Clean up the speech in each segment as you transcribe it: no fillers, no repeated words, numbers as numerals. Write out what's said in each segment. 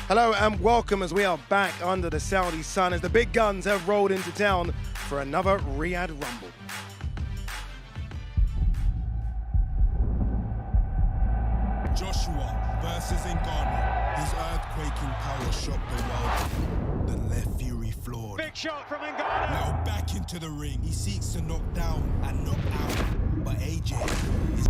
Hello and welcome as we are back under the Saudi sun as the big guns have rolled into town for another Riyadh Rumble. Joshua versus Ngannou. His earthquaking power shocked the world. The left fury floored. Big shot from Ngannou. Now back into the ring. He seeks to knock down and knock out. But AJ is...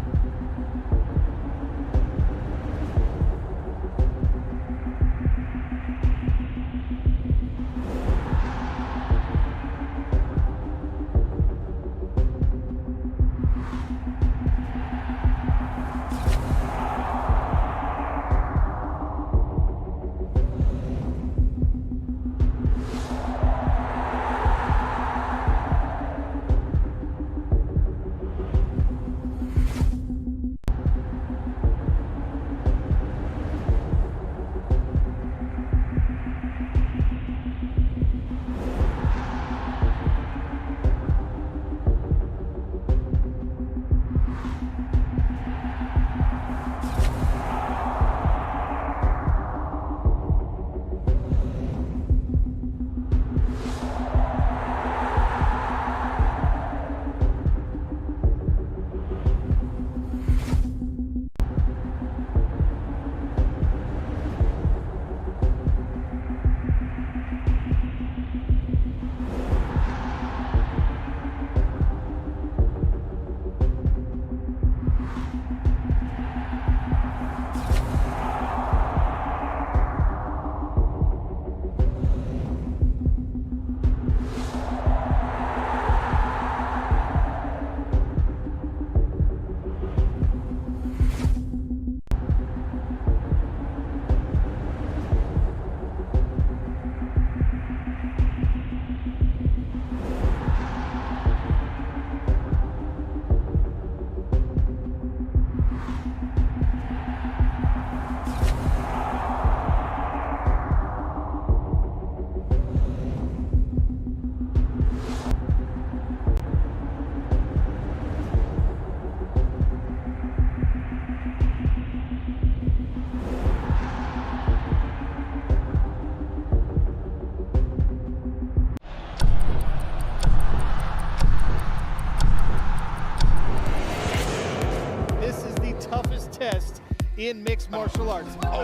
Test in mixed martial arts. Oh, no!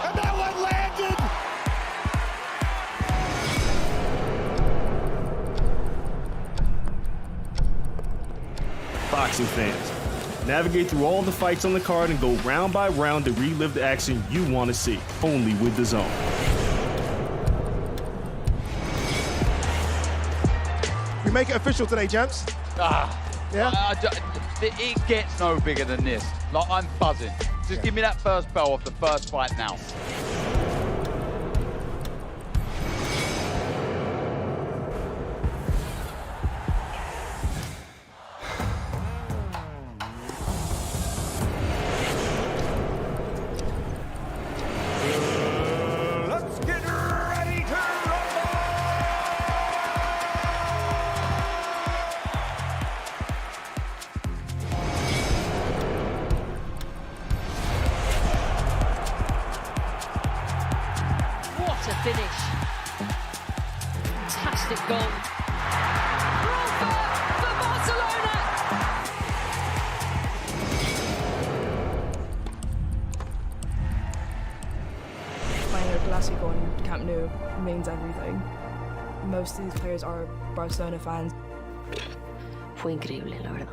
And that one landed! Boxing fans, navigate through all the fights on the card and go round by round to relive the action you want to see, only with DAZN. We make it official today, gents. Yeah? It gets no bigger than this. Like, I'm buzzing. Just give me that first bell of the first fight now. Let's get ready to rumble! What a finish. Fantastic goal. For Barcelona. Playing a Clasico on Camp Nou means everything. Most of these players are Barcelona fans. Fue increíble, la verdad.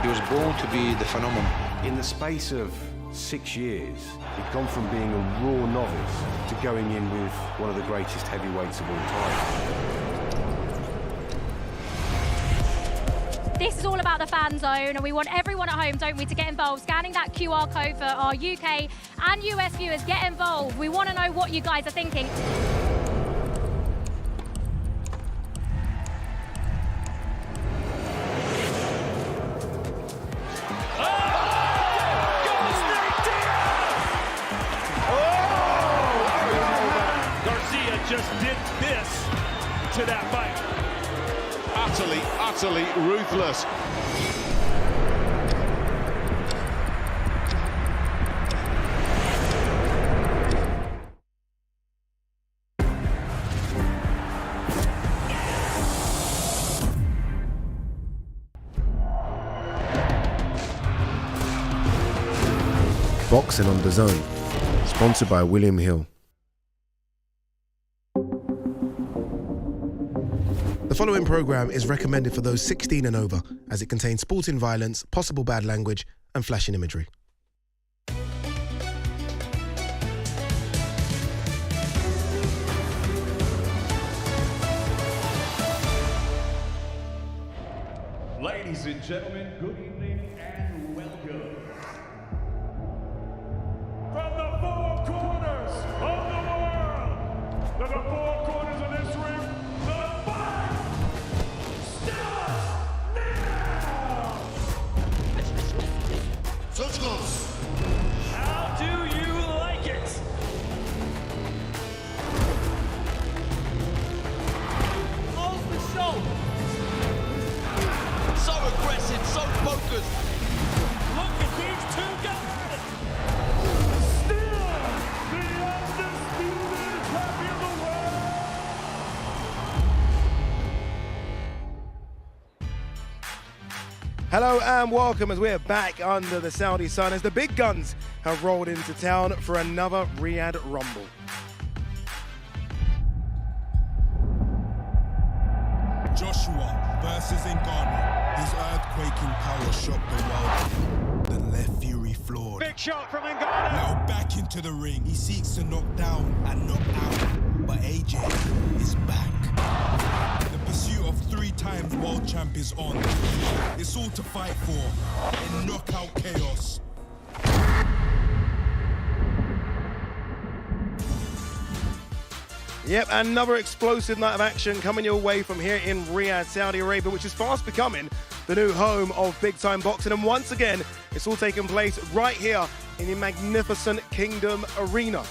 He was born to be the phenomenon. In the space of 6 years, he'd gone from being a raw novice to going in with one of the greatest heavyweights of all time. This is all about the fan zone, and we want everyone at home, don't we, to get involved. Scanning that QR code for our UK and US viewers, get involved. We want to know what you guys are thinking. Just did this to that fight. Utterly ruthless. Boxing on DAZN, sponsored by William Hill. The following program is recommended for those 16 and over, as it contains sporting violence, possible bad language, and flashing imagery. Ladies and gentlemen, good evening and welcome. From the four corners of the world, to the four corners of this ring, the fight starts now! How do you like it? Off the shoulder. So aggressive, so focused. Look at these two guys. Still the undisputed champion of the world. Hello and welcome as we're back under the Saudi sun as the big guns have rolled into town for another Riyadh Rumble. Joshua versus Ngannou. His earthquaking power shocked the world. The left fury floored. Big shot from Guarda. Now back into the ring. He seeks to knock down and knock out. But AJ is back. The pursuit of 3-time world champ is on. It's all to fight for in knockout chaos. Yep, another explosive night of action coming your way from here in Riyadh, Saudi Arabia, which is fast becoming the new home of big-time boxing. And once again, it's all taking place right here in the magnificent Kingdom Arena.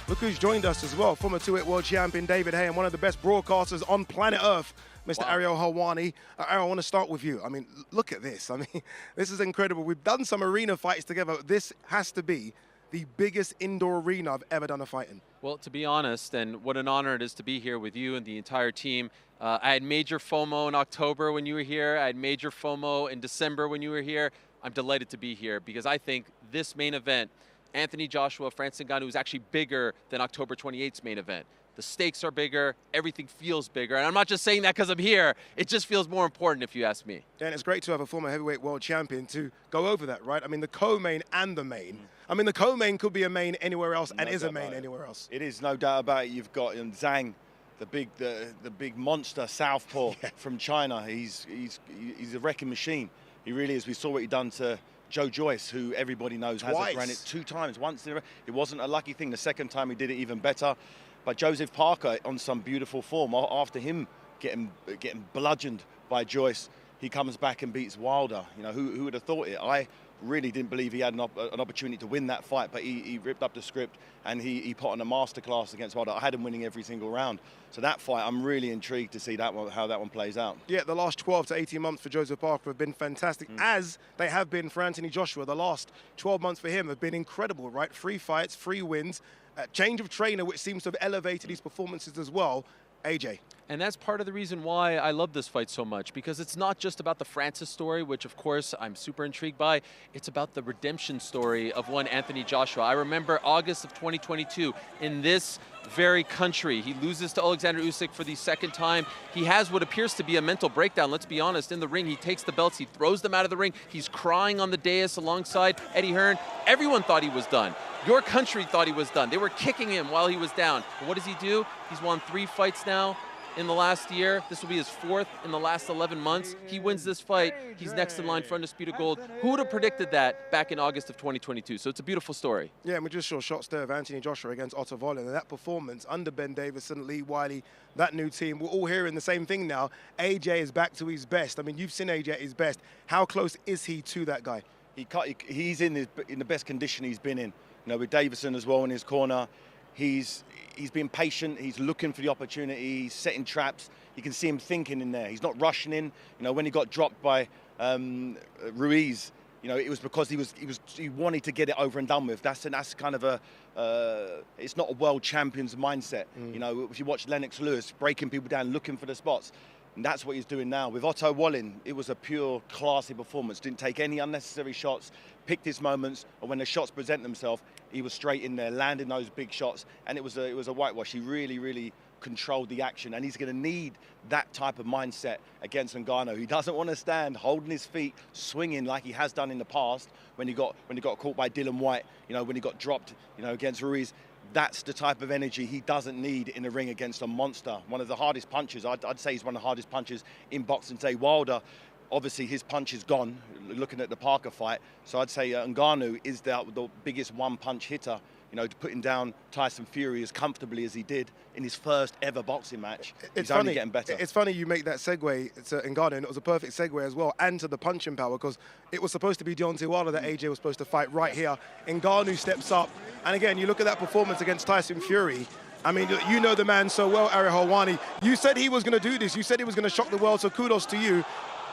Look who's joined us as well, former two-hit world champion David Hay and one of the best broadcasters on planet Earth, Mr. Ariel Helwani. Ariel, I want to start with you. I mean, look at this. I mean, this is incredible. We've done some arena fights together. This has to be the biggest indoor arena I've ever done a fight in. Well, to be honest, and what an honor it is to be here with you and the entire team. I had major FOMO in October when you were here. I had major FOMO in December when you were here. I'm delighted to be here because I think this main event, Anthony Joshua, Francis Ngannou, is actually bigger than October 28th's main event. The stakes are bigger, everything feels bigger. And I'm not just saying that because I'm here. It just feels more important if you ask me. And it's great to have a former heavyweight world champion to go over that, right? I mean, the co-main and the main. I mean, the co-main could be a main anywhere else and is a main anywhere else. It is, no doubt about it. You've got Zhang, the big monster southpaw from China. He's a wrecking machine. He really is. We saw what he done to Joe Joyce, who everybody knows hasn't ran it 2 times. Once it wasn't a lucky thing. The second time he did it even better. But Joseph Parker on some beautiful form. After him getting bludgeoned by Joyce, he comes back and beats Wilder. You know, who would have thought it? I really didn't believe he had an opportunity to win that fight, but he ripped up the script and he put on a masterclass against Wilder. I had him winning every single round. So that fight, I'm really intrigued to see that one, how that one plays out. Yeah, the last 12 to 18 months for Joseph Parker have been fantastic, as they have been for Anthony Joshua. The last 12 months for him have been incredible, right? 3 fights, 3 wins, change of trainer, which seems to have elevated his performances as well. AJ. And that's part of the reason why I love this fight so much, because it's not just about the Francis story, which of course I'm super intrigued by. It's about the redemption story of one Anthony Joshua. I remember August of 2022 in this very country. He loses to Alexander Usyk for the second time. He has what appears to be a mental breakdown. Let's be honest, in the ring, he takes the belts, he throws them out of the ring. He's crying on the dais alongside Eddie Hearn. Everyone thought he was done. Your country thought he was done. They were kicking him while he was down. And what does he do? He's won 3 fights now in the last year. This will be his 4th in the last 11 months. He wins this fight. He's next in line for undisputed gold. Who would have predicted that back in August of 2022? So it's a beautiful story. Yeah, and we just saw shots there of Anthony Joshua against Otto Volin, and that performance under Ben Davison, Lee Wiley, that new team, we're all hearing the same thing now. AJ is back to his best. I mean, you've seen AJ at his best. How close is he to that guy? He's in the best condition he's been in. You know, with Davison as well in his corner. He's been patient. He's looking for the opportunity. He's setting traps. You can see him thinking in there. He's not rushing in. You know, when he got dropped by Ruiz, you know, it was because he wanted to get it over and done with. That's kind of it's not a world champion's mindset. You know, if you watch Lennox Lewis breaking people down, looking for the spots. And that's what he's doing now. With Otto Wallin, it was a pure classy performance. Didn't take any unnecessary shots, picked his moments, and when the shots present themselves, he was straight in there, landing those big shots, and it was a whitewash. He really, really controlled the action, and he's going to need that type of mindset against Ngannou. He doesn't want to stand holding his feet, swinging like he has done in the past when he got caught by Dylan White, you know, when he got dropped, you know, against Ruiz. That's the type of energy he doesn't need in the ring against a monster. One of the hardest punches, I'd say he's one of the hardest punches in boxing today. Wilder, obviously his punch is gone, looking at the Parker fight. So I'd say Ngannou is the biggest one-punch hitter, you know, putting down Tyson Fury as comfortably as he did in his first ever boxing match. He's only getting better. It's funny you make that segue to Ngannou, and it was a perfect segue as well, and to the punching power, because it was supposed to be Deontay Wilder that AJ was supposed to fight right here. Ngannou steps up, and again, you look at that performance against Tyson Fury. I mean, you know the man so well, Ariel Helwani. You said he was going to do this. You said he was going to shock the world, so kudos to you.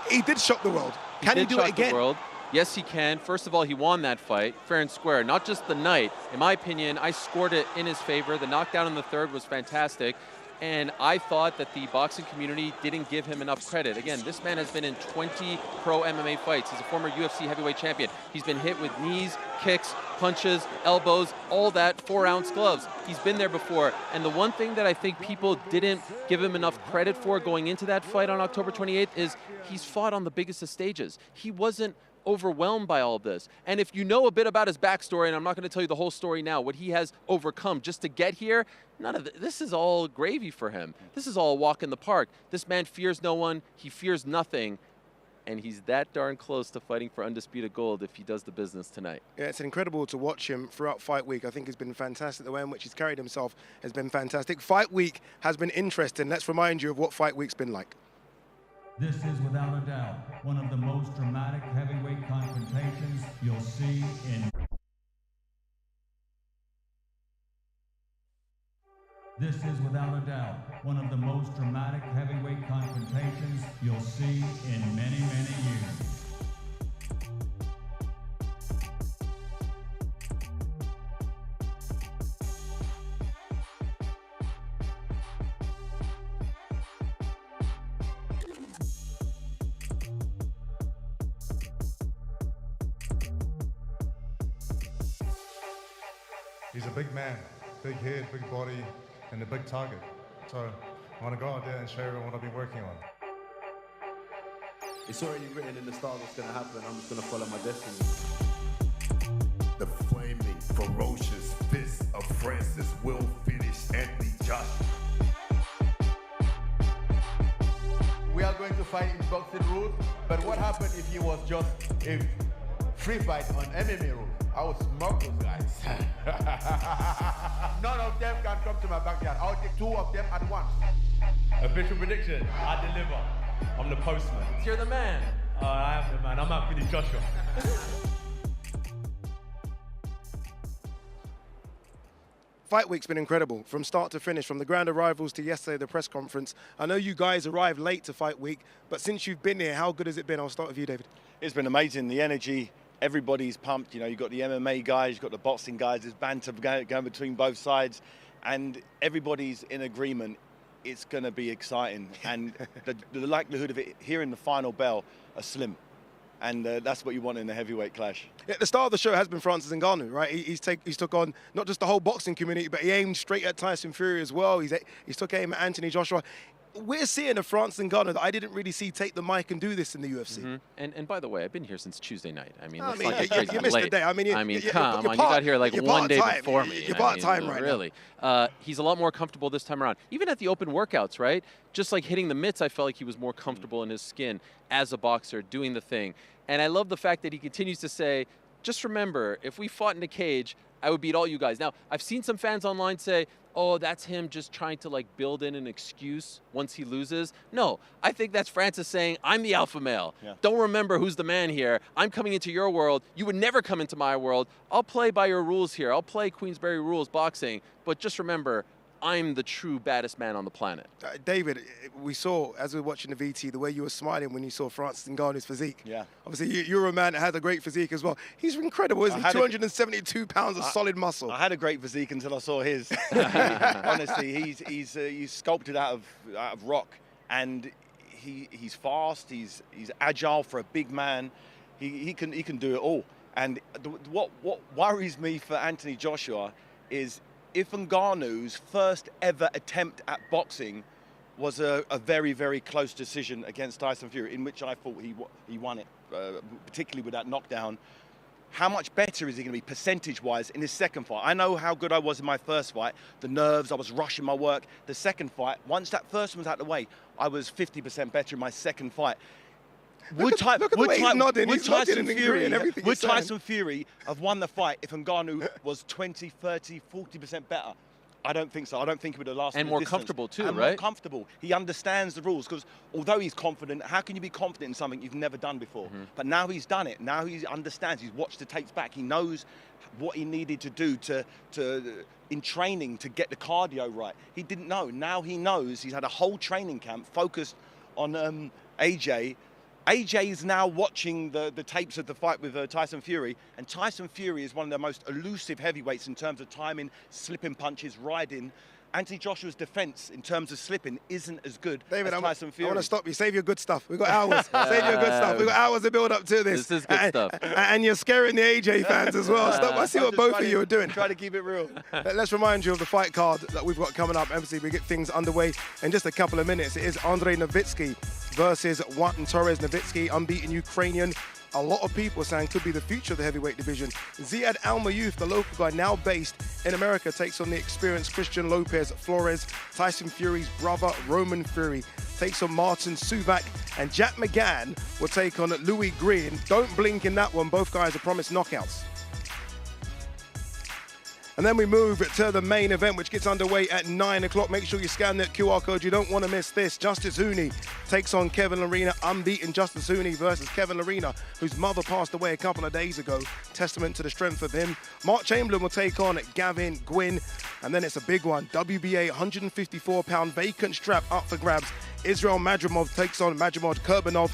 He did shock the world. Can he do it again? Yes, he can. First of all, he won that fight fair and square, not just the night. In my opinion, I scored it in his favor. The knockdown in the third was fantastic. And I thought that the boxing community didn't give him enough credit. Again, this man has been in 20 pro MMA fights. He's a former UFC heavyweight champion. He's been hit with knees, kicks, punches, elbows, all that, 4-ounce gloves. He's been there before. And the one thing that I think people didn't give him enough credit for going into that fight on October 28th is he's fought on the biggest of stages. He wasn't overwhelmed by all of this. And if you know a bit about his backstory, and I'm not going to tell you the whole story now, what he has overcome just to get here, none of this is all gravy for him. This is all a walk in the park. This man fears no one, he fears nothing, and he's that darn close to fighting for undisputed gold if he does the business tonight. Yeah, it's incredible to watch him throughout fight week. I think he's been fantastic. The way in which he's carried himself has been fantastic. Fight week has been interesting. Let's remind you of what fight week's been like. This is without a doubt one of the most dramatic heavyweight confrontations you'll see in. This is without a doubt one of the most dramatic heavyweight confrontations you'll see in many, many years. He's a big man, big head, big body, and a big target. So I want to go out there and show everyone what I've been working on. It's already written in the stars what's going to happen. I'm just going to follow my destiny. The flaming, ferocious fist of Francis will finish Anthony Joshua. We are going to fight in boxing rules, but what happened if he was just a free fight on MMA rules? I would smoke those guys. None of them can come to my backyard. I'll take 2 of them at once. Official prediction, I deliver. I'm the postman. You're the man. I am the man. I'm Anthony Joshua. Fight week's been incredible, from start to finish, from the grand arrivals to yesterday, the press conference. I know you guys arrived late to fight week, but since you've been here, how good has it been? I'll start with you, David. It's been amazing. The energy, everybody's pumped. You know, you've got the MMA guys, you've got the boxing guys, there's banter going between both sides, and everybody's in agreement. It's going to be exciting, and the likelihood of it hearing the final bell are slim. And that's what you want in a heavyweight clash. Yeah, the star of the show has been Francis Ngannou, right? He's took on not just the whole boxing community, but he aimed straight at Tyson Fury as well. He's took aim at Anthony Joshua. We're seeing a Francis Ngannou that I didn't really see take the mic and do this in the UFC. Mm-hmm. And by the way, I've been here since Tuesday night. I mean, you missed the day. I mean, come on, you got here like one day before me. You're part-time right really. He's a lot more comfortable this time around. Even at the open workouts, right? Just like hitting the mitts, I felt like he was more comfortable in his skin as a boxer, doing the thing. And I love the fact that he continues to say, just remember, if we fought in a cage, I would beat all you guys. Now, I've seen some fans online say, oh, that's him just trying to like build in an excuse once he loses. No, I think that's Francis saying, I'm the alpha male. Yeah. Don't remember who's the man here. I'm coming into your world. You would never come into my world. I'll play by your rules here. I'll play Queensberry rules boxing. But just remember, I'm the true baddest man on the planet. David, we saw, as we were watching the VT, the way you were smiling when you saw Francis Ngannou's physique. Yeah. Obviously, you're a man that has a great physique as well. He's incredible, isn't he? 272 pounds of solid muscle. I had a great physique until I saw his. Honestly, he's sculpted out of rock, and he's fast. He's agile for a big man. He can do it all. And what worries me for Anthony Joshua is if Ngannou's first ever attempt at boxing was a very, very close decision against Tyson Fury, in which I thought he won it, particularly with that knockdown. How much better is he going to be percentage-wise in his second fight? I know how good I was in my first fight, the nerves, I was rushing my work. The second fight, once that first one was out of the way, I was 50% better in my second fight. Would Tyson Fury have won the fight if Ngannou was 20, 30, 40% better? I don't think so. I don't think he would have lasted. And more comfortable too, and right? More comfortable. He understands the rules, because although he's confident, how can you be confident in something you've never done before? But now he's done it. Now he understands. He's watched the tapes back. He knows what he needed to do in training to get the cardio right. He didn't know. Now he knows. He's had a whole training camp focused on AJ. AJ is now watching the tapes of the fight with Tyson Fury, and Tyson Fury is one of the most elusive heavyweights in terms of timing, slipping punches, riding. Anthony Joshua's defense in terms of slipping isn't as good as Tyson Fury. I want to stop you. Save your good stuff. We've got hours. Save your good stuff. We've got hours to build up to this. This is good stuff. And you're scaring the AJ fans as well. Stop. I see what both of you are doing. Try to keep it real. Let's remind you of the fight card that we've got coming up. Obviously, we get things underway in just a couple of minutes. It is Andre Novytskyi versus Torres. Novytskyi, unbeaten Ukrainian. A lot of people saying could be the future of the heavyweight division. Ziad Almaayouf, the local guy now based in America, takes on the experienced Christian Lopez Flores. Tyson Fury's brother, Roman Fury, takes on Martin Suvac. And Jack McGann will take on Louis Greene. Don't blink in that one. Both guys are promised knockouts. And then we move to the main event, which gets underway at 9 o'clock. Make sure you scan that QR code. You don't want to miss this. Justice Hooney takes on Kevin Lerena. Unbeaten Justice Hooney versus Kevin Lerena, whose mother passed away a couple of days ago. Testament to the strength of him. Mark Chamberlain will take on Gavin Gwynn. And then it's a big one. WBA 154-pound vacant strap up for grabs. Israel Madrimov takes on Madrimov Kurbanov.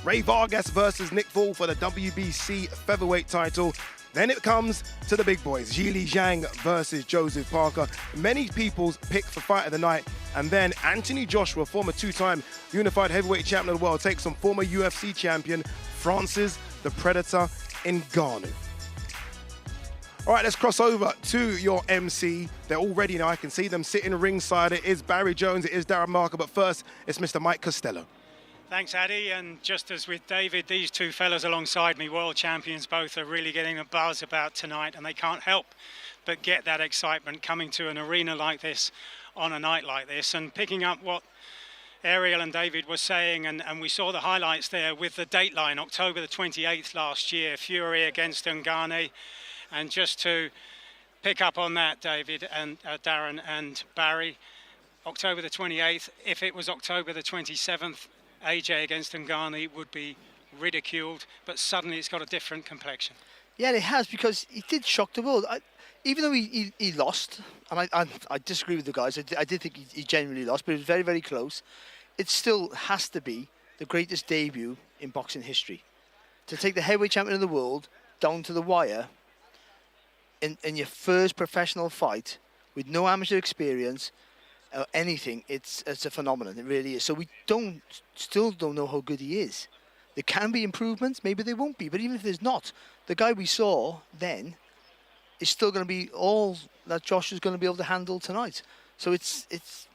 Ray Vargas versus Nick Fall for the WBC featherweight title. Then it comes to the big boys, Zhili Zhang versus Joseph Parker. Many people's pick for fight of the night. And then Anthony Joshua, former two-time unified heavyweight champion of the world, takes on former UFC champion Francis the Predator Ngannou. All right, let's cross over to your MC. They're all ready now. I can see them sitting ringside. It is Barry Jones, it is Darren Marker, but first, it's Mr. Mike Costello. Thanks, Addy. And just as with David, these two fellas alongside me, world champions both, are really getting a buzz about tonight, and they can't help but get that excitement coming to an arena like this on a night like this. And picking up what Ariel and David were saying, and we saw the highlights there with the dateline, October the 28th last year, Fury against Ngannou. And just to pick up on that, David and Darren and Barry, October the 28th, if it was October the 27th, AJ against Ngannou would be ridiculed, but suddenly it's got a different complexion. Yeah, it has, because he did shock the world. Even though he lost, and I disagree with the guys, I did think he genuinely lost, but it was very, very close. It still has to be the greatest debut in boxing history. To take the heavyweight champion of the world down to the wire in your first professional fight with no amateur experience, anything, it's a phenomenon. It really is. So we still don't know how good he is. There can be improvements, maybe there won't be, but even if there's not, the guy we saw then is still going to be all that Josh is going to be able to handle tonight. So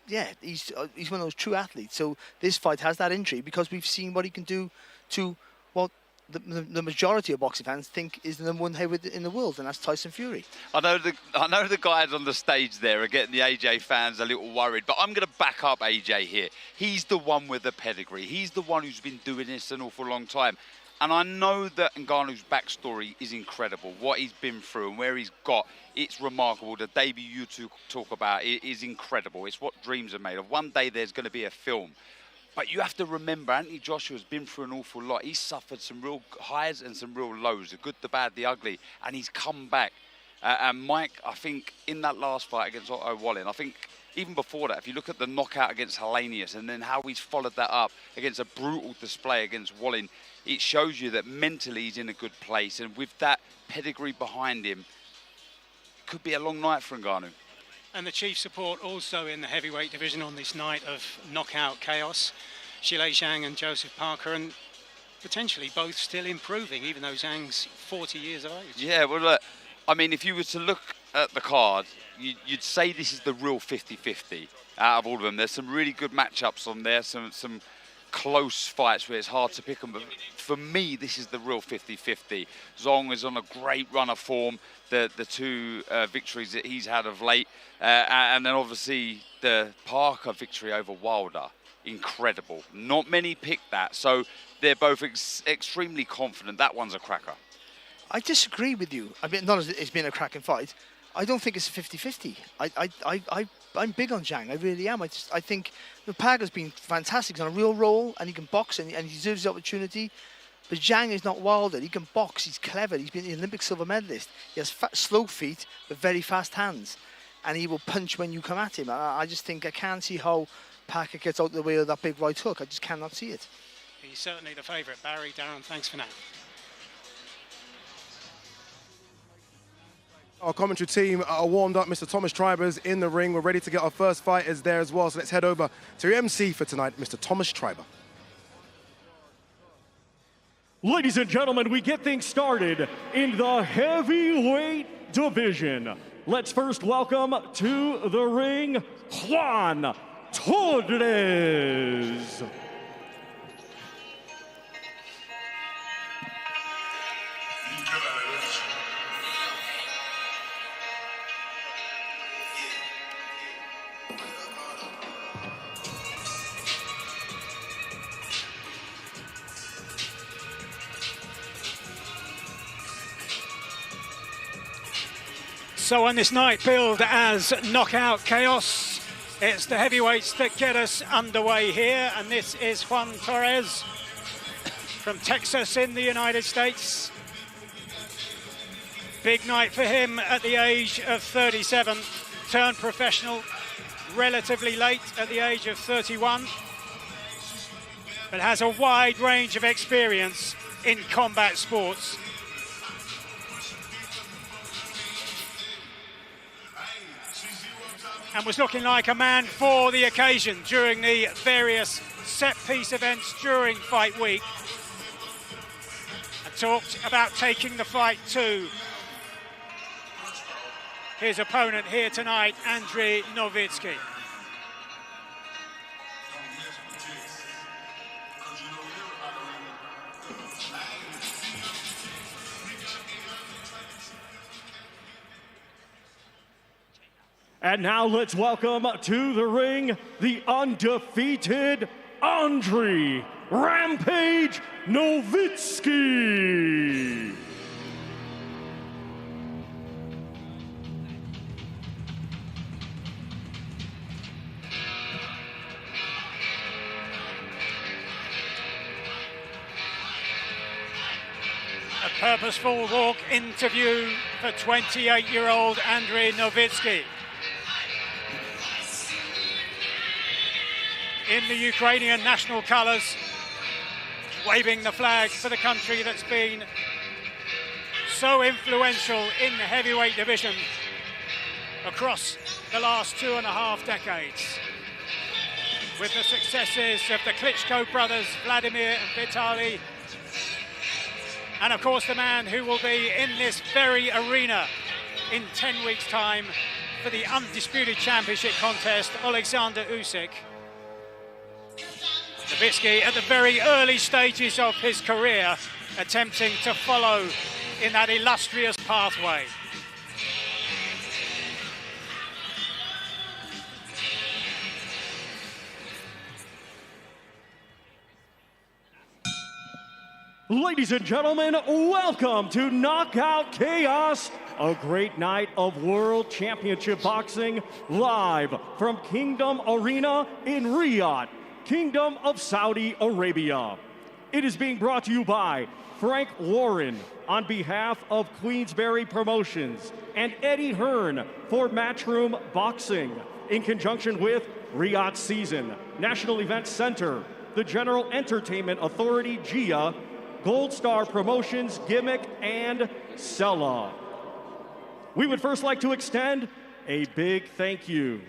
yeah, he's one of those true athletes. So this fight has that intrigue because we've seen what he can do to what the majority of boxing fans think is the #1 heavyweight in the world, and that's Tyson Fury. I know the guys on the stage there are getting the AJ fans a little worried, but I'm going to back up AJ here. He's the one with the pedigree. He's the one who's been doing this an awful long time. And I know that Ngannou's backstory is incredible. What he's been through and where he's got, it's remarkable. The debut you two talk about is incredible. It's what dreams are made of. One day there's going to be a film. But you have to remember, Anthony Joshua's been through an awful lot. He's suffered some real highs and some real lows, the good, the bad, the ugly, and he's come back. And Mike, I think, in that last fight against Otto Wallin, I think even before that, if you look at the knockout against Hellenius and then how he's followed that up against a brutal display against Wallin, it shows you that mentally he's in a good place. And with that pedigree behind him, it could be a long night for Ngannou. And the chief support also in the heavyweight division on this night of knockout chaos. Shilei Zhang and Joseph Parker, and potentially both still improving, even though Zhang's 40 years of age. Yeah, well, look, I mean, if you were to look at the card, you'd say this is the real 50-50 out of all of them. There's some really good matchups on there, some close fights where it's hard to pick them. But for me, this is the real 50-50. Zong is on a great run of form. The two victories that he's had of late, and then obviously the Parker victory over Wilder, incredible. Not many picked that, so they're both extremely confident. That one's a cracker. I disagree with you. I mean, not as it's been a cracking fight. I don't think it's a 50-50. I'm big on Zhang. I really am. I think Parker's been fantastic. He's on a real roll, and he can box, and he deserves the opportunity. But Zhang is not Wilder. He can box. He's clever. He's been the Olympic silver medalist. He has slow feet but very fast hands, and he will punch when you come at him. I just think I can't see how Parker gets out of the way of that big right hook. I just cannot see it. He's certainly the favourite. Barry, Darren, thanks for now. Our commentary team are warmed up. Mr. Thomas Treiber's in the ring. We're ready to get our first fighters there as well. So let's head over to your MC for tonight, Mr. Thomas Treiber. Ladies and gentlemen, we get things started in the heavyweight division. Let's first welcome to the ring, Juan Torres. So on this night billed as Knockout Chaos, it's the heavyweights that get us underway here, and this is Juan Torres from Texas in the United States. Big night for him at the age of 37, turned professional relatively late at the age of 31, but has a wide range of experience in combat sports. And was looking like a man for the occasion during the various set-piece events during fight week. And talked about taking the fight to his opponent here tonight, Andre Novytskyi. And now let's welcome to the ring the undefeated Andre Rampage Novytskyi. A purposeful walk interview for 28-year-old Andre Novytskyi. In the Ukrainian national colours, waving the flag for the country that's been so influential in the heavyweight division across the last 2.5 decades. With the successes of the Klitschko brothers, Vladimir and Vitaly, and of course the man who will be in this very arena in 10 weeks' time for the undisputed championship contest, Alexander Usyk. Novytskyi at the very early stages of his career, attempting to follow in that illustrious pathway. Ladies and gentlemen, welcome to Knockout Chaos, a great night of World Championship Boxing, live from Kingdom Arena in Riyadh, Kingdom of Saudi Arabia. It is being brought to you by Frank Warren on behalf of Queensberry Promotions and Eddie Hearn for Matchroom Boxing in conjunction with Riyadh Season, National Event Center, the General Entertainment Authority, GIA, Gold Star Promotions, Gimmick, and Sella. We would first like to extend a big thank you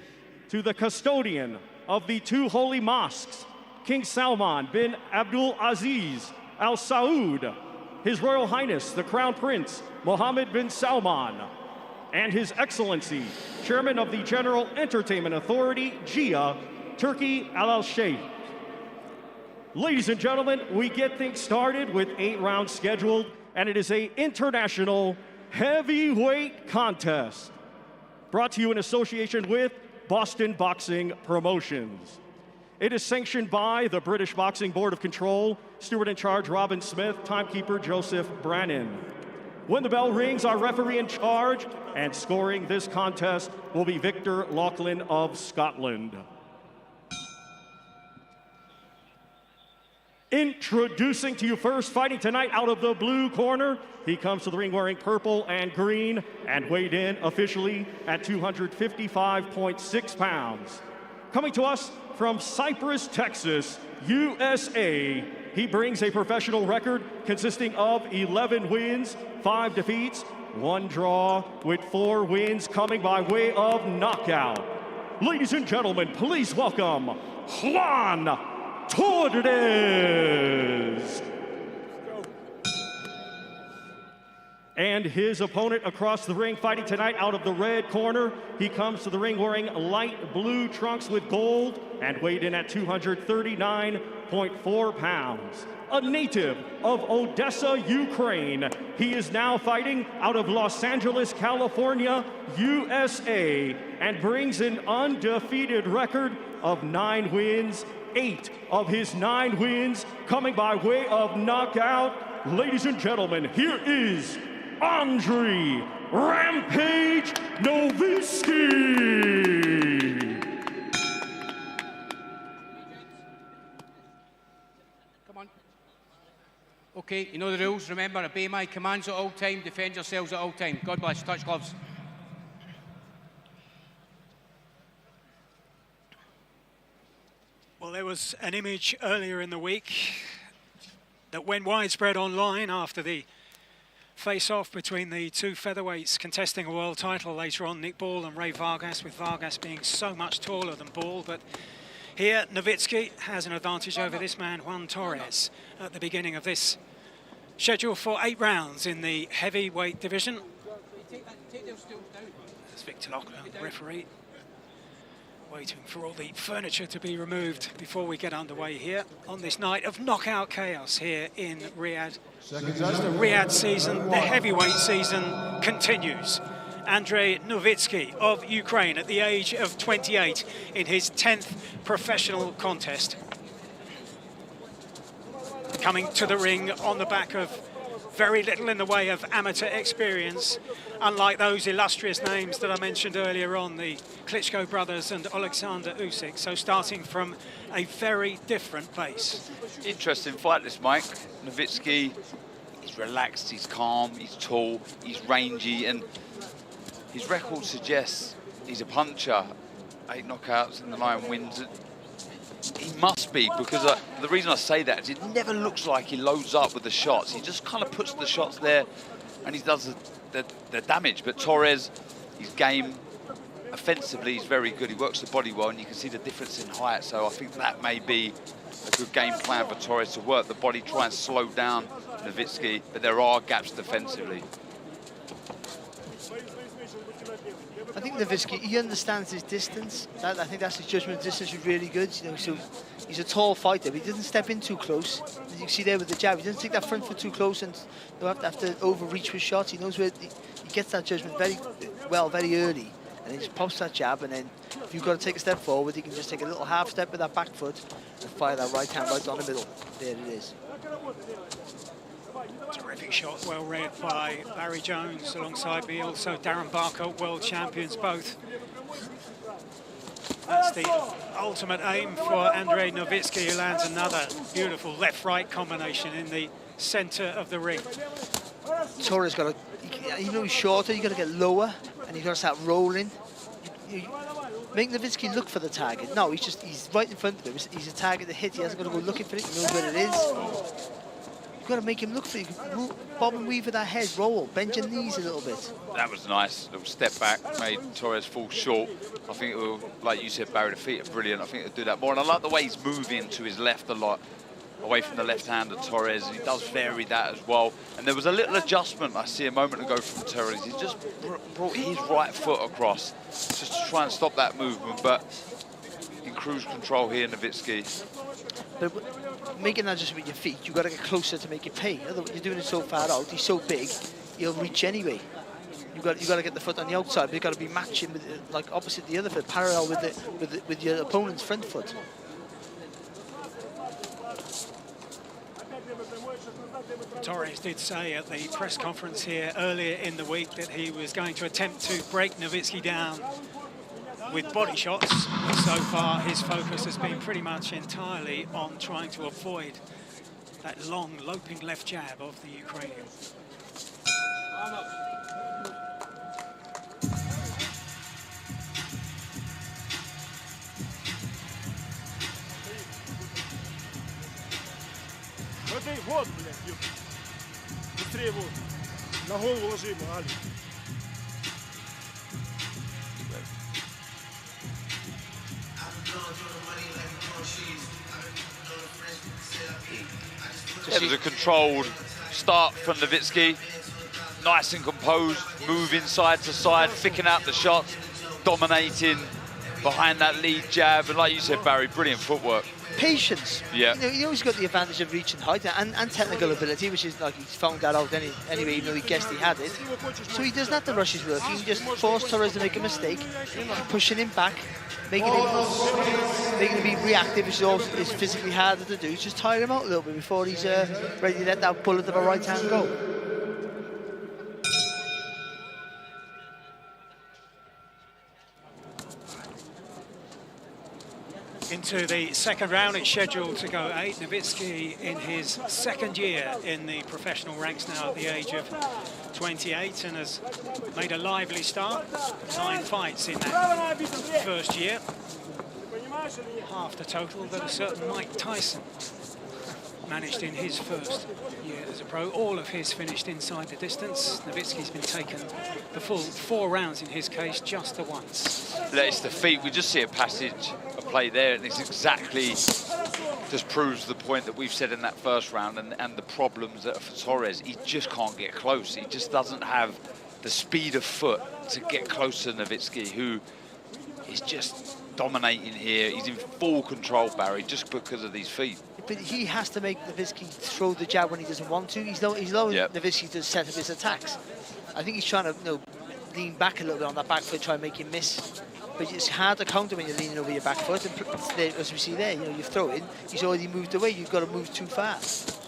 to the custodian of the two holy mosques, King Salman bin Abdul Aziz Al Saud, His Royal Highness the Crown Prince Mohammed bin Salman, and His Excellency, Chairman of the General Entertainment Authority, GIA, Turkey Al-Sheikh. Ladies and gentlemen, we get things started with 8 rounds scheduled, and it is an international heavyweight contest. Brought to you in association with Boston Boxing Promotions. It is sanctioned by the British Boxing Board of Control, steward in charge Robin Smith, timekeeper Joseph Brannan. When the bell rings, our referee in charge and scoring this contest will be Victor Laughlin of Scotland. Introducing to you first, fighting tonight out of the blue corner, he comes to the ring wearing purple and green and weighed in officially at 255.6 pounds. Coming to us from Cypress, Texas, USA, he brings a professional record consisting of 11 wins, 5 defeats, 1 draw, with 4 wins coming by way of knockout. Ladies and gentlemen, please welcome Juan Torres. And his opponent across the ring, fighting tonight out of the red corner. He comes to the ring wearing light blue trunks with gold and weighed in at 239.4 pounds. A native of Odessa, Ukraine, he is now fighting out of Los Angeles, California, USA, and brings an undefeated record of 9 wins, 8 of his 9 wins coming by way of knockout. Ladies and gentlemen, here is Andrei Rampage Novytskyi. Come on. Okay, you know the rules. Remember, obey my commands at all time, defend yourselves at all time. God bless. Touch gloves. Well, there was an image earlier in the week that went widespread online after the face-off between the 2 featherweights contesting a world title later on, Nick Ball and Ray Vargas, with Vargas being so much taller than Ball. But here, Novytskyi has an advantage over this man, Juan Torres, at the beginning of this schedule for 8 rounds in the heavyweight division. There's Victor Laughlin, referee, waiting for all the furniture to be removed before we get underway here on this night of knockout chaos here in Riyadh. As the Riyadh season, the heavyweight season continues. Andrei Novytskyi of Ukraine at the age of 28 in his 10th professional contest. Coming to the ring on the back of very little in the way of amateur experience, unlike those illustrious names that I mentioned earlier on, the Klitschko brothers and Alexander Usyk. So starting from a very different base. Interesting fight this, Mike. Novytskyi, he's relaxed, he's calm, he's tall, he's rangy, and his record suggests he's a puncher. 8 knockouts and the 9 wins. He must be, because the reason I say that is it never looks like he loads up with the shots. He just kind of puts the shots there and he does the damage. But Torres, his game, offensively, he's very good. He works the body well, and you can see the difference in height. So I think that may be a good game plan for Torres, to work the body, try and slow down Novytskyi, but there are gaps defensively. I think Novytskyi, he understands his distance. I think that's his judgment of distance is really good. You know, so he's a tall fighter, but he doesn't step in too close. As you can see there with the jab, he doesn't take that front foot too close and have to overreach with shots. He knows where he gets that judgment very well, very early, and he just pops that jab. And then if you've got to take a step forward, he can just take a little half step with that back foot and fire that right hand right down the middle. There it is. Terrific shot, well read by Barry Jones alongside me, also Darren Barker, world champions both. That's the ultimate aim for Andrei Novytskyi, who lands another beautiful left-right combination in the center of the ring. Torres got to, even though he's shorter, you got to get lower and you got to start rolling. Make Novytskyi look for the target. No, he's right in front of him. He's a target to hit. He hasn't got to go looking for it. He knows where it is. You've got to make him look for you. Bob and weave with that head, roll, bend your knees a little bit. That was nice. Little step back, made Torres fall short. I think it will, like you said, Barry, the feet are brilliant. I think he'll do that more. And I like the way he's moving to his left a lot, away from the left hand of Torres. He does vary that as well. And there was a little adjustment I see a moment ago from Torres. He just brought his right foot across just to try and stop that movement. But in cruise control here, Novytskyi. But making that just with your feet, you've got to get closer to make it pay. Otherwise, you're doing it so far out, he's so big, he'll reach anyway. You've got to get the foot on the outside, but you've got to be matching with, like, opposite the other foot, parallel with your opponent's front foot. Torres did say at the press conference here earlier in the week that he was going to attempt to break Novytskyi down with body shots. So far, his focus has been pretty much entirely on trying to avoid that long, loping left jab of the Ukrainian. Воды, вот, блядь, ёпта. Быстрее воду. На голову ложи ему, Али. It was a controlled start from Novytskyi. Nice and composed, moving side to side, picking out the shots, dominating behind that lead jab. And like you said, Barry, brilliant footwork. Patience. Yeah. You know, he always got the advantage of reach and height and technical ability, which is like he's found that out anyway, even though he guessed he had it. So he doesn't have to rush his work. He can just force Torres to make a mistake, keep pushing him back, making him be reactive, which is physically harder to do. Just tire him out a little bit before he's ready to let that bullet of a right hand go. Into the second round, it's scheduled to go 8. Novytskyi in his second year in the professional ranks now at the age of 28 and has made a lively start. 9 fights in that first year. Half the total that a certain Mike Tyson managed in his first year as a pro. All of his finished inside the distance. Novytskyi's been taken the full 4 rounds in his case, just the once. It's the feet. We just see a passage of play there, and it's exactly just proves the point that we've said in that first round and the problems that are for Torres. He just can't get close. He just doesn't have the speed of foot to get close to Novytskyi, who is just dominating here. He's in full control, Barry, just because of these feet. But he has to make Novytskyi throw the jab when he doesn't want to. He's allowing Novytskyi to set up his attacks. I think he's trying to lean back a little bit on that back foot, try and make him miss. But it's hard to counter when you're leaning over your back foot. And as we see there, you throw it, he's already moved away. You've got to move too fast.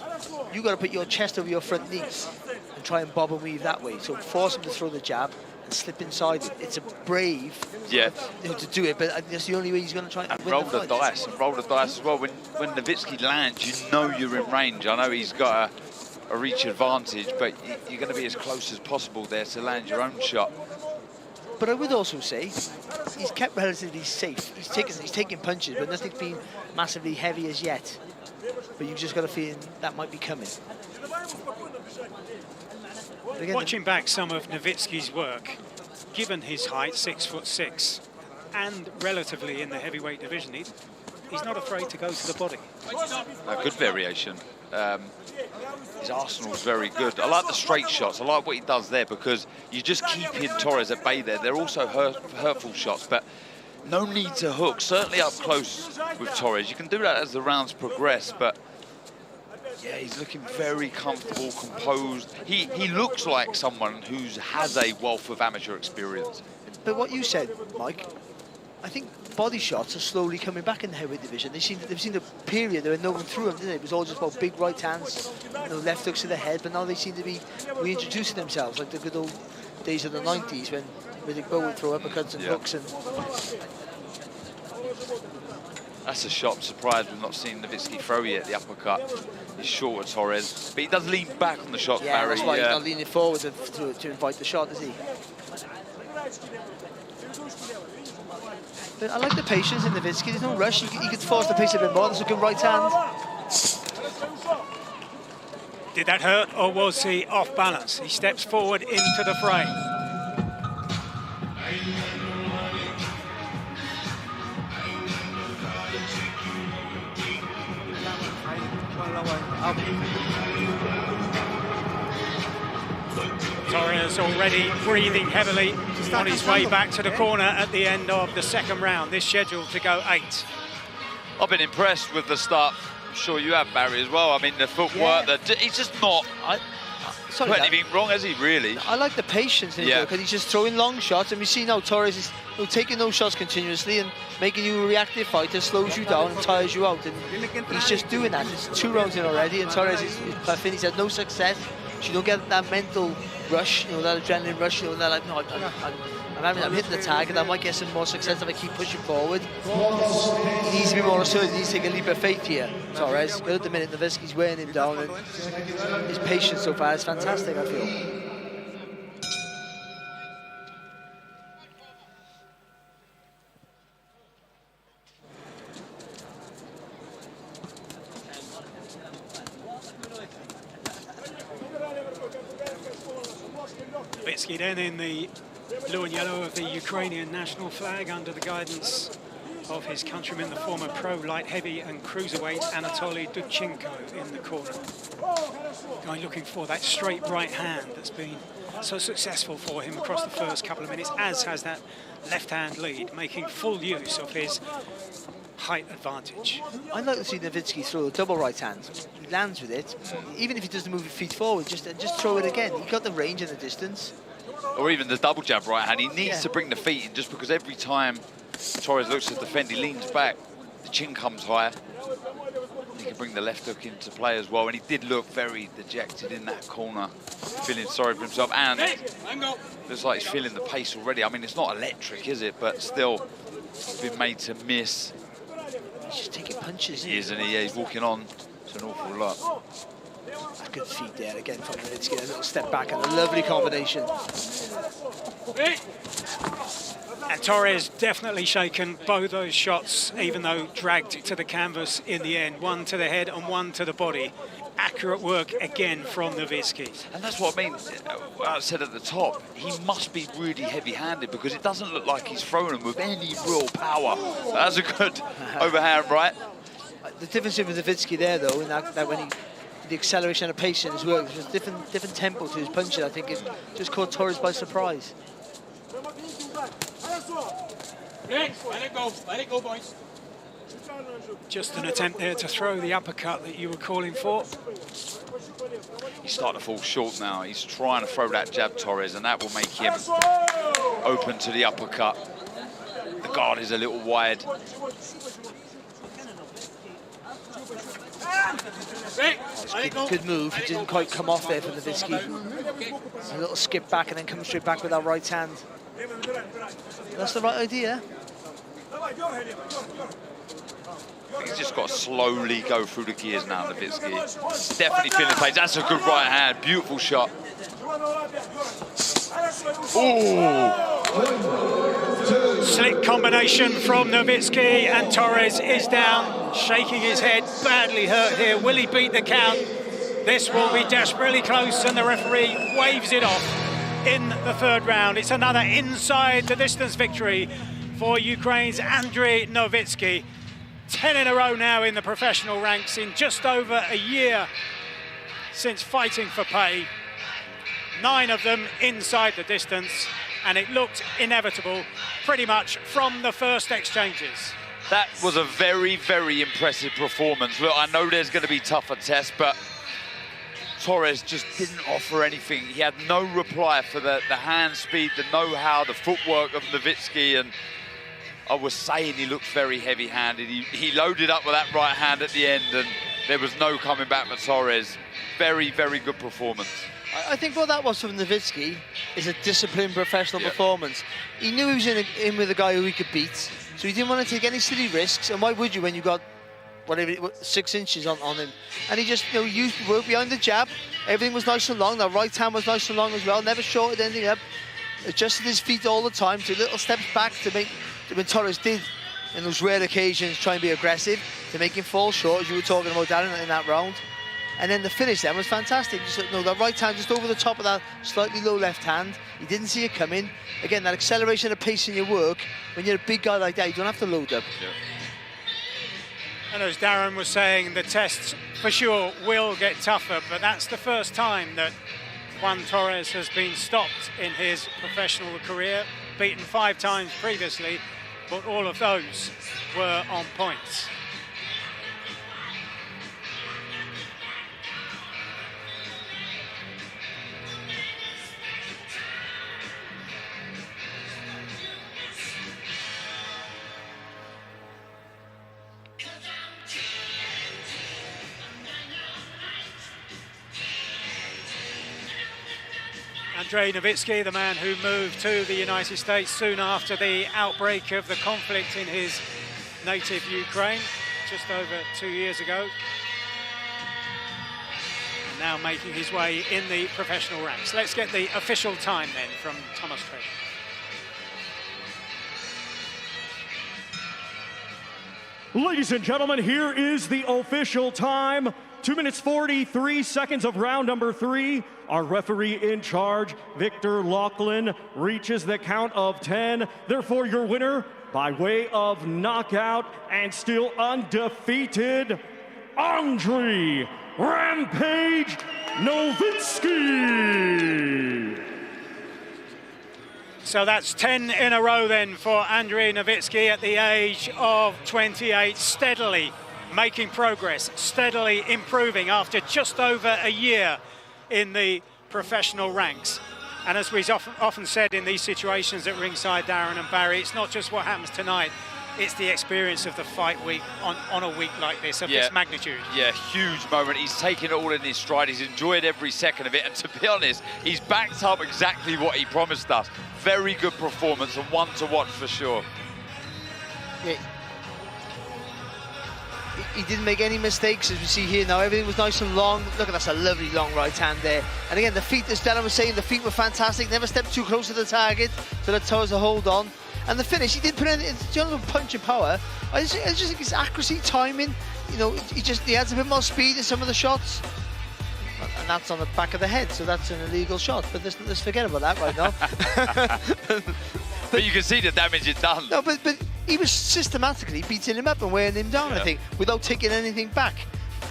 You've got to put your chest over your front knees and try and bob and weave that way. So force him to throw the jab and slip inside it. It's a brave to do it, but that's the only way he's going to try and win roll the the dice. And roll the dice as well. When Novytskyi lands, you know you're in range. I know he's got a reach advantage, but you're going to be as close as possible there to land your own shot. But I would also say he's kept relatively safe. He's taken punches, but nothing's been massively heavy as yet. But you've just got a feeling that might be coming. Watching back some of Novytskyi's work, given his height, 6'6", and relatively in the heavyweight division, he's not afraid to go to the body. A good variation. His arsenal's very good. I like the straight shots. I like what he does there because you just keep Torres at bay there. They're also hurtful shots, but no need to hook. Certainly up close with Torres. You can do that as the rounds progress, but yeah, he's looking very comfortable, composed. He looks like someone who has a wealth of amateur experience. But what you said, Mike, I think body shots are slowly coming back in the heavyweight division. They've seen the period there were no one through them, didn't they? It was all just about big right hands, left hooks to the head, but now they seem to be reintroducing themselves like the good old days of the 90s when they both would throw uppercuts and hooks. And that's a shot. I'm surprised we've not seen Novytskyi throw yet, the uppercut. He's short of Torres, but he does lean back on the shot, Barry. That's why he's not leaning forward to invite the shot, is he? But I like the patience in Novytskyi. There's no rush. He could force the pace a bit more. That's a good right hand. Did that hurt, or was he off balance? He steps forward into the fray. Torres already breathing heavily on his way back to the corner at the end of the second round. This scheduled to go 8. I've been impressed with the start. I'm sure you have, Barry, as well. I mean, the footwork, he's just not put anything wrong, has he, really? I like the patience in it, because he's just throwing long shots, and we see now Torres is taking those shots continuously and making you a reactive fighter, slows you down and tires you out, and he's just doing that. It's 2 rounds in already, and Torres is puffing. He's had no success. So you don't get that mental rush, that adrenaline rush, they're like, no, I'm hitting the target, I might get some more success if I keep pushing forward. He needs to be more assertive, he needs to take a leap of faith here, Torres. But at the minute, Novytskyi's wearing him down, and his patience so far is fantastic, I feel. Novytskyi then in the blue and yellow of the Ukrainian national flag under the guidance of his countryman, the former pro light heavy and cruiserweight Anatoly Dudchenko in the corner. Guy looking for that straight right hand that's been so successful for him across the first couple of minutes, as has that left hand lead, making full use of his height advantage. I'd like to see Novytskyi throw a double right hand. He lands with it, even if he doesn't move his feet forward, just throw it again. He got the range and the distance. Or even the double jab right hand. He needs to bring the feet in, just because every time Torres looks to defend, he leans back, the chin comes higher. He can bring the left hook into play as well, and he did look very dejected in that corner, feeling sorry for himself, and looks like he's feeling the pace already. I mean, it's not electric, is it? But still, he's been made to miss. He's just taking punches. Isn't he? Yeah, he's walking on to an awful lot. That's good feet there again from Novytskyi. A little step back and a lovely combination. And Torres definitely shaken both those shots, even though dragged to the canvas in the end. One to the head and one to the body. Accurate work again from Novytskyi. And that's what I mean. I said at the top, he must be really heavy-handed, because it doesn't look like he's thrown them with any real power. That's a good overhand, right? The difference with Novytskyi there, though, in that when the acceleration and the pace in his work, there's a different tempo to his punches. I think it just caught Torres by surprise. Let it go, boys. Just an attempt there to throw the uppercut that you were calling for. He's starting to fall short now. He's trying to throw that jab, Torres, and that will make him open to the uppercut. The guard is a little wide. Good move. It didn't quite come off there for Novytskyi. A little skip back and then come straight back with that right hand. That's the right idea. He's just got to slowly go through the gears now, Novytskyi. Definitely feeling the pace. That's a good right hand. Beautiful shot. Ooh. Slick combination from Novytskyi, and Torres is down, shaking his head, badly hurt here. Will he beat the count? This will be desperately close, and the referee waves it off in the third round. It's another inside the distance victory for Ukraine's Andriy Novytskyi. 10 in a row now in the professional ranks in just over a year since fighting for pay. 9 of them inside the distance, and it looked inevitable pretty much from the first exchanges. That was a very, very impressive performance. Look, I know there's going to be tougher tests, but Torres just didn't offer anything. He had no reply for the hand speed, the know-how, the footwork of Novytskyi, and I was saying he looked very heavy-handed. He loaded up with that right hand at the end, and there was no coming back for Torres. Very, very good performance. I think what that was from Novytskyi is a disciplined professional performance. He knew he was in with a guy who he could beat, so he didn't want to take any silly risks, and why would you when you got whatever 6 inches on him? And he just used work behind the jab. Everything was nice and long. That right hand was nice and long as well. Never shorted anything up. Adjusted his feet all the time, to little steps back to make, when Torres did, in those rare occasions, try and be aggressive, to make him fall short, as you were talking about, Darren, in that round. And then the finish then was fantastic. Just, you know, that right hand just over the top of that slightly low left hand. He didn't see it coming. Again, that acceleration of pace in your work, when you're a big guy like that, you don't have to load up. Yeah. And as Darren was saying, the tests for sure will get tougher, but that's the first time that Juan Torres has been stopped in his professional career, beaten 5 times previously, but all of those were on points. Novytskyi, the man who moved to the United States soon after the outbreak of the conflict in his native Ukraine, just over 2 years ago. And now making his way in the professional ranks. Let's get the official time then from Thomas Trent. Ladies and gentlemen, here is the official time. 2 minutes 43 seconds of round number 3. Our referee in charge, Victor Laughlin, reaches the count of 10. Therefore, your winner by way of knockout and still undefeated, Andre Rampage Novytskyi. So that's 10 in a row then for Andre Novytskyi at the age of 28, steadily making progress, steadily improving after just over a year in the professional ranks. And as we've often said in these situations at ringside, Darren and Barry, it's not just what happens tonight, it's the experience of the fight week on a week like this, of this magnitude. Yeah, huge moment. He's taken it all in his stride. He's enjoyed every second of it. And to be honest, he's backed up exactly what he promised us. Very good performance and one to watch for sure. Yeah. He didn't make any mistakes, as we see here now. Everything was nice and long. Look at that's a lovely long right hand there. And again, the feet, as Darren was saying, the feet were fantastic. Never stepped too close to the target, so that Torres a hold on. And the finish, he didn't put any punch and power. I just think his accuracy, timing, you know, he adds a bit more speed in some of the shots. And that's on the back of the head, so that's an illegal shot. But let's forget about that right now. But you can see the damage it's done. No, but he was systematically beating him up and wearing him down, I think, without taking anything back.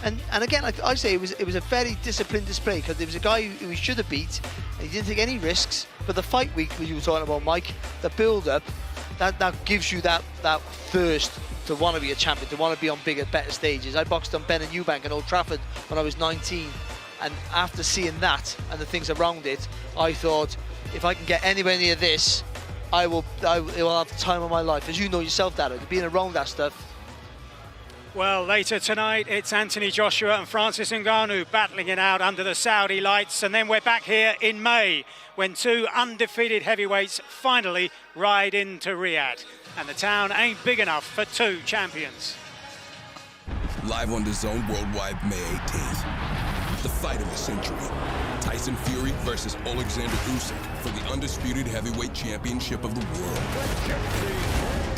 And again, I say it was a very disciplined display, because there was a guy who he should have beat, and he didn't take any risks. But the fight week that you were talking about, Mike, the build-up, that gives you that thirst to want to be a champion, to want to be on bigger, better stages. I boxed on Ben and Eubank in Old Trafford when I was 19, and after seeing that and the things around it, I thought, if I can get anywhere near this, I will have the time of my life. As you know yourself, Darren, being around that stuff. Well, later tonight, it's Anthony Joshua and Francis Ngannou battling it out under the Saudi lights. And then we're back here in May, when 2 undefeated heavyweights finally ride into Riyadh. And the town ain't big enough for 2 champions. Live on DAZN worldwide May 18th. The fight of the century. Tyson Fury versus Alexander Usyk for the undisputed heavyweight championship of the world.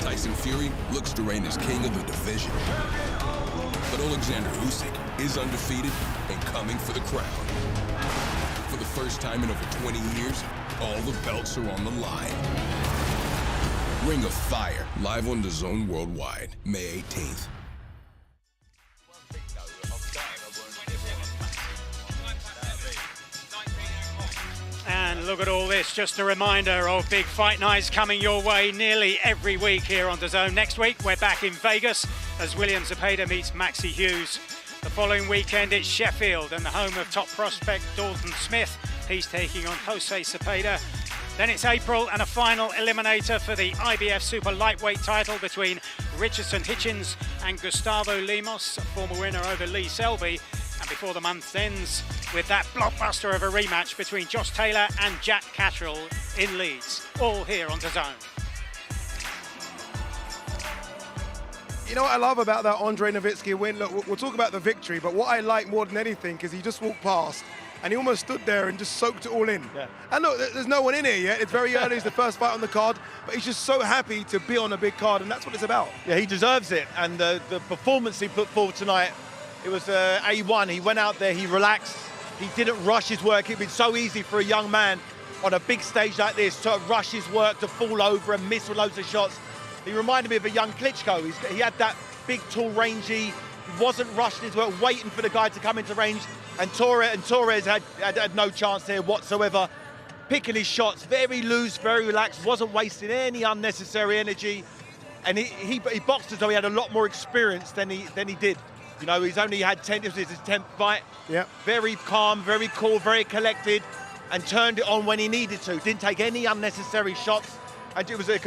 Tyson Fury looks to reign as king of the division. But Alexander Usyk is undefeated and coming for the crown. For the first time in over 20 years, all the belts are on the line. Ring of Fire, live on DAZN worldwide, May 18th. And look at all this, just a reminder of big fight nights coming your way nearly every week here on DAZN. Next week, we're back in Vegas as William Zepeda meets Maxie Hughes. The following weekend, it's Sheffield and the home of top prospect Dalton Smith. He's taking on Jose Zepeda. Then it's April and a final eliminator for the IBF Super Lightweight title between Richardson Hitchens and Gustavo Lemos, a former winner over Lee Selby. And before the month ends, with that blockbuster of a rematch between Josh Taylor and Jack Catterall in Leeds. All here on DAZN. You know what I love about that Andre Novytskyi win? Look, we'll talk about the victory, but what I like more than anything is he just walked past and he almost stood there and just soaked it all in. Yeah. And look, there's no one in here yet. It's very early, it's the first fight on the card, but he's just so happy to be on a big card, and that's what it's about. Yeah, he deserves it, and the performance he put forward tonight, It was A1. He went out there, he relaxed. He didn't rush his work. It'd been so easy for a young man on a big stage like this to rush his work, to fall over and miss loads of shots. He reminded me of a young Klitschko. He had that big, tall, rangy, wasn't rushing his work, waiting for the guy to come into range. And Torres had no chance here whatsoever. Picking his shots, very loose, very relaxed, wasn't wasting any unnecessary energy. And he boxed as though he had a lot more experience than he did. You know, he's only had 10, this is his 10th fight. Yeah. Very calm, very cool, very collected, and turned it on when he needed to. Didn't take any unnecessary shots. And it was a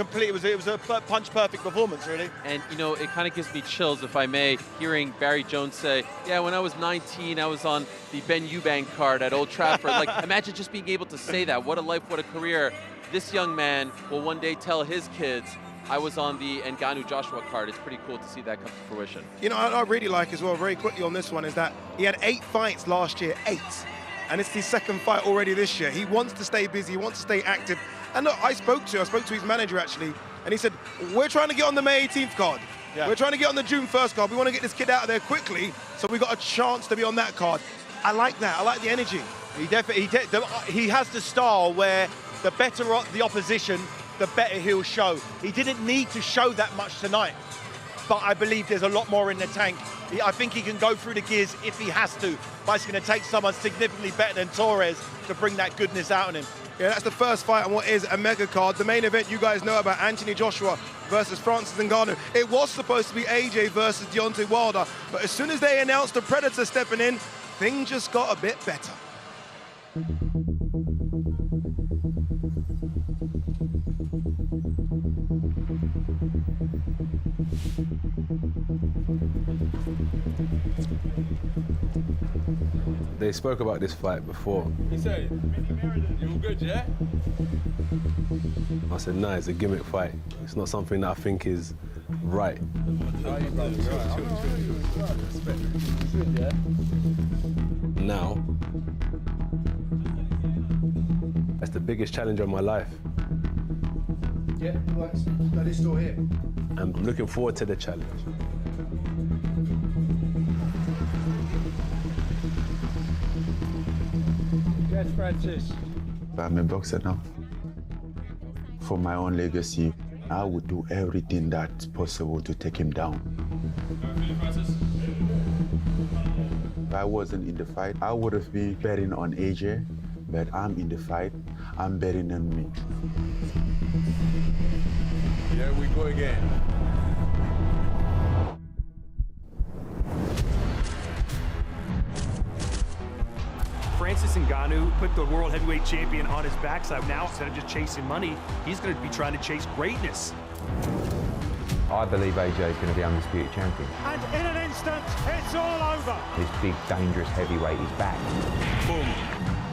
punch-perfect performance, really. And, you know, it kind of gives me chills, if I may, hearing Barry Jones say, yeah, when I was 19, I was on the Ben Eubank card at Old Trafford. Like, imagine just being able to say that. What a life, what a career. This young man will one day tell his kids, I was on the Ngannou Joshua card. It's pretty cool to see that come to fruition. You know, I really like as well, very quickly on this one, is that he had 8 fights last year, 8. And it's his 2nd fight already this year. He wants to stay busy, he wants to stay active. And look, I spoke to his manager actually, and he said, we're trying to get on the May 18th card. Yeah. We're trying to get on the June 1st card. We want to get this kid out of there quickly, so we got a chance to be on that card. I like that, I like the energy. He has the style where the better the opposition, the better he'll show. He didn't need to show that much tonight, but I believe there's a lot more in the tank. I think he can go through the gears if he has to, but it's going to take someone significantly better than Torres to bring that goodness out in him. Yeah, that's the first fight on what is a mega card. The main event you guys know about, Anthony Joshua versus Francis Ngannou. It was supposed to be AJ versus Deontay Wilder, but as soon as they announced the Predator stepping in, things just got a bit better. They spoke about this fight before. He said, you all good, yeah? I said, no, it's a gimmick fight. It's not something that I think is right. Now, that's the biggest challenge of my life. Yeah, that is still here. I'm looking forward to the challenge. Yes, Francis. I'm a boxer now. For my own legacy, I would do everything that's possible to take him down. If I wasn't in the fight, I would have been betting on AJ, but I'm in the fight, I'm betting on me. Here we go again. Francis Ngannou put the world heavyweight champion on his backside. Now, instead of just chasing money, he's going to be trying to chase greatness. I believe AJ is going to be undisputed champion. And in an instant, it's all over. This big, dangerous heavyweight is back. Boom.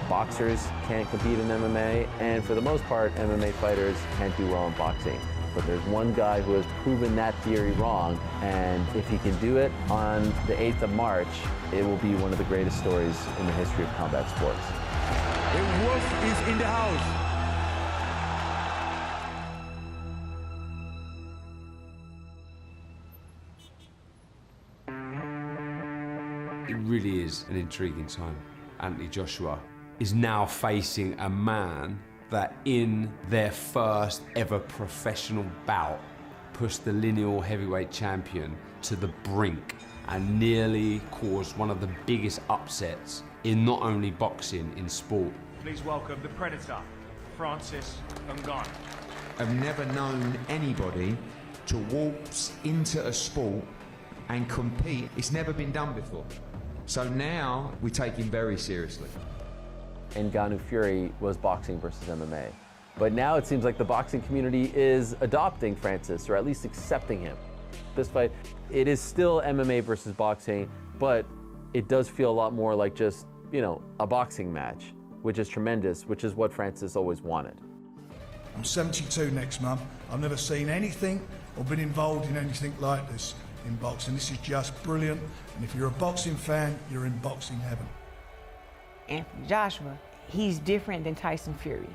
Boxers can't compete in MMA, and for the most part, MMA fighters can't do well in boxing. But there's one guy who has proven that theory wrong, and if he can do it on the 8th of March, it will be one of the greatest stories in the history of combat sports. The wolf is in the house. It really is an intriguing time. Anthony Joshua is now facing a man that in their first ever professional bout pushed the lineal heavyweight champion to the brink and nearly caused one of the biggest upsets in not only boxing, in sport. Please welcome the Predator, Francis Ngannou. I've never known anybody to waltz into a sport and compete. It's never been done before. So now we take him very seriously. Ngannou Fury was boxing versus MMA. But now it seems like the boxing community is adopting Francis, or at least accepting him. This fight, it is still MMA versus boxing, but it does feel a lot more like just, you know, a boxing match, which is tremendous, which is what Francis always wanted. I'm 72 next month. I've never seen anything or been involved in anything like this in boxing. This is just brilliant. And if you're a boxing fan, you're in boxing heaven. Anthony Joshua, he's different than Tyson Fury.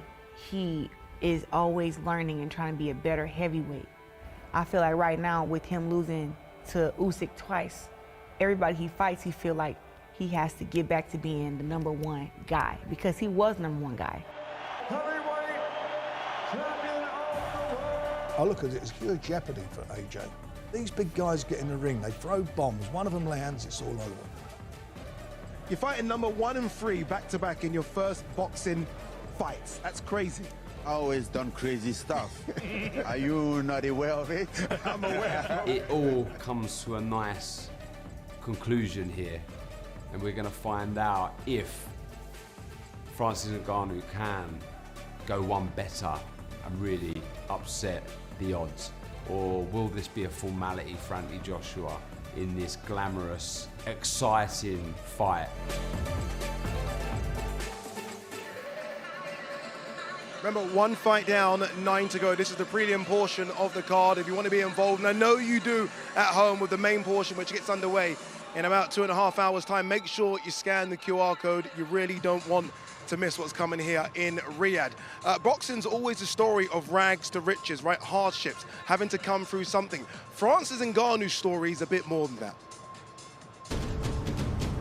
He is always learning and trying to be a better heavyweight. I feel like right now with him losing to Usyk twice everybody he fights, he feel like he has to get back to being the #1 guy, because he was #1 guy. I look at it as pure jeopardy for AJ. These big guys get in the ring, they throw bombs, one of them lands, it's all over. You're fighting #1 and 3 back-to-back in your first boxing fights. That's crazy. Always done crazy stuff. Are you not aware of it? I'm aware. It all comes to a nice conclusion here, and we're going to find out if Francis Ngannou can go one better and really upset the odds, or will this be a formality for Anthony Joshua in this glamorous, exciting fight? Remember, 1 fight down, 9 to go. This is the prelim portion of the card. If you want to be involved, and I know you do at home with the main portion, which gets underway in about 2.5 hours' time, make sure you scan the QR code. You really don't want to miss what's coming here in Riyadh. Boxing's always a story of rags to riches, right? Hardships, having to come through something. Francis Ngannou's story is a bit more than that.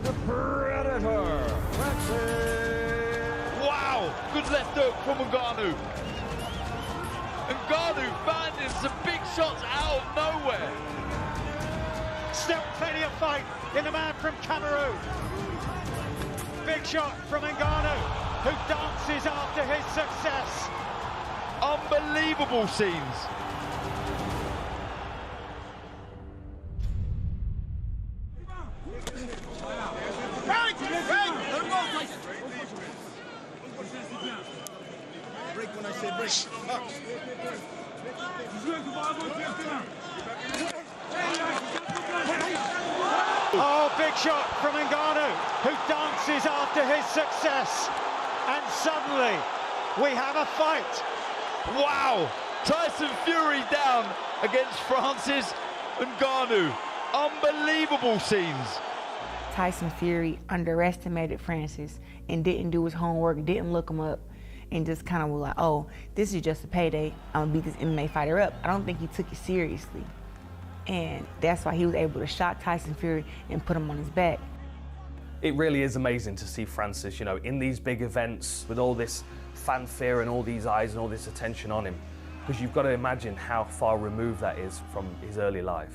The Predator, Francis. Wow, good left hook from Ngannou. Ngannou finding some big shots out of nowhere. Still plenty of fight in the man from Cameroon. Big shot from Ngannou, who dances after his success. Unbelievable scenes. Break when I say break. Oh, big shot from Ngannou, who dances after his success. And suddenly, we have a fight. Wow, Tyson Fury down against Francis Ngannou. Unbelievable scenes. Tyson Fury underestimated Francis and didn't do his homework, didn't look him up, and just kind of was like, oh, this is just a payday. I'm gonna beat this MMA fighter up. I don't think he took it seriously. And that's why he was able to shock Tyson Fury and put him on his back. It really is amazing to see Francis, you know, in these big events with all this fanfare and all these eyes and all this attention on him. Because you've got to imagine how far removed that is from his early life.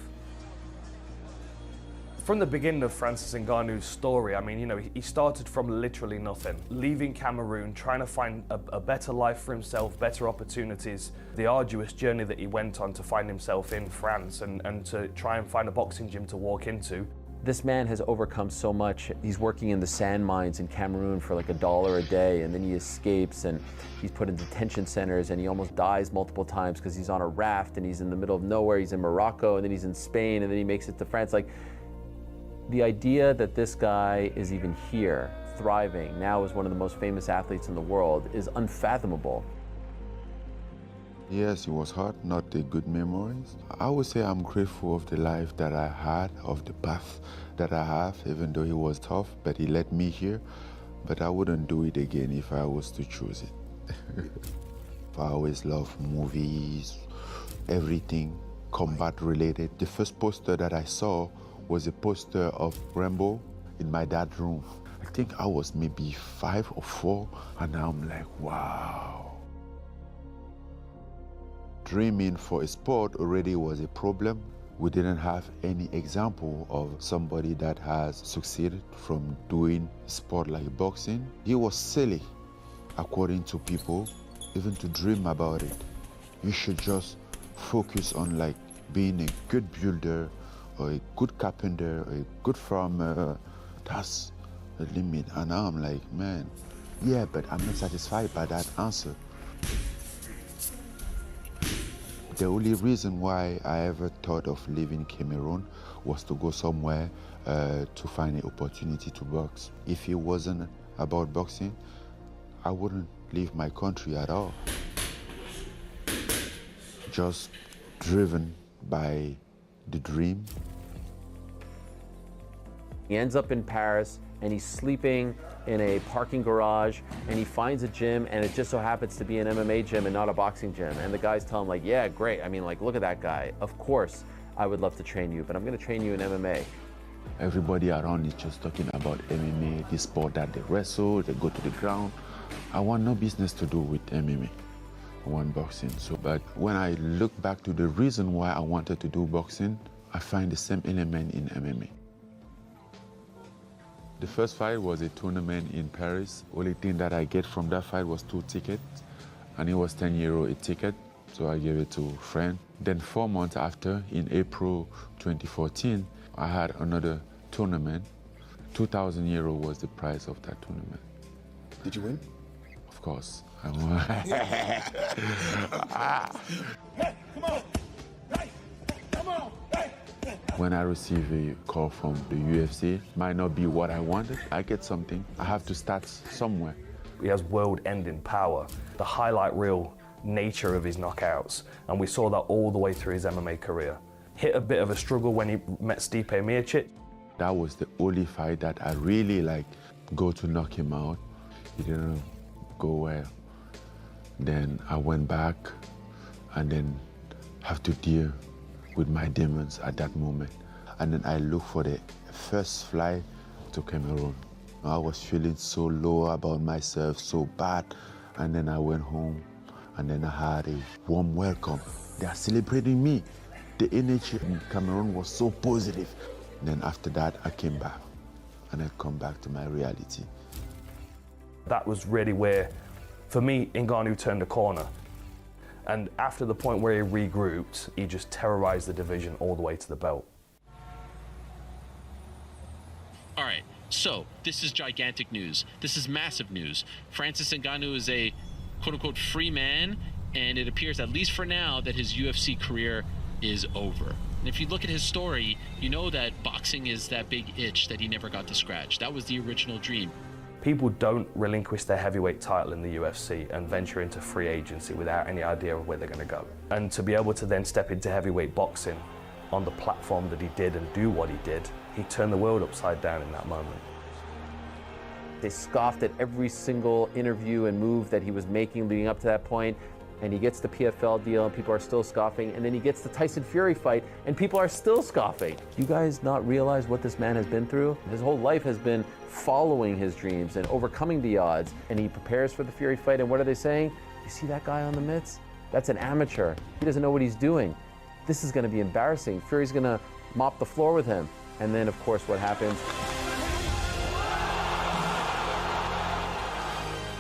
From the beginning of Francis Ngannou's story, I mean, you know, he started from literally nothing, leaving Cameroon, trying to find a better life for himself, better opportunities, the arduous journey that he went on to find himself in France and to try and find a boxing gym to walk into. This man has overcome so much. He's working in the sand mines in Cameroon for like $1 a day, and then he escapes and he's put in detention centers, and he almost dies multiple times because he's on a raft and he's in the middle of nowhere. He's in Morocco, and then he's in Spain, and then he makes it to France. Like, the idea that this guy is even here, thriving, now as one of the most famous athletes in the world, is unfathomable. Yes, it was hard, not the good memories. I would say I'm grateful of the life that I had, of the path that I have, even though it was tough, but he led me here. But I wouldn't do it again if I was to choose it. I always loved movies, everything combat related. The first poster that I saw was a poster of Rambo in my dad's room. I think I was maybe 5 or 4, and now I'm like, wow. Dreaming for a sport already was a problem. We didn't have any example of somebody that has succeeded from doing sport like boxing. It was silly, according to people, even to dream about it. You should just focus on like being a good builder, or a good carpenter, or a good farmer. That's the limit. And now I'm like, man, yeah, but I'm not satisfied by that answer. The only reason why I ever thought of leaving Cameroon was to go somewhere to find an opportunity to box. If it wasn't about boxing, I wouldn't leave my country at all. Just driven by the dream. He ends up in Paris and he's sleeping in a parking garage, and he finds a gym, and it just so happens to be an MMA gym and not a boxing gym. And the guys tell him like, yeah, great. I mean, like, look at that guy. Of course, I would love to train you, but I'm gonna train you in MMA. Everybody around is just talking about MMA, the sport that they wrestle, they go to the ground. I want no business to do with MMA. I want boxing. So, but when I look back to the reason why I wanted to do boxing, I find the same element in MMA. The first fight was a tournament in Paris. Only thing that I get from that fight was 2 tickets, and it was €10 a ticket, so I gave it to a friend. Then 4 months after, in April 2014, I had another tournament. €2,000 was the price of that tournament. Did you win? Of course, I won. Hey, come on! Hey, come on! Hey. When I receive a call from the UFC, might not be what I wanted. I get something. I have to start somewhere. He has world-ending power, the highlight reel nature of his knockouts, and we saw that all the way through his MMA career. Hit a bit of a struggle when he met Stipe Miocic. That was the only fight that I really go to knock him out. He didn't go well. Then I went back and then have to deal with my demons at that moment. And then I looked for the first flight to Cameroon. I was feeling so low about myself, so bad. And then I went home and then I had a warm welcome. They are celebrating me. The energy in Cameroon was so positive. And then after that, I came back and I come back to my reality. That was really where, for me, Ngannou turned a corner. And after the point where he regrouped, he just terrorized the division all the way to the belt. All right, so this is gigantic news. This is massive news. Francis Ngannou is a quote-unquote free man, and it appears, at least for now, that his UFC career is over. And if you look at his story, you know that boxing is that big itch that he never got to scratch. That was the original dream. People don't relinquish their heavyweight title in the UFC and venture into free agency without any idea of where they're going to go. And to be able to then step into heavyweight boxing on the platform that he did and do what he did, he turned the world upside down in that moment. They scoffed at every single interview and move that he was making leading up to that point. And he gets the PFL deal and people are still scoffing. And then he gets the Tyson Fury fight and people are still scoffing. You guys not realize what this man has been through? His whole life has been following his dreams and overcoming the odds. And he prepares for the Fury fight, and what are they saying? You see that guy on the mitts? That's an amateur. He doesn't know what he's doing. This is gonna be embarrassing. Fury's gonna mop the floor with him. And then of course what happens?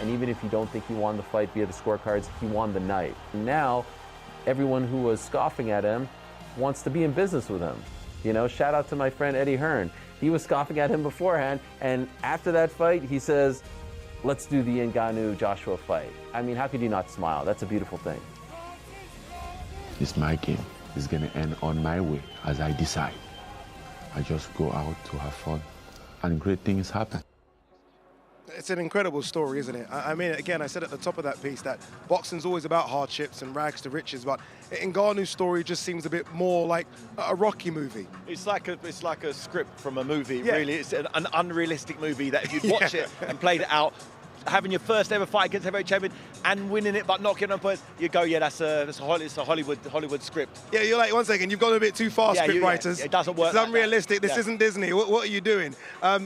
And even if you don't think he won the fight via the scorecards, he won the night. And now, everyone who was scoffing at him wants to be in business with him. You know, shout out to my friend Eddie Hearn. He was scoffing at him beforehand, and after that fight, he says, let's do the Ngannou-Joshua fight. I mean, how could you not smile? That's a beautiful thing. It's my game. It's gonna end on my way as I decide. I just go out to have fun, and great things happen. It's an incredible story, isn't it? I mean, again, I said at the top of that piece that boxing's always about hardships and rags to riches, but Ngannou's story just seems a bit more like a Rocky movie. It's like a script from a movie, Yeah. really. It's an unrealistic movie that if you'd watch it and played it out, having your first ever fight against heavyweight champion and winning it but knocking on points, you go, yeah, it's a Hollywood script. Yeah, you're like, one second, you've gone a bit too far, Yeah, script writers. it doesn't work It's like unrealistic. that. This Yeah. isn't Disney. What are you doing?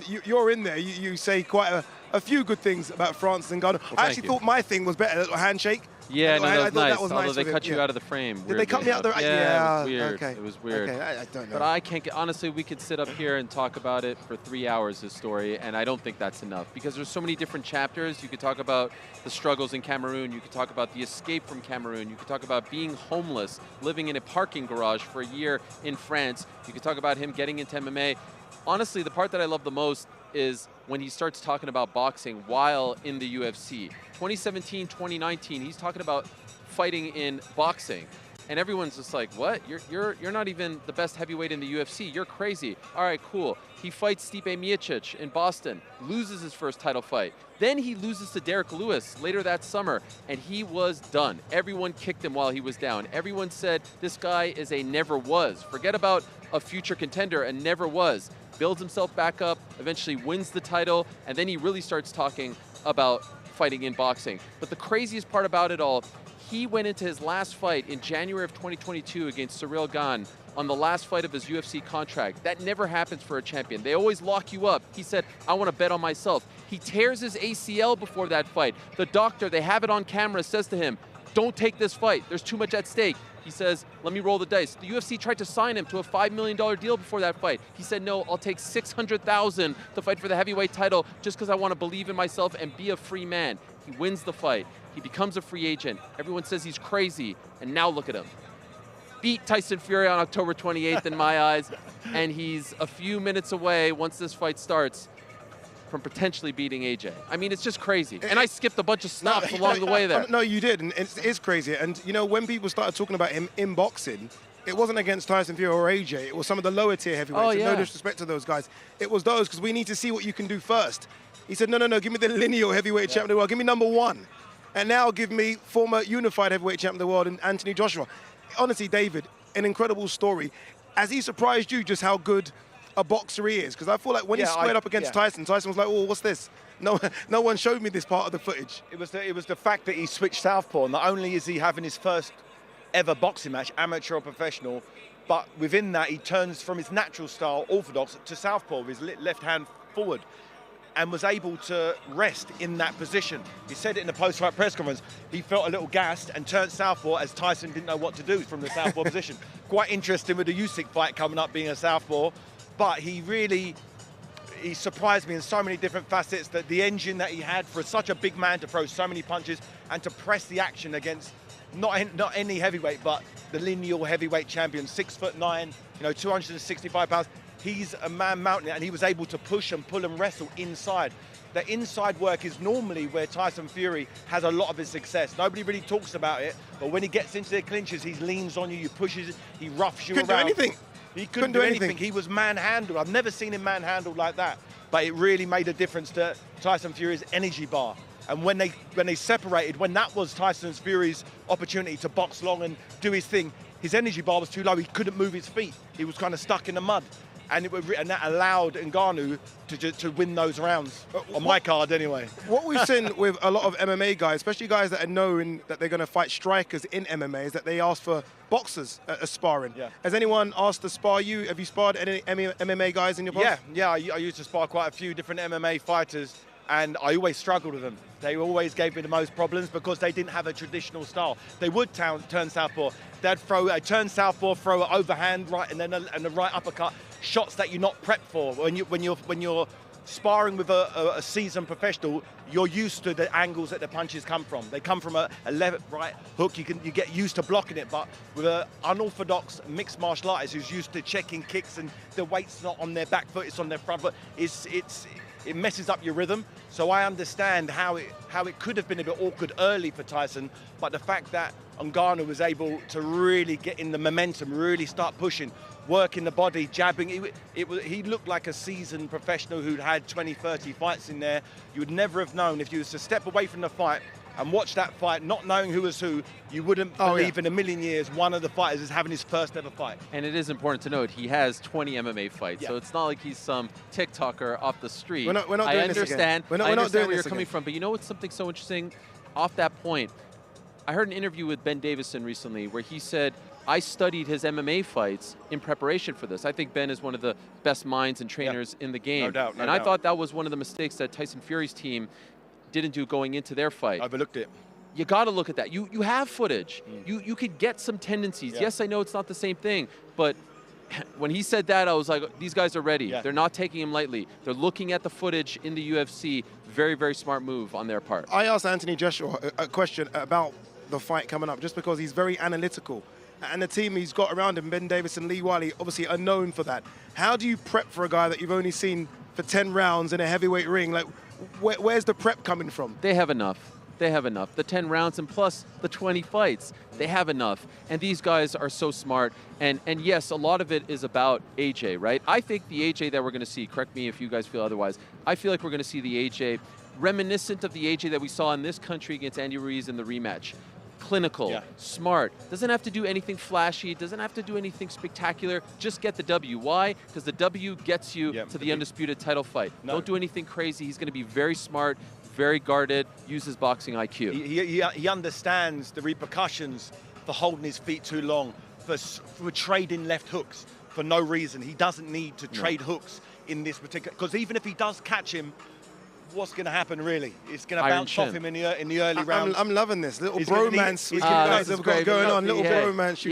You're in there. You say quite a few good things about Francis Ngannou. I actually thought my thing was better. A little handshake. Yeah, no, I that was thought nice. that was Although nice they with cut it, you yeah. out of the frame. Did they cut me out of the? Yeah, Yeah, it was weird. okay. It was weird. Okay, I don't know. But I can't get, honestly, we could sit up here and talk about it for 3 hours, this story, and I don't think that's enough because there's so many different chapters. You could talk about the struggles in Cameroon. You could talk about the escape from Cameroon. You could talk about being homeless, living in a parking garage for a year in France. You could talk about him getting into MMA. Honestly, the part that I love the most is when he starts talking about boxing while in the UFC. 2017, 2019, he's talking about fighting in boxing. And everyone's just like, what? You're not even the best heavyweight in the UFC. You're crazy. All right, cool. He fights Stipe Miocic in Boston, loses his first title fight. Then he loses to Derek Lewis later that summer, and he was done. Everyone kicked him while he was down. Everyone said, this guy is a never was. Forget about a future contender, and never was. Builds himself back up, eventually wins the title, and then he really starts talking about fighting in boxing. But the craziest part about it all, He went into his last fight in January of 2022 against Cyril Gane on the last fight of his UFC contract. That never happens for a champion. They always lock you up. He said, I want to bet on myself. He tears his ACL before that fight. The doctor, they have it on camera, says to him, don't take this fight. There's too much at stake. He says, let me roll the dice. The UFC tried to sign him to a $5 million deal before that fight. He said, no, I'll take $600,000 to fight for the heavyweight title just because I want to believe in myself and be a free man. He wins the fight. He becomes a free agent. Everyone says he's crazy, and now look at him. Beat Tyson Fury on October 28th in my eyes, and he's a few minutes away, once this fight starts, from potentially beating AJ. I mean, it's just crazy. And I skipped a bunch of stops along the way there. No, you did, and it's crazy. And, you know, when people started talking about him in boxing, it wasn't against Tyson Fury or AJ. It was some of the lower tier heavyweights. Oh, And yeah. no disrespect to those guys. It was those, because we need to see what you can do first. He said, no, give me the lineal heavyweight champion of the world. Give me number one. And now give me former unified heavyweight champion of the world, and Anthony Joshua. Honestly, David, an incredible story. Has he surprised you just how good a boxer he is? Because I feel like when he squared up against Tyson was like, oh, what's this? No one showed me this part of the footage. It was the fact that he switched southpaw. Not only is he having his first ever boxing match, amateur or professional, but within that he turns from his natural style, orthodox, to southpaw with his left hand forward, and was able to rest in that position. He said it in the post-fight press conference. He felt a little gassed and turned southpaw as Tyson didn't know what to do from the southpaw position. Quite interesting with the Usyk fight coming up being a southpaw, but he surprised me in so many different facets, that the engine that he had for such a big man to throw so many punches and to press the action against not any heavyweight, but the lineal heavyweight champion, 6'9", 265 pounds. He's a man mountain it, and he was able to push and pull and wrestle inside. The inside work is normally where Tyson Fury has a lot of his success. Nobody really talks about it, but when he gets into the clinches, he leans on you, he pushes, he roughs you around. Couldn't do anything. He couldn't do anything. He was manhandled. I've never seen him manhandled like that. But it really made a difference to Tyson Fury's energy bar. And when they separated, when that was Tyson Fury's opportunity to box long and do his thing, his energy bar was too low. He couldn't move his feet. He was kind of stuck in the mud. And that allowed Ngannou to win those rounds, on my card anyway. What we've seen with a lot of MMA guys, especially guys that are known that they're going to fight strikers in MMA, is that they ask for boxers sparring. Yeah. Has anyone asked to spar you? Have you sparred any MMA guys in your past? Yeah. I used to spar quite a few different MMA fighters, and I always struggled with them. They always gave me the most problems because they didn't have a traditional style. They would turn southpaw. They'd turn southpaw, throw an overhand right, and then a right uppercut. Shots that you're not prepped for. When you're sparring with a seasoned professional, you're used to the angles that the punches come from. They come from a left, right hook. You get used to blocking it, but with an unorthodox mixed martial artist who's used to checking kicks and the weight's not on their back foot, it's on their front foot. It messes up your rhythm. So I understand how it could have been a bit awkward early for Tyson, but the fact that Ngannou was able to really get in the momentum, really start pushing, working the body, jabbing, he looked like a seasoned professional who'd had 20, 30 fights in there. You would never have known if you was to step away from the fight and watch that fight, not knowing who was who, you wouldn't believe in a million years one of the fighters is having his first ever fight. And it is important to note, he has 20 MMA fights, so it's not like he's some TikToker off the street. We're not doing I this understand. again. I understand where you're coming from, but you know what's something so interesting? Off that point, I heard an interview with Ben Davison recently where he said, I studied his MMA fights in preparation for this. I think Ben is one of the best minds and trainers in the game. No doubt. I thought that was one of the mistakes that Tyson Fury's team didn't do going into their fight. Overlooked it. You got to look at that. You have footage. You could get some tendencies. Yeah. Yes, I know it's not the same thing, but when he said that, I was like, these guys are ready. Yeah. They're not taking him lightly. They're looking at the footage in the UFC. Very, very smart move on their part. I asked Anthony Joshua a question about the fight coming up, just because he's very analytical. And the team he's got around him, Ben Davison, Lee Wiley, obviously are known for that. How do you prep for a guy that you've only seen for 10 rounds in a heavyweight ring? Like, where's the prep coming from? They have enough. They have enough. The 10 rounds and plus the 20 fights, they have enough. And these guys are so smart. And yes, a lot of it is about AJ, right? I think the AJ that we're going to see, correct me if you guys feel otherwise, I feel like we're going to see the AJ reminiscent of the AJ that we saw in this country against Andy Ruiz in the rematch. Clinical, smart, doesn't have to do anything flashy, doesn't have to do anything spectacular, just get the W. Why? Because the W gets you to the undisputed title fight. Don't do anything crazy. He's going to be very smart, very guarded, uses boxing IQ. He understands the repercussions for holding his feet too long, for trading left hooks for no reason. He doesn't need to trade hooks in this particular, because even if he does catch him, what's going to happen really? It's going to bounce off him in the early rounds. I'm loving this little bromance you guys have got going on. Little bromance.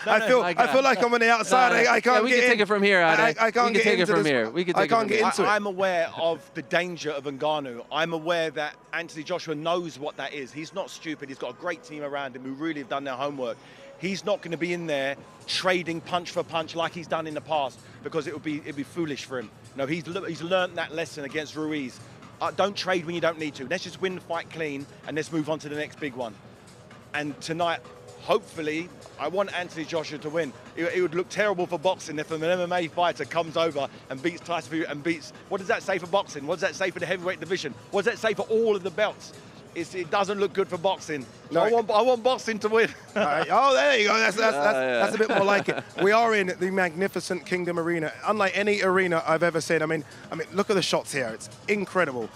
I feel like I'm on the outside. I can't we get can in. take it from here, Adi. I can't get take it into from this. here. We can I take can't it get into it. I'm aware of the danger of Ngannou. I'm aware that Anthony Joshua knows what that is. He's not stupid. He's got a great team around him who really have done their homework. He's not going to be in there trading punch for punch like he's done in the past, because it'd be foolish for him. No, he's learned that lesson against Ruiz. Don't trade when you don't need to. Let's just win the fight clean and let's move on to the next big one. And tonight, hopefully, I want Anthony Joshua to win. It would look terrible for boxing if an MMA fighter comes over and beats Tyson Fury and beats... What does that say for boxing? What does that say for the heavyweight division? What does that say for all of the belts? It doesn't look good for boxing. No, I want boxing to win. Oh, there you go. That's a bit more like it. We are in the magnificent Kingdom Arena, unlike any arena I've ever seen. I mean, look at the shots here. It's incredible.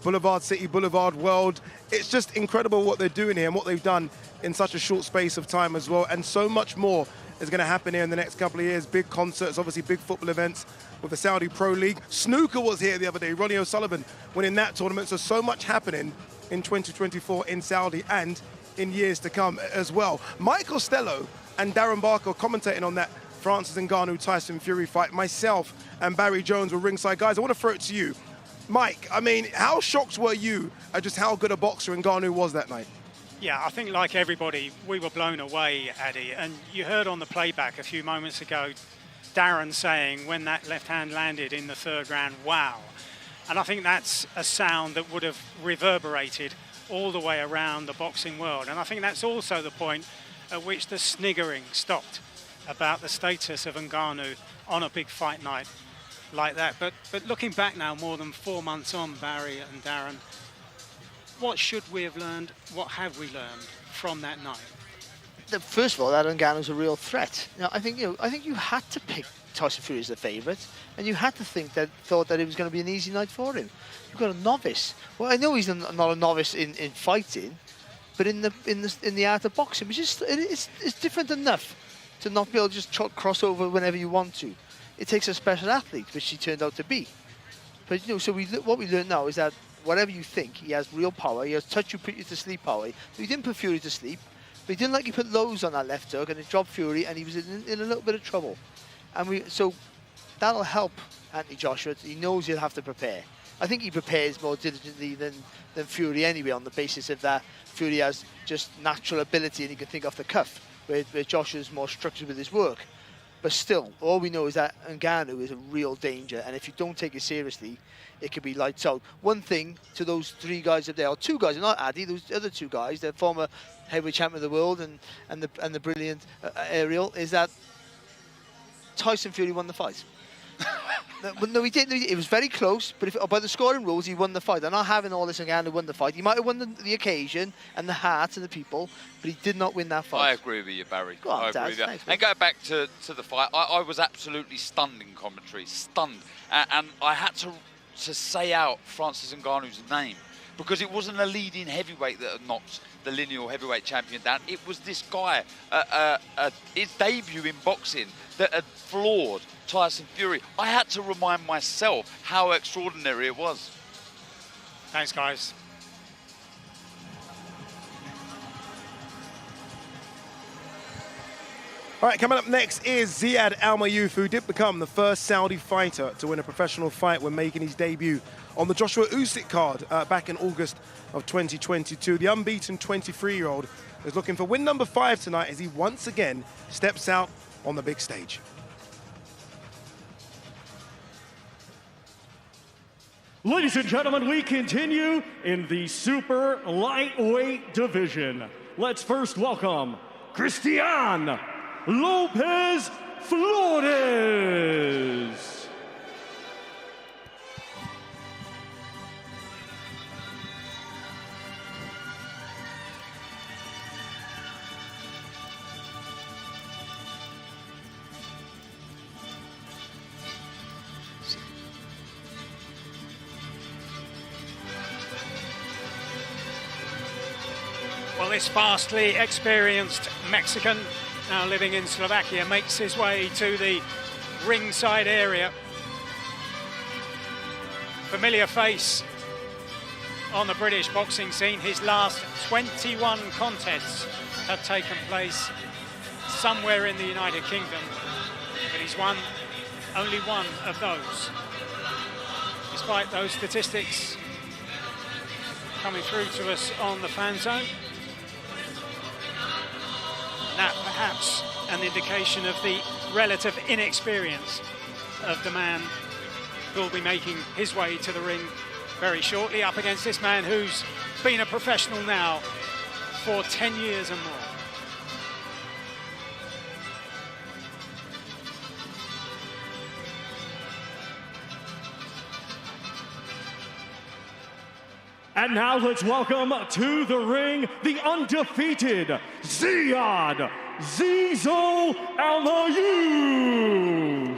Boulevard City, Boulevard World. It's just incredible what they're doing here and what they've done in such a short space of time as well. And so much more is going to happen here in the next couple of years. Big concerts, obviously big football events with the Saudi Pro League. Snooker was here the other day. Ronnie O'Sullivan winning that tournament. So much happening in 2024 in Saudi and in years to come as well. Mike Costello and Darren Barker commentating on that Francis Ngannou Tyson Fury fight. Myself and Barry Jones were ringside. Guys, I want to throw it to you. Mike, I mean, how shocked were you at just how good a boxer Ngannou was that night? Yeah, I think like everybody, we were blown away, Addy. And you heard on the playback a few moments ago, Darren saying when that left hand landed in the third round, wow. And I think that's a sound that would have reverberated all the way around the boxing world. And I think that's also the point at which the sniggering stopped about the status of Ngannou on a big fight night like that. But looking back now, more than 4 months on, Barry and Darren, what should we have learned? What have we learned from that night? First of all, that Ngannou's a real threat. I think you had to pick Tyson Fury as the favourite, and you had to thought that it was going to be an easy night for him. You've got a novice. Well, I know he's not a novice in fighting, but in the art of boxing, which is it's different enough to not be able to just cross over whenever you want to. It takes a special athlete, which he turned out to be. But so what we learn now is that whatever you think, he has real power. He has touch you, put you to sleep power. So he didn't put Fury to sleep, but he didn't like he put lows on that left hook, and it dropped Fury, and he was in a little bit of trouble. And so that'll help Anthony Joshua. He knows he'll have to prepare. I think he prepares more diligently than Fury anyway, on the basis of that Fury has just natural ability and he can think off the cuff, where Joshua's more structured with his work. But still, all we know is that Ngannou is a real danger, and if you don't take it seriously, it could be lights out. One thing to those three guys up there, or two guys, not Addy, those other two guys, the former heavyweight champion of the world and the brilliant Ariel, is that Tyson Fury won the fight. No, he didn't. It was very close, but by the scoring rules, he won the fight. They're not having all this Ngannou won the fight. He might have won the occasion and the heart and the people, but he did not win that fight. I agree with you, Barry. Go on, I agree Daz, with you. thanks, And going back to the fight, I was absolutely stunned in commentary, stunned. And I had to say out Francis Ngannou's name, because it wasn't a leading heavyweight that had knocked the lineal heavyweight champion down. It was this guy, his debut in boxing, that had floored Tyson Fury. I had to remind myself how extraordinary it was. Thanks, guys. All right, coming up next is Ziad Almaayouf, who did become the first Saudi fighter to win a professional fight when making his debut on the Joshua Usyk card back in August of 2022. The unbeaten 23-year-old is looking for win number 5 tonight as he once again steps out on the big stage. Ladies and gentlemen, we continue in the super lightweight division. Let's first welcome Cristian Lopez Flores. Well, this vastly experienced Mexican, now living in Slovakia, makes his way to the ringside area. Familiar face on the British boxing scene. His last 21 contests have taken place somewhere in the United Kingdom, but he's won only one of those. Despite those statistics coming through to us on the fan zone, that perhaps an indication of the relative inexperience of the man who will be making his way to the ring very shortly, up against this man who's been a professional now for 10 years and more. And now let's welcome to the ring the undefeated Ziad Zizo Almaayouf.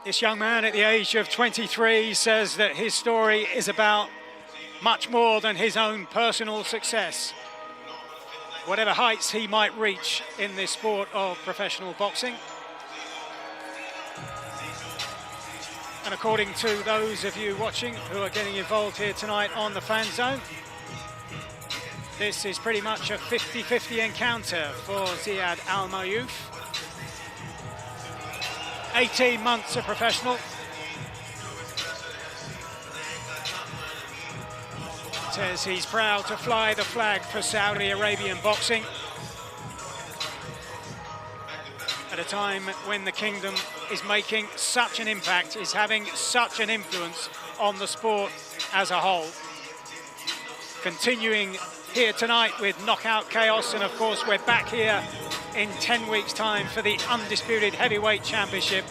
This young man at the age of 23 says that his story is about much more than his own personal success. Whatever heights he might reach in this sport of professional boxing. And according to those of you watching who are getting involved here tonight on the fan zone, this is pretty much a 50-50 encounter for Ziad Almaayouf. 18 months of professional. Says he's proud to fly the flag for Saudi Arabian boxing at a time when the kingdom is making such an impact, is having such an influence on the sport as a whole. Continuing here tonight with Knockout Chaos, and of course we're back here in 10 weeks' time for the undisputed heavyweight championship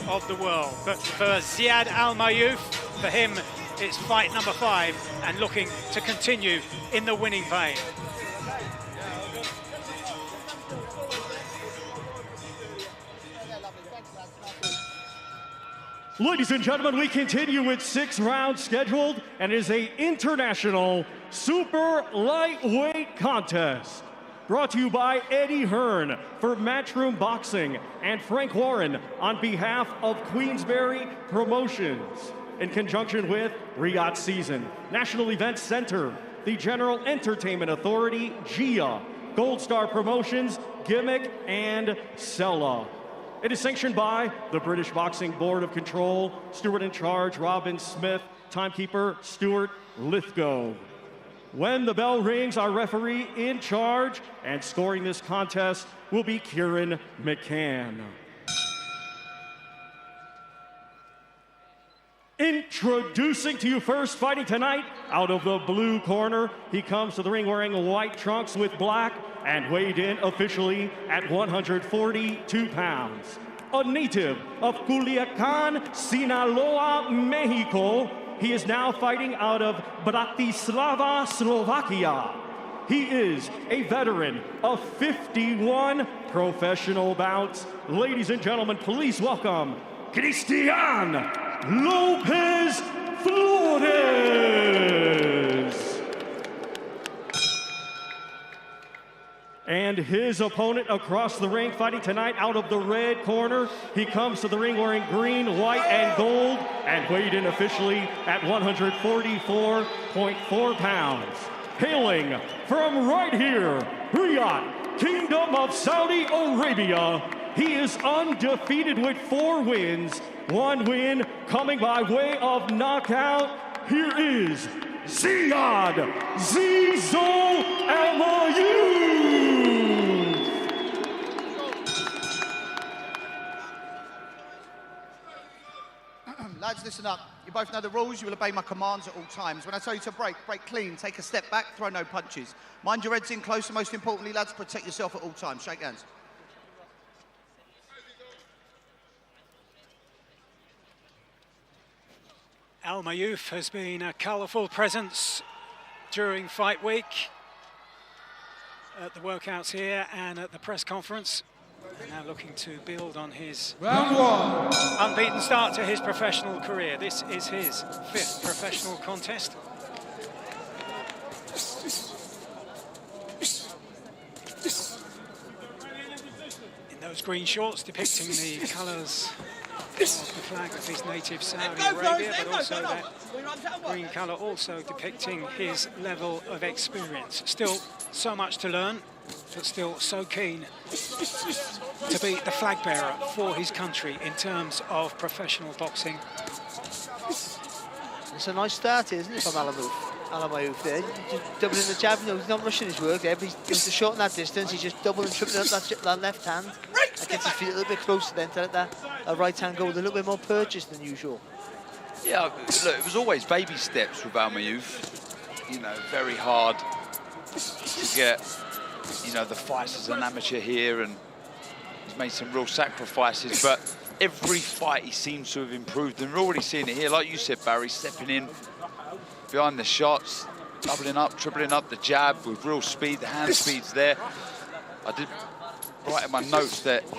of the world. But for Ziad Almaayouf, for him, it's fight number 5 and looking to continue in the winning vein. Ladies and gentlemen, we continue with 6 rounds scheduled, and it is an international super lightweight contest. Brought to you by Eddie Hearn for Matchroom Boxing and Frank Warren on behalf of Queensberry Promotions. In conjunction with Riyadh Season, National Events Center, the General Entertainment Authority, GIA, Gold Star Promotions, Gimmick, and Sella. It is sanctioned by the British Boxing Board of Control, Steward in charge, Robin Smith, timekeeper, Stuart Lithgow. When the bell rings, our referee in charge and scoring this contest will be Kieran McGann. Introducing to you first, fighting tonight, out of the blue corner, he comes to the ring wearing white trunks with black and weighed in officially at 142 pounds. A native of Culiacan, Sinaloa, Mexico, he is now fighting out of Bratislava, Slovakia. He is a veteran of 51 professional bouts. Ladies and gentlemen, please welcome Christian Lopez Flores. And his opponent across the ring, fighting tonight out of the red corner. He comes to the ring wearing green, white, and gold, and weighed in officially at 144.4 pounds. Hailing from right here, Riyadh, Kingdom of Saudi Arabia, he is undefeated with 4 wins. 1 win coming by way of knockout. Here is Ziad Zizo Almaayouf. Lads, listen up. You both know the rules. You will obey my commands at all times. When I tell you to break, break clean. Take a step back, throw no punches. Mind your heads in close, and most importantly, lads, protect yourself at all times. Shake hands. Almaayouf has been a colourful presence during fight week at the workouts here and at the press conference. And now looking to build on his Round one. unbeaten start to his professional career. This is his 5th professional contest. In those green shorts depicting the colours of the flag of his native Saudi Arabia, but also that green colour also depicting his level of experience. Still so much to learn, but still so keen to be the flag bearer for his country in terms of professional boxing. It's a nice start, isn't it, from Almaayouf there. Just doubling the jab, he's not rushing his work there, but he's to shorten that distance, he's just doubling and tripling up that left hand. That gets his feet a little bit closer then to let that right hand go with a little bit more purchase than usual. Yeah, look, it was always baby steps with Almaayouf. You know, very hard to get, you know, the fights as an amateur here, and he's made some real sacrifices, but every fight he seems to have improved, and we're already seeing it here. Like you said, Barry, stepping in behind the shots, doubling up, tripling up the jab with real speed. The hand speed's there. I did write in my notes that he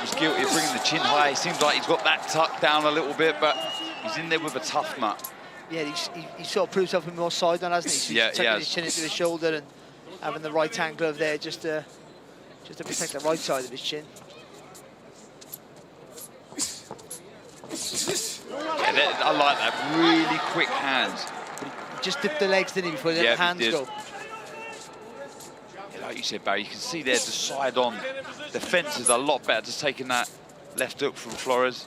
was guilty of bringing the chin high. It seems like he's got that tucked down a little bit, but he's in there with a tough nut. Yeah, he sort of proved himself more side on, hasn't he? So Yeah, he's tucking his chin into his shoulder and having the right hand glove there just to protect the right side of his chin. Yeah, I like that, really quick hands. He just dipped the legs, didn't he, before he let the hands go? Yeah, like you said, Barry, you can see there the side-on defence is a lot better, just taking that left hook from Flores.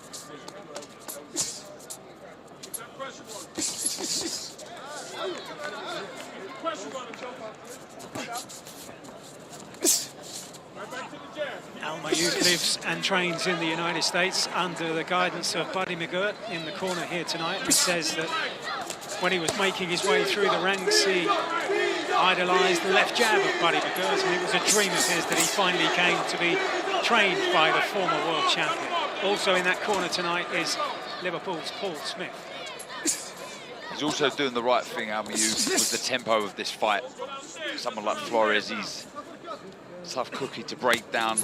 Almaayouf lives and trains in the United States under the guidance of Buddy McGann in the corner here tonight. He says that when he was making his way through the ranks, he idolised the left jab of Buddy McGann, and it was a dream of his that he finally came to be trained by the former world champion. Also in that corner tonight is Liverpool's Paul Smith. He's also doing the right thing, Almaayouf, with the tempo of this fight. Someone like Flores, he's a tough cookie to break down.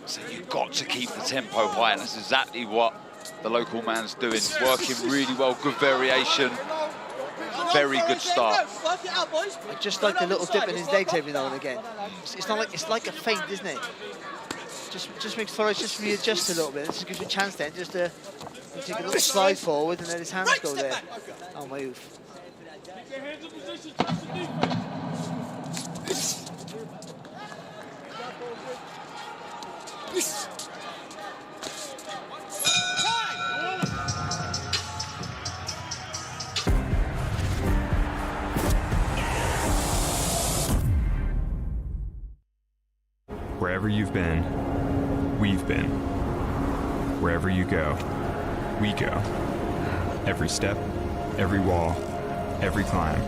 So you've got to keep the tempo high, and that's exactly what the local man's doing. Working really well, good variation, very good start. I just like the little dip in his legs every now and again. It's like a feint, isn't it? Just makes Flores just readjust a little bit. This gives you a chance then just to take a little slide forward and let his hands go there. Almaayouf. Wherever you've been, we've been. Wherever you go, we go. Every step, every wall, every climb,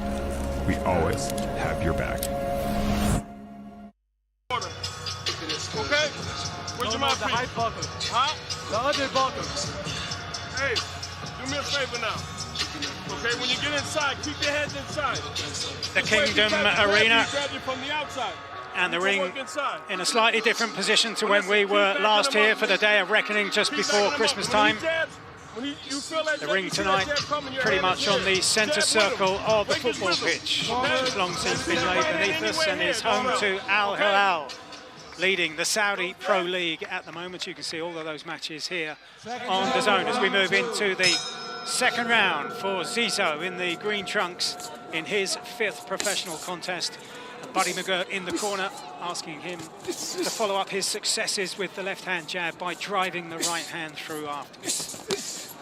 we always have your back. Okay? Where's your mouthpiece? The high buckle. Huh? The other buckle. Hey, do me a favor now. Okay, when you get inside, keep your heads inside. The Kingdom Arena. Grab you from the outside. And the ring in a slightly different position to when we were last here for the Day of Reckoning just before Christmas time. The ring tonight pretty much on the centre circle of the football pitch, which has long since been laid beneath us and is home to Al Hilal, leading the Saudi Pro League at the moment. You can see all of those matches here on DAZN as we move into the second round for Zizou in the green trunks in his 5th professional contest. Buddy McGann in the corner, asking him to follow up his successes with the left-hand jab by driving the right hand through afterwards.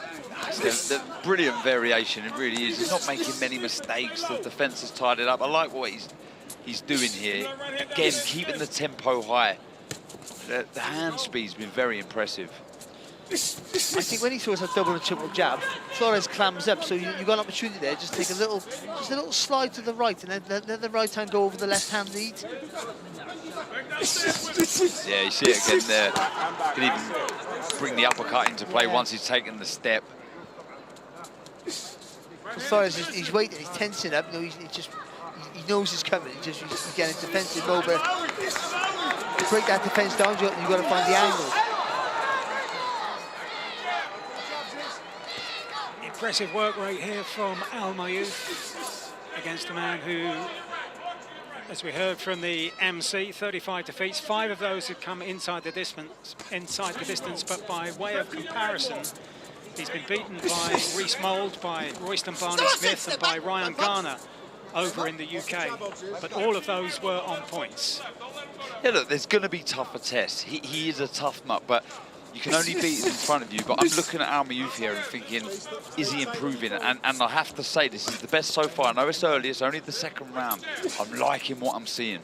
The brilliant variation, it really is. He's not making many mistakes. The defence has tied it up. I like what he's doing here. Again, keeping the tempo high. The hand speed's been very impressive. I think when he throws a double and triple jab, Flores clams up, so you've got an opportunity there. Just take a little slide to the right, and then let the right hand go over the left hand lead. Yeah, you see it again there. Can even bring the uppercut into play once he's taken the step. Flores, he's waiting, he's tensing up. You know, he knows it's coming. He's getting defensive over. to break that defence down, you've got to find the angle. Impressive work rate here from Almaayouf against a man who, as we heard from the MC, 35 defeats. 5 of those have come inside the distance. But by way of comparison, he's been beaten by Reece Mould, by Royston Barney-Smith, and by Ryan Garner over in the UK. But all of those were on points. Yeah, look, there's going to be tougher tests. He is a tough nut, but you can only beat him in front of you. But I'm looking at Almaayouf here and thinking, is he improving? And I have to say, this is the best so far. I know it's early, it's only the second round. I'm liking what I'm seeing.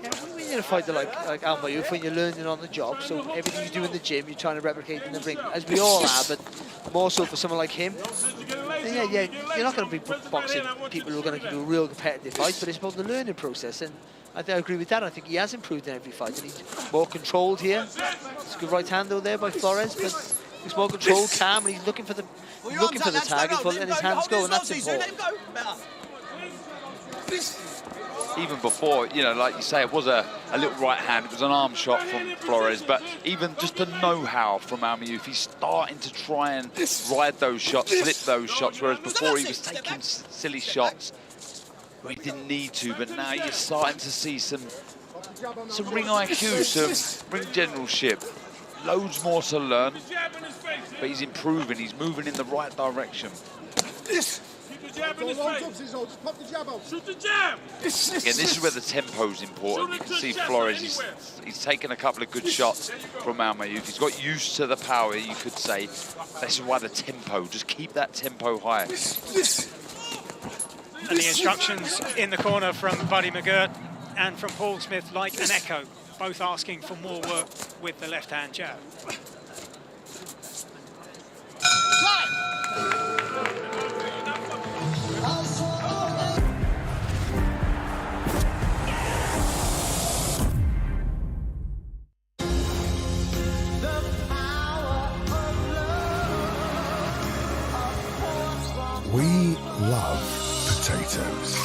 Yeah, when you're in a fighter like Almaayouf, when you're learning on the job, so everything you do in the gym, you're trying to replicate in the ring, as we all are, but more so for someone like him. Yeah, you're not going to be boxing people who are going to give you a real competitive fight, but it's about the learning process, and I think I agree with that. I think he has improved in every fight, and he's more controlled here. It's a good right hand though there by Flores, but he's more controlled, calm, and he's looking for the target, but letting his hands go, and that's important. Even before, you know, like you say, it was a little right hand, it was an arm shot from Flores, but even just the know-how from Almaayouf, he's starting to try and ride those shots, flip those shots, whereas before he was taking silly shots where he didn't need to, but now you're starting to see some ring IQ, some ring generalship, loads more to learn, but he's improving, he's moving in the right direction. Again, this is where the tempo's important. You can see Flores, he's taken a couple of good shots from Almaayouf. He's got used to the power, you could say. This is why the tempo, just keep that tempo high. And the instructions in the corner from Buddy McGann and from Paul Smith, like an echo, both asking for more work with the left-hand jab. We love potatoes.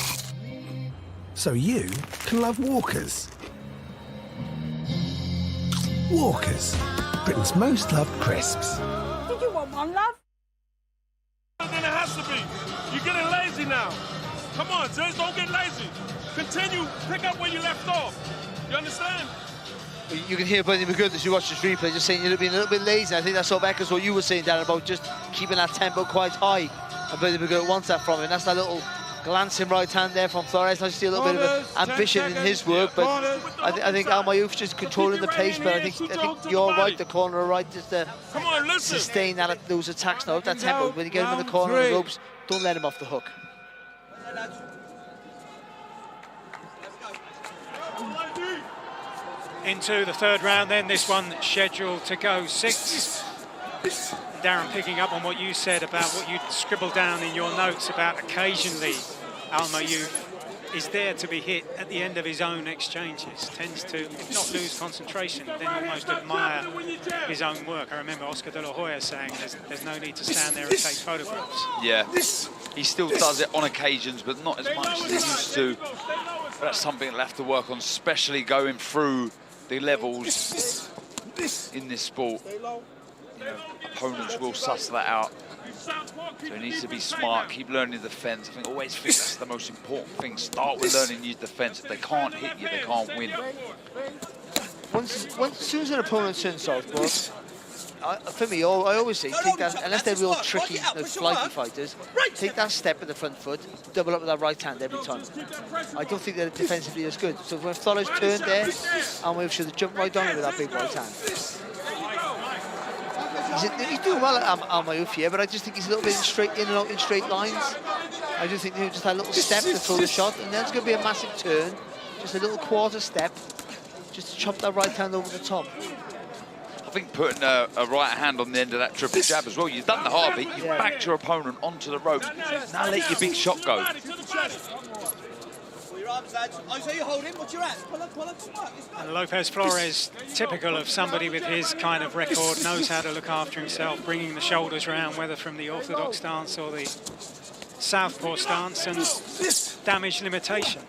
So you can love Walkers. Walkers, Britain's most loved crisps. Did you want one, love? Then it has to be. You're getting lazy now. Come on, just don't get lazy. Continue, pick up where you left off. You understand? You can hear Buddy McGann as you watch this replay just saying you're being a little bit lazy. I think that sort of echoes what you were saying, Darren, about just keeping that tempo quite high. And Buddy McGann wants that from him. That's that little glancing right hand there from Torres. I see a little bit of ambition in his work, but I think Almaayouf's just controlling the pace. But I think you're right, the corner are right, just to sustain those attacks now. That tempo, when you get him in the corner of the ropes, don't let him off the hook. Into the third round then, this one scheduled to go 6. Darren, picking up on what you said about what you scribbled down in your notes about occasionally Almaayouf is there to be hit at the end of his own exchanges, tends to, if not lose concentration, then almost admire his own work. I remember Oscar de la Hoya saying there's no need to stand there and take photographs. Yeah, he still does it on occasions, but not as much as he used to. But that's something he'll have to work on, especially going through the levels in this sport. You know, opponents will suss that out. So he needs to be smart, keep learning defense. I always think that's the most important thing. Start with learning your defense. If they can't hit you, they can't win. As soon as an opponent turns southpaw, for me, I always say, take that, unless they're real tricky, flighty fighters, take that step with the front foot, double up with that right hand every time. I don't think they're defensively as good. So when Flores turned there, Almaayouf should have jumped right on it with that big right hand. He's doing well at Almaayouf here, but I just think he's a little bit in and out in straight lines. I do think just that little step to throw the shot, and then it's going to be a massive turn, just a little quarter step, just to chop that right hand over the top. I think putting a right hand on the end of that triple jab as well. You've done the heartbeat, you've backed your opponent onto the ropes. Now let your big shot go. And Lopez Flores, typical of somebody with his kind of record, knows how to look after himself, bringing the shoulders around, whether from the orthodox stance or the southpaw stance, and damage limitation.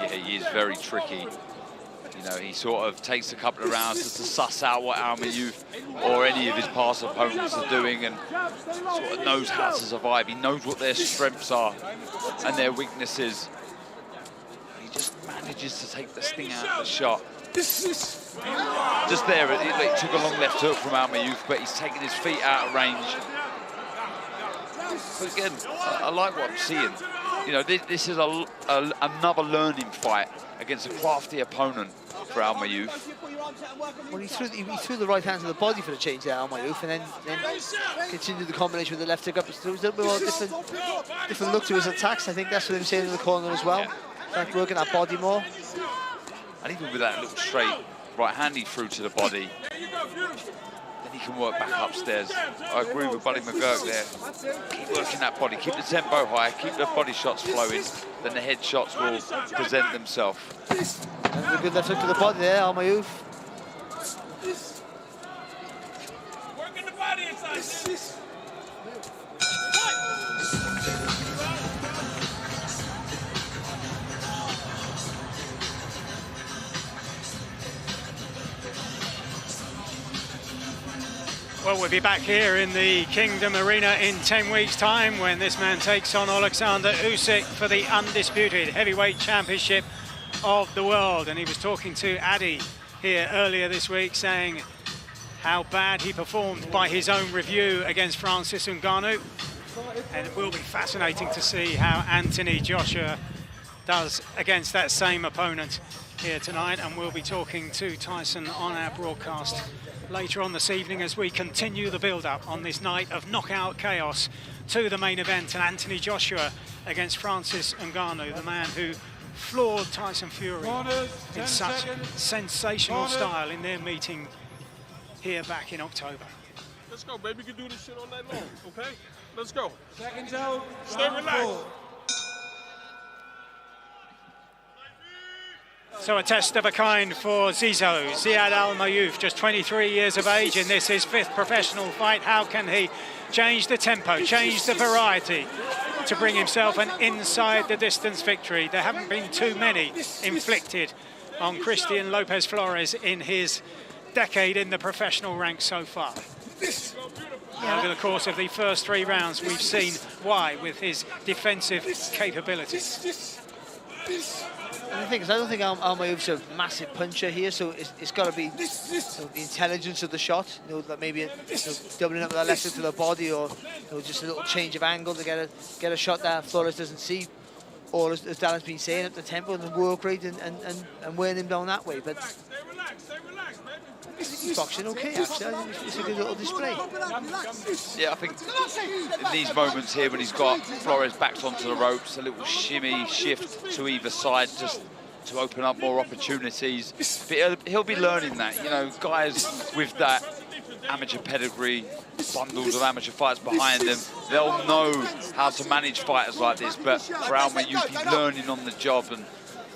Yeah, he is very tricky. You know, he sort of takes a couple of rounds just to suss out what Almaayouf or any of his past opponents are doing and sort of knows how to survive. He knows what their strengths are and their weaknesses. He just manages to take the sting out of the shot. Just there, it took a long left hook from Almaayouf, but he's taking his feet out of range. But again, I like what I'm seeing. You know, this is another learning fight against a crafty opponent for Almaayouf. Well, he threw the right hand to the body for the change there, Almaayouf, and then continued the combination with the left hook up. There was a little bit more different look to his attacks. I think that's what I'm saying in the corner as well. Like working that body more. And even with that little straight right hand he threw to the body, then he can work back upstairs. I agree with Buddy McGurk there. Keep working that body, keep the tempo high, keep the body shots flowing, then the head shots will present themselves. And a good left hook to the body there, Almaayouf. Working the body inside. Well, we'll be back here in the Kingdom Arena in 10 weeks' time when this man takes on Alexander Usyk for the undisputed heavyweight championship of the world. And he was talking to Addy here earlier this week saying how bad he performed by his own review against Francis Ngannou. And it will be fascinating to see how Anthony Joshua does against that same opponent here tonight. And we'll be talking to Tyson on our broadcast later on this evening as we continue the build-up on this night of knockout chaos to the main event, and Anthony Joshua against Francis Ngannou, the man who floored Tyson Fury in such sensational style in their meeting here back in October. Let's go, baby. We can do this shit all night long, okay? Let's go. Seconds out. Stay relaxed. So a test of a kind for Zizo, Ziad Almaayouf, just 23 years of age in this, his 5th professional fight. How can he change the tempo, change the variety to bring himself an inside-the-distance victory? There haven't been too many inflicted on Christian Lopez Flores in his decade in the professional ranks so far. Over the course of the first 3 rounds, we've seen why with his defensive capabilities. And the thing is, I don't think Almaayouf's a massive puncher here, so it's got to be the intelligence of the shot. You know, that maybe doubling up with that left hook to the body, or just a little change of angle to get a shot that Flores doesn't see, or as Darren's been saying, up the tempo and the work rate and wearing him down that way. But he's boxing okay, actually. I think it's a good little display. Yeah, I think in these moments here when he's got Flores backed onto the ropes, a little shimmy shift to either side just to open up more opportunities. But he'll be learning that, you know, guys with that amateur pedigree, bundles of amateur fights behind them, they'll know how to manage fighters like this. But for Almaayouf, he's learning on the job, and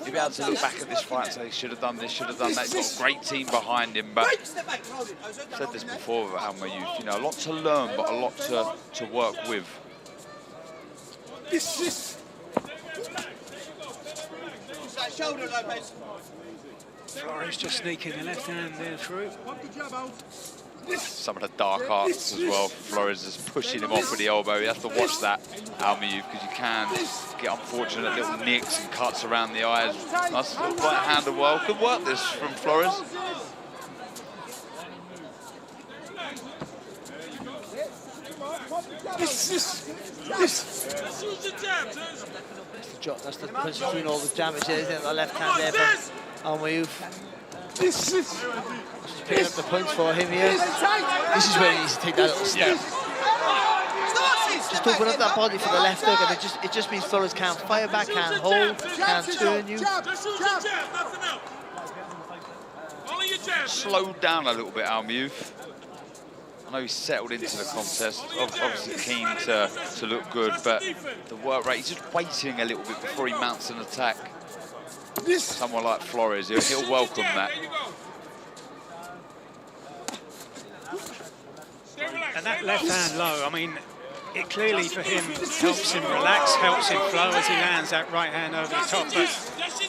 he'll be able to look back at this fight and say, should have done this, should have done that. He's got a great team behind him, but I've said this before with Almaayouf, you know, a lot to learn, but a lot to work with. Flores just sneaking the left hand there through. Some of the dark arts as well. Flores is pushing him off with the elbow. You have to watch that, Almaayouf, because you can get unfortunate little nicks and cuts around the eyes. Nice little right hand as well. Good work this from Flores. That's the punch doing all the damage there, isn't it? The left hand there for Almaayouf. Just picking up the punch for him here. This is where he needs to take that little step. Just open up that body for the left hook, and it just means Flores can't fire back, can't hold, can't turn you. Slowed down a little bit, Almaayouf. I know he's settled into the contest, obviously keen to look good, but the work rate, he's just waiting a little bit before he mounts an attack. Someone like Flores, he'll welcome that. And that left hand low, I mean, it clearly for him helps him relax, helps him flow as he lands that right hand over the top. But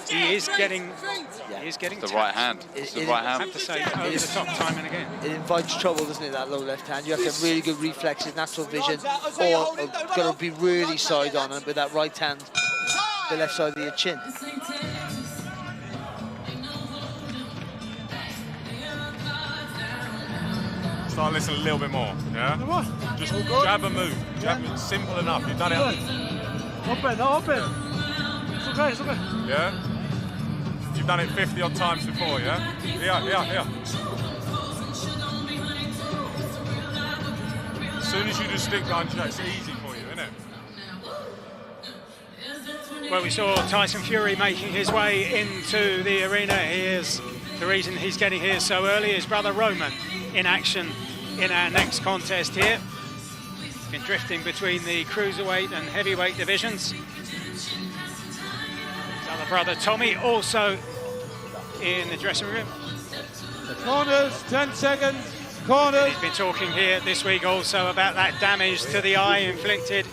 he is getting, the right hand. It's the right hand. I have to say, over the top time and again. It invites trouble, doesn't it, that low left hand? You have to have really good reflexes, natural vision, or got to be really side on and with that right hand, the left side of your chin. Start listening a little bit more, yeah? Just jab and move. Jab, simple enough. You've done it. Open. It's okay, it's okay. Yeah? You've done it 50 odd times before, yeah? Yeah. As soon as you just stick behind you, it's easy for you, isn't it? Well, we saw Tyson Fury making his way into the arena. Here's the reason he's getting here so early. His brother Roman in action in our next contest here. He's been drifting between the cruiserweight and heavyweight divisions. His other brother Tommy also in the dressing room. Corners, 10 seconds, corners. He's been talking here this week also about that damage to the eye inflicted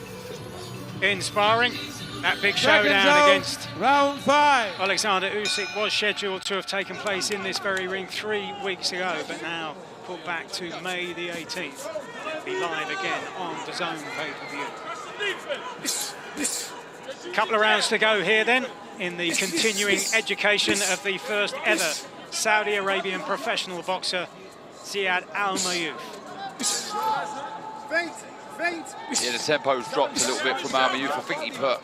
in sparring. That big showdown against round 5. Alexander Usyk was scheduled to have taken place in this very ring 3 weeks ago, but now put back to May the 18th. It'll be live again on the DAZN pay-per-view. Couple of rounds to go here then in the continuing education of the first ever Saudi Arabian professional boxer, Ziad Almaayouf. Yeah, the tempo's dropped a little bit from Almaayouf. I think he put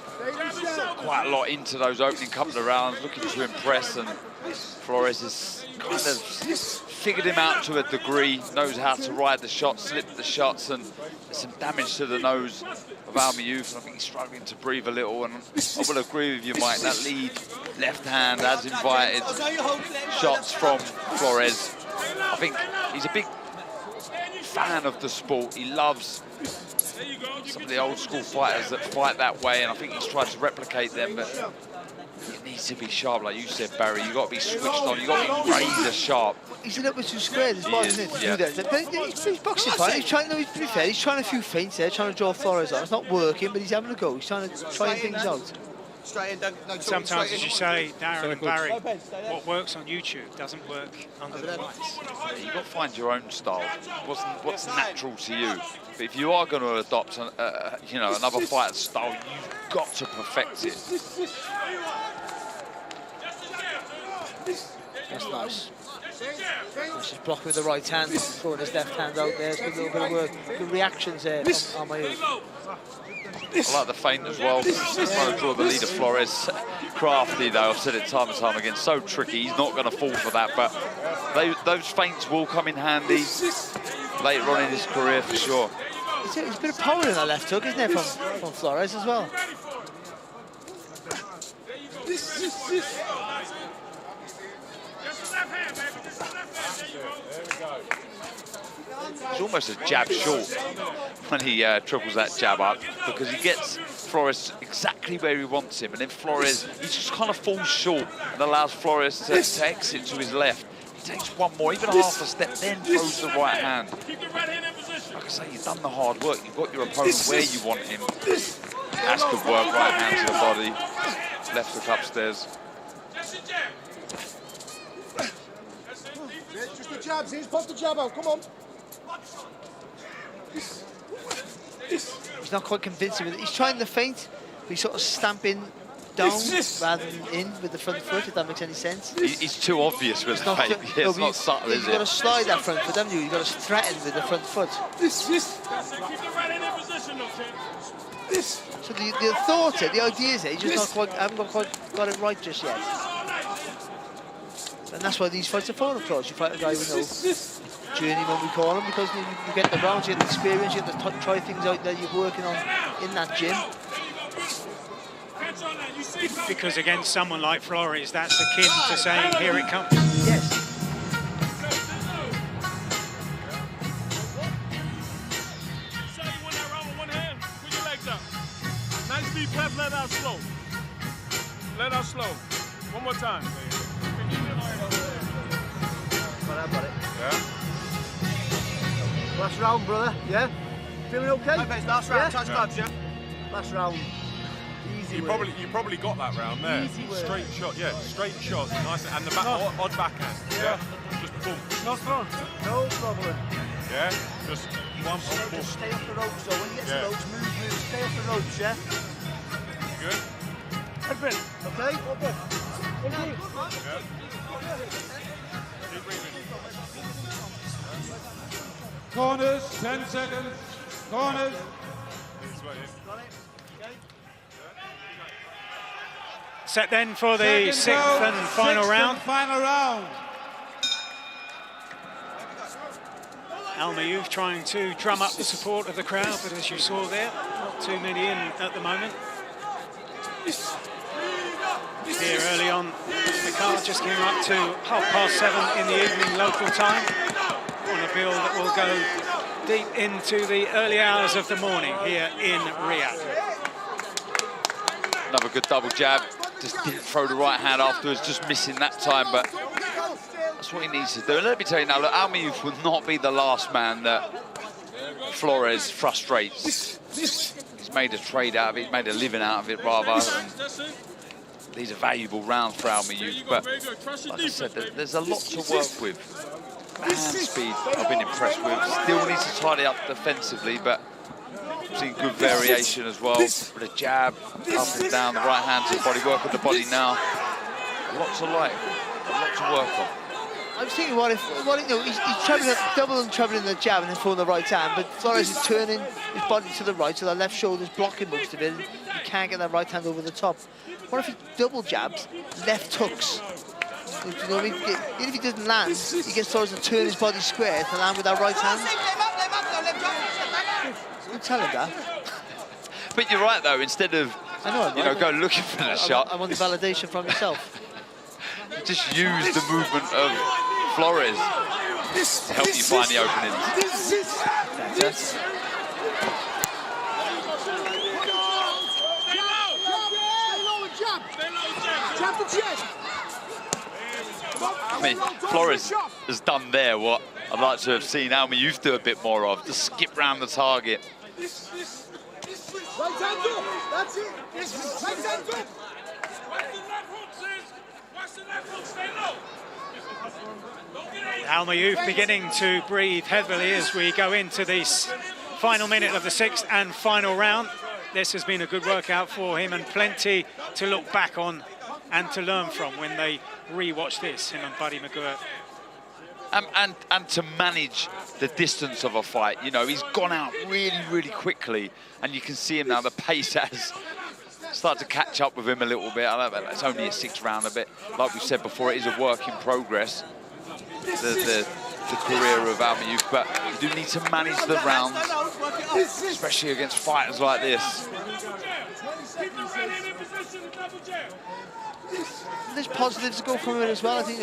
quite a lot into those opening couple of rounds, looking to impress, and Flores has kind of figured him out to a degree, knows how to ride the shots, slip the shots, and there's some damage to the nose of Almaayouf, and I think he's struggling to breathe a little, and I will agree with you, Mike, that lead left hand has invited shots from Flores. I think he's a big fan of the sport. He loves some of the old school fighters that fight that way, and I think he's tried to replicate them, but it needs to be sharp, like you said, Barry. You've got to be switched on, you've got to be razor sharp. He's a little bit too squared as well, isn't it? To do that. But he's boxing fine. He's trying, to be fair, he's trying a few feints there, trying to draw Flores on. It's not working, but he's having a go. He's trying to try things out. Sometimes, as you say, Darren and Barry, what works on YouTube doesn't work under the lights. Yeah, you've got to find your own style. What's natural to you? But if you are going to adopt, another fighter's style, you've got to perfect it. That's nice. She's blocking with the right hand, throwing his left hand out there. It's a little bit of work. Good reactions there from Almaayouf. I like the feint as well. Trying to draw the lead of Flores. Crafty though, I've said it time and time again, so tricky. He's not going to fall for that, but those feints will come in handy later on in his career for sure. There's a bit of power in that left hook, isn't there, from Flores as well? He's almost a jab short when he triples that jab up, because he gets Flores exactly where he wants him, and then Flores, he just kind of falls short and allows Flores to exit to his left. He takes one more, even half a step, then throws the right hand. Like I say, you've done the hard work, you've got your opponent where you want him. That's good work, right hand to the body, left hook upstairs. Just the jabs, he's put the jab out, come on. He's not quite convincing with it. He's trying the feint, but he's sort of stamping down rather than in with the front foot, if that makes any sense. He's too obvious with the feint. Yeah, it's not subtle, is it? You've got to slide that front foot, haven't you? You've got to threaten with the front foot. So the thought, the idea is, he's just not quite, haven't quite got it right just yet. And that's why these fights are fun, of course. You fight a guy with no journeyman, we call him, because you get the rounds, you get the experience, you get to try things out that you're working on in that gym. Because against someone like Flores, that's akin to saying, here it comes. Yes. Nice deep left, let out slow. Let out slow. One more time. Got it. Yeah? Last round, brother, yeah? Feeling okay? Okay, last round, touch gloves, yeah? Last round. You probably got that round there. Straight shot, yeah, straight shot, nice, and the back, odd backhand, yeah. Just boom. No problem. No problem. Yeah, just one boom. Just stay off the ropes, so when you get to the ropes, move, stay off the ropes, yeah. Good. Okay. All good. Thank you. Yeah. Keep breathing. Corners, 10 seconds. Corners. Set then for the sixth and final round. Almaayouf trying to drum up the support of the crowd, but as you saw there, not too many in at the moment. Here early on, the card just came up to 7:30 in the evening local time on a bill that will go deep into the early hours of the morning here in Riyadh. Another good double jab. Just didn't throw the right hand afterwards, just missing that time, but that's what he needs to do. And let me tell you now, look, Almaayouf will not be the last man that Flores frustrates. He's made a trade out of it, he's made a living out of it, rather. And these are valuable rounds for Almaayouf, but like I said, there's a lot to work with. Hand speed, I've been impressed with. Still needs to tidy up defensively, but I've seen good variation as well. With a jab, up and down, the right hand to the body, work with the body now. A lot to like, a lot to work on. I was thinking, he's troubling the jab and then throwing the right hand, but Flores is turning his body to the right, so the left shoulder's blocking most of it. He can't get that right hand over the top. What if he double jabs, left hooks? You know, even if he doesn't land, he gets Torres to turn his body square to land with that right hand. Don't tell him that. But you're right though, instead of go looking for the shot. I want the validation from yourself. Just use the movement of Flores to help you find the openings. I mean, Flores has done there what I'd like to have seen Almaayouf do a bit more of, to skip round the target. Right hand up, that's it. Right hand up. Almaayouf beginning to breathe heavily as we go into this final minute of the sixth and final round. This has been a good workout for him and plenty to look back on and to learn from when they re-watch this, him and Buddy McGann. And to manage the distance of a fight. You know, he's gone out really, really quickly, and you can see him now, the pace has started to catch up with him a little bit. I know it's only a sixth round, a bit, like we said before, it is a work in progress, the career of Almaayouf, but you do need to manage the rounds, especially against fighters like this. There's positives to go from it as well. I think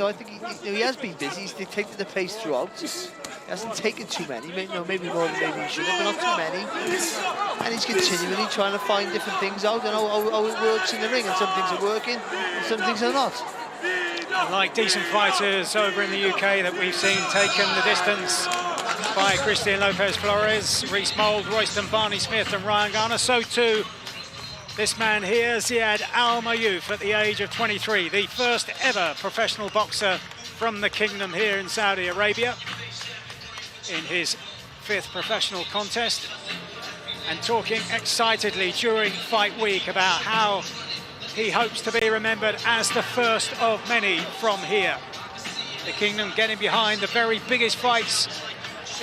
he has been busy. He's dictated the pace throughout. He hasn't taken too many. Maybe more than maybe he should have, but not too many. And he's continually trying to find different things out and how it works in the ring. And some things are working, and some things are not. Like decent fighters over in the UK that we've seen taken the distance by Christian Lopez Flores, Reese Mould, Royston Barney Smith and Ryan Garner, so too this man here, Ziad Almaayouf, at the age of 23, the first ever professional boxer from the kingdom here in Saudi Arabia, in his 5th professional contest, and talking excitedly during fight week about how he hopes to be remembered as the first of many from here. The kingdom getting behind the very biggest fights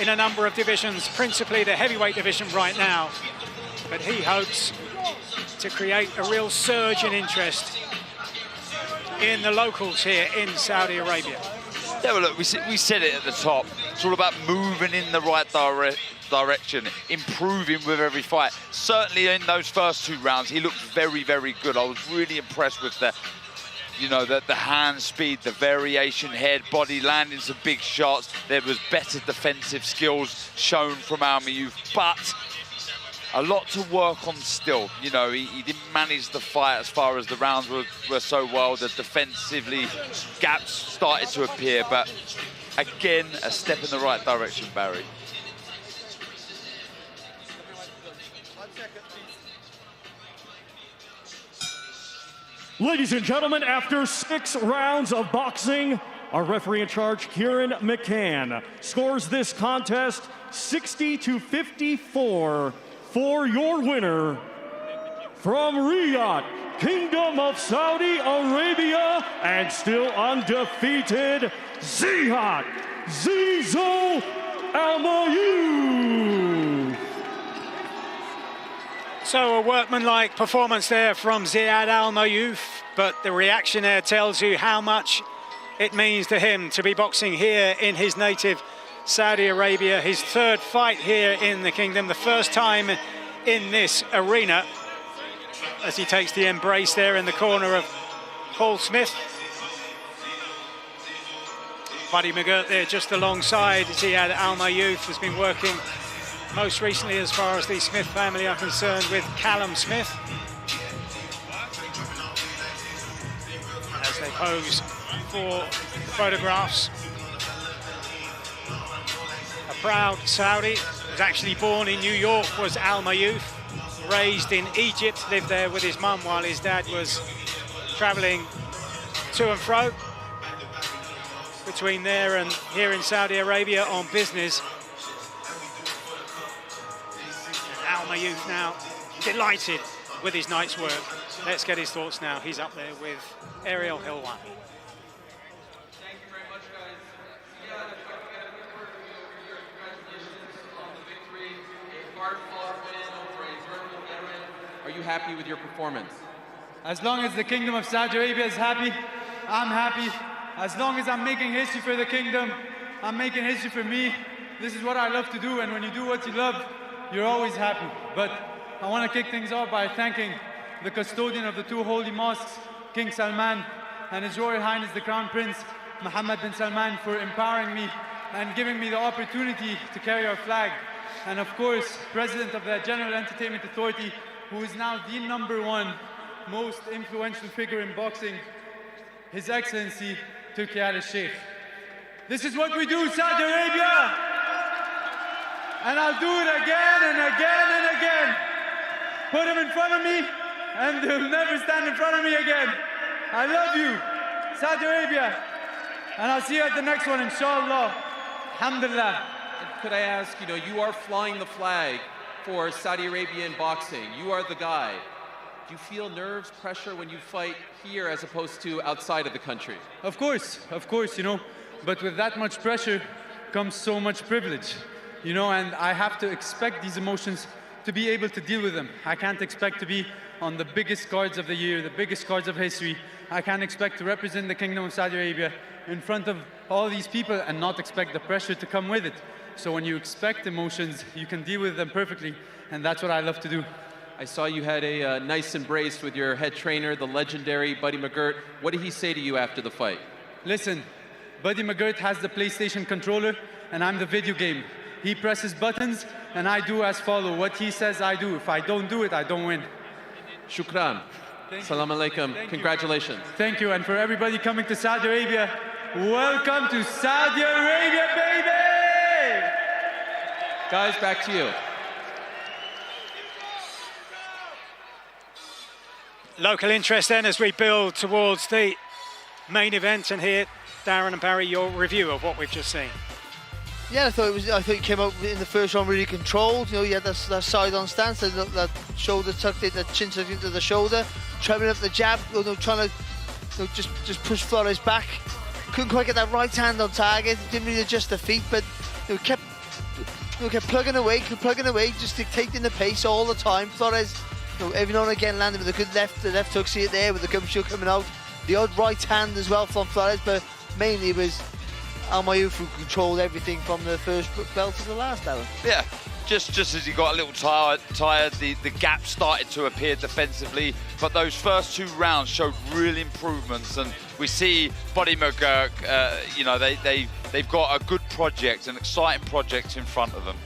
in a number of divisions, principally the heavyweight division right now, but he hopes to create a real surge in interest in the locals here in Saudi Arabia. Yeah, well, look, we said it at the top. It's all about moving in the right direction, improving with every fight. Certainly in those first 2 rounds, he looked very, very good. I was really impressed with the hand speed, the variation, head, body, landing some big shots. There was better defensive skills shown from Almaayouf, but a lot to work on still. You know, he didn't manage the fight as far as the rounds were so well. The defensively gaps started to appear, but again, a step in the right direction, Barry. Ladies and gentlemen, after 6 rounds of boxing, our referee in charge, Kieran McGann, scores this contest 60-54 for your winner from Riyadh, Kingdom of Saudi Arabia, and still undefeated, Ziad Zizo Almaayouf. So a workmanlike performance there from Ziad Almaayouf, but the reaction there tells you how much it means to him to be boxing here in his native Saudi Arabia. His 3rd fight here in the kingdom, the first time in this arena, as he takes the embrace there in the corner of Paul Smith. Buddy McGirt there just alongside Ziad Almaayouf, has been working most recently, as far as the Smith family are concerned, with Callum Smith. As they pose for photographs. A proud Saudi, was actually born in New York, was Almaayouf. Raised in Egypt, lived there with his mum while his dad was traveling to and fro between there and here in Saudi Arabia on business. Almaayouf now delighted with his night's work. Let's get his thoughts now. He's up there with Ariel Hilwan. Are you happy with your performance? As long as the Kingdom of Saudi Arabia is happy, I'm happy. As long as I'm making history for the kingdom, I'm making history for me. This is what I love to do, and when you do what you love, you're always happy. But I want to kick things off by thanking the custodian of the 2 holy mosques, King Salman, and His Royal Highness the Crown Prince, Mohammed bin Salman, for empowering me and giving me the opportunity to carry our flag. And of course, President of the General Entertainment Authority, who is now the #1 most influential figure in boxing, His Excellency Turki al-Sheikh. This is what we do, Saudi Arabia! And I'll do it again and again and again. Put him in front of me, and they'll never stand in front of me again. I love you, Saudi Arabia. And I'll see you at the next one, inshallah. Alhamdulillah. Could I ask, you are flying the flag for Saudi Arabia in boxing. You are the guy. Do you feel nerves, pressure when you fight here as opposed to outside of the country? Of course, but with that much pressure comes so much privilege, and I have to expect these emotions to be able to deal with them. I can't expect to be on the biggest cards of the year, the biggest cards of history. I can't expect to represent the Kingdom of Saudi Arabia in front of all these people and not expect the pressure to come with it. So when you expect emotions, you can deal with them perfectly, and that's what I love to do. I saw you had a nice embrace with your head trainer, the legendary Buddy McGirt. What did he say to you after the fight? Listen, Buddy McGirt has the PlayStation controller, and I'm the video game. He presses buttons, and I do as follow. What he says, I do. If I don't do it, I don't win. Shukran. Salam alaikum. Congratulations. Thank you, and for everybody coming to Saudi Arabia, welcome to Saudi Arabia, baby! Guys, back to you. Local interest then as we build towards the main event, and here, Darren and Barry, your review of what we've just seen. Yeah, I thought he came out in the first round really controlled. He had that side-on stance, that shoulder tucked in, that chin tucked into the shoulder, trebling up the jab, trying to just push Flores back. Couldn't quite get that right hand on target. Didn't really adjust the feet, but kept plugging away, just dictating the pace all the time. Flores, every now and again landed with a good the left hook, see it there with the gum shield coming out. The odd right hand as well from Flores, but mainly it was Almaayouf who controlled everything from the first bell to the last, Darren. Yeah, just as he got a little tired, the gap started to appear defensively, but those first 2 rounds showed real improvements, and we see Buddy McGirt, they've got a good project, an exciting project in front of them.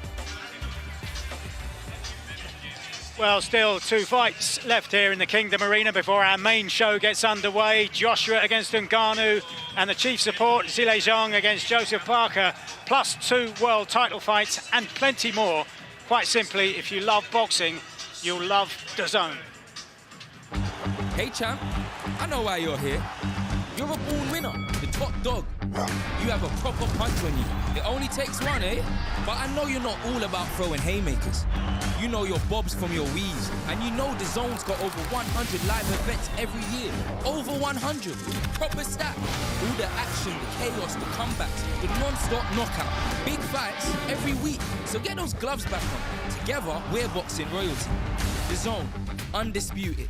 Well, still 2 fights left here in the Kingdom Arena before our main show gets underway. Joshua against Ngannou, and the chief support, Zile Zhang against Joseph Parker, plus 2 world title fights and plenty more. Quite simply, if you love boxing, you'll love DAZN. Okay, champ, I know why you're here. You're a born winner, the top dog. You have a proper punch on you. It only takes one, eh? But I know you're not all about throwing haymakers. You know your bobs from your weaves, and you know the zone's got over 100 live events every year. Over 100. Proper stat. All the action, the chaos, the comebacks, the non-stop knockout. Big fights every week. So get those gloves back on. Together, we're boxing royalty. The zone, undisputed.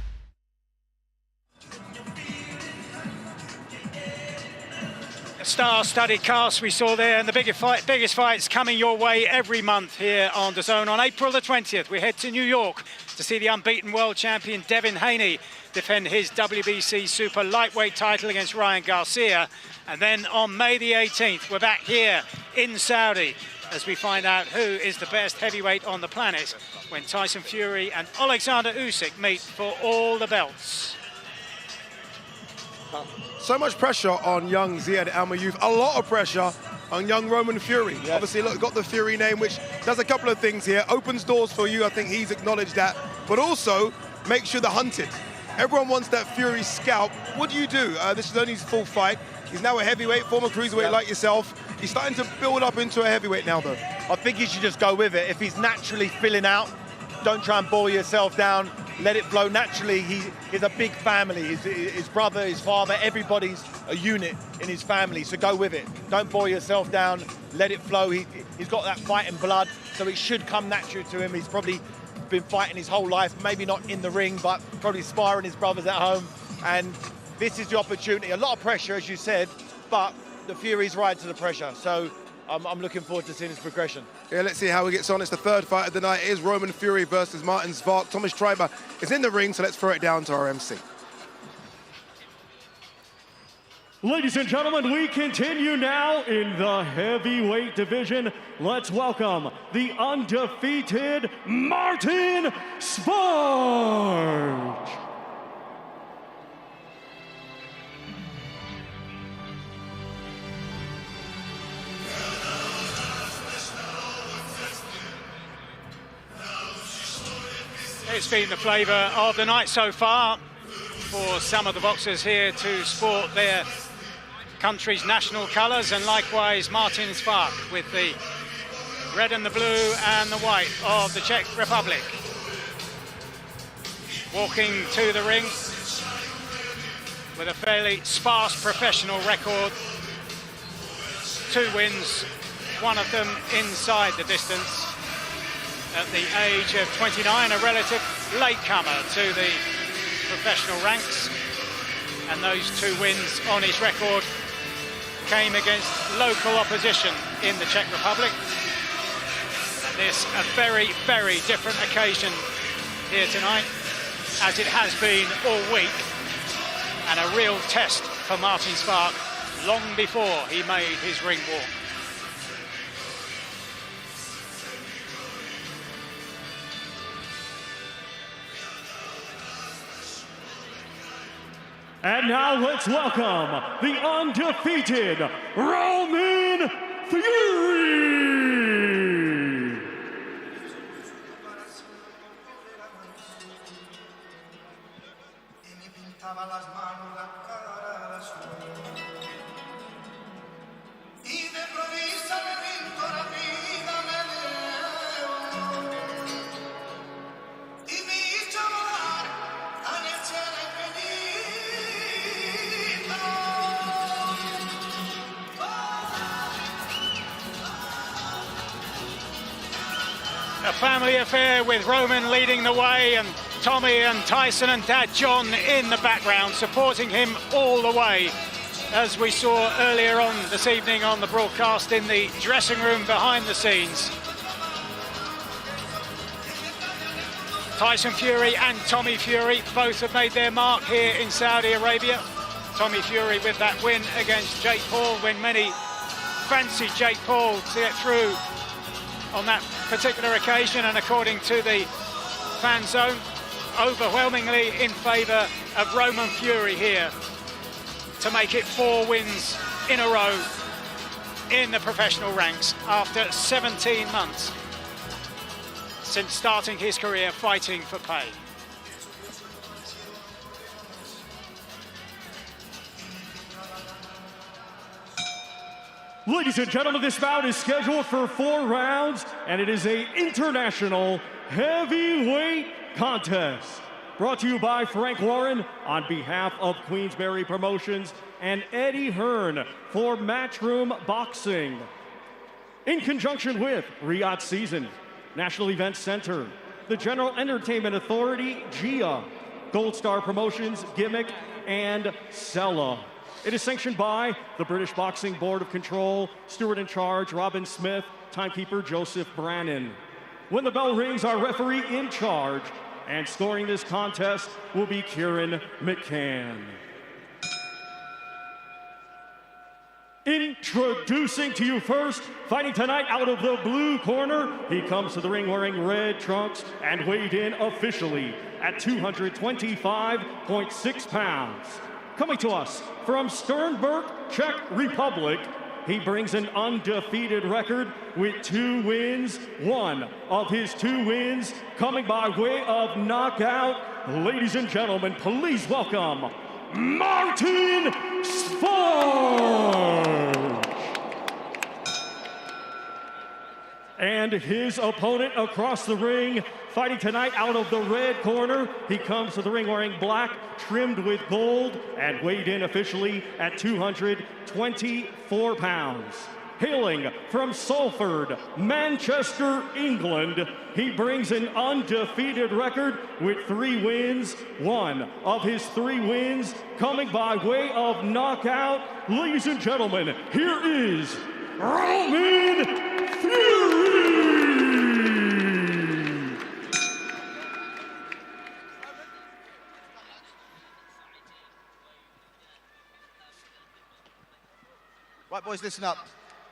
Star-studded cast we saw there, and the biggest fights coming your way every month here on DAZN. On April the 20th, we head to New York to see the unbeaten world champion Devin Haney defend his WBC super lightweight title against Ryan Garcia. And then on May the 18th, we're back here in Saudi as we find out who is the best heavyweight on the planet when Tyson Fury and Alexander Usyk meet for all the belts. So much pressure on young Ziad Almaayouf, a lot of pressure on young Roman Fury. Yes. Obviously, look, got the Fury name, which does a couple of things here. Opens doors for you, I think he's acknowledged that, but also makes you the hunted. Everyone wants that Fury scalp. What do you do? This is only his full fight. He's now a heavyweight, former cruiserweight like yourself. He's starting to build up into a heavyweight now, though. I think you should just go with it. If he's naturally filling out, don't try and bore yourself down. Let it flow naturally. He's a big family. His brother, his father, everybody's a unit in his family. So go with it. Don't bore yourself down. Let it flow. He's got that fighting blood, so it should come naturally to him. He's probably been fighting his whole life, maybe not in the ring, but probably sparring his brothers at home. And this is the opportunity. A lot of pressure, as you said, but the Fury's right to the pressure. So I'm looking forward to seeing his progression. Yeah, let's see how he gets on. It's the third fight of the night. It is Roman Fury versus Martin Svarc. Thomas Schreiber is in the ring, so let's throw it down to our MC. Ladies and gentlemen, we continue now in the heavyweight division. Let's welcome the undefeated Martin Svarc. It's been the flavour of the night so far for some of the boxers here to sport their country's national colours, and likewise Martin Svarc with the red and the blue and the white of the Czech Republic. Walking to the ring with a fairly sparse professional record. 2 wins, one of them inside the distance. At the age of 29, a relative latecomer to the professional ranks. And those 2 wins on his record came against local opposition in the Czech Republic. And this a very, very different occasion here tonight, as it has been all week, and a real test for Martin Svarc long before he made his ring walk. And now let's welcome the undefeated Roman Fury. A family affair with Roman leading the way, and Tommy and Tyson and Dad John in the background supporting him all the way, as we saw earlier on this evening on the broadcast in the dressing room behind the scenes. Tyson Fury and Tommy Fury both have made their mark here in Saudi Arabia. Tommy Fury with that win against Jake Paul, when many fancied Jake Paul to get through on that particular occasion, and according to the fan zone, overwhelmingly in favour of Roman Fury here to make it 4 wins in a row in the professional ranks after 17 months since starting his career fighting for pay. Ladies and gentlemen, this bout is scheduled for 4 rounds, and it is an international heavyweight contest. Brought to you by Frank Warren on behalf of Queensberry Promotions and Eddie Hearn for Matchroom Boxing. In conjunction with Riyadh Season, National Events Center, the General Entertainment Authority, GIA, Gold Star Promotions, Gimmick, and Sella. It is sanctioned by the British Boxing Board of Control, steward in charge, Robin Smith, timekeeper, Joseph Brannon. When the bell rings, our referee in charge, and scoring this contest will be Kieran McGann. Introducing to you first, fighting tonight out of the blue corner, he comes to the ring wearing red trunks and weighed in officially at 225.6 pounds. Coming to us from Sternberg, Czech Republic, he brings an undefeated record with 2 wins. One of his 2 wins coming by way of knockout. Ladies and gentlemen, please welcome Martin Svarc. And his opponent across the ring, fighting tonight out of the red corner. He comes to the ring wearing black, trimmed with gold, and weighed in officially at 224 pounds. Hailing from Salford, Manchester, England, he brings an undefeated record with 3 wins. One of his 3 wins coming by way of knockout. Ladies and gentlemen, here is Roman Fury! Right, boys, listen up.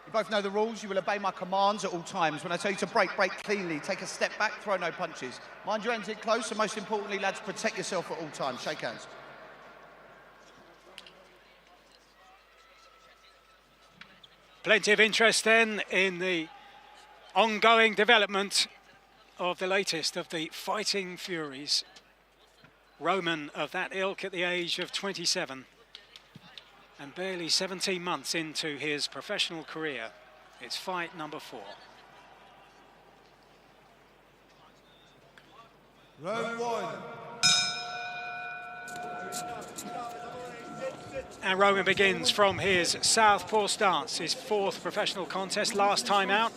You both know the rules. You will obey my commands at all times. When I tell you to break, break cleanly. Take a step back, throw no punches. Mind your hands in close, and most importantly, lads, protect yourself at all times. Shake hands. Plenty of interest then in the ongoing development of the latest of the Fighting Furies. Roman of that ilk at the age of 27 and barely 17 months into his professional career. It's fight number 4. Round 1. And Roman begins from his southpaw stance, his 4th professional contest, last time out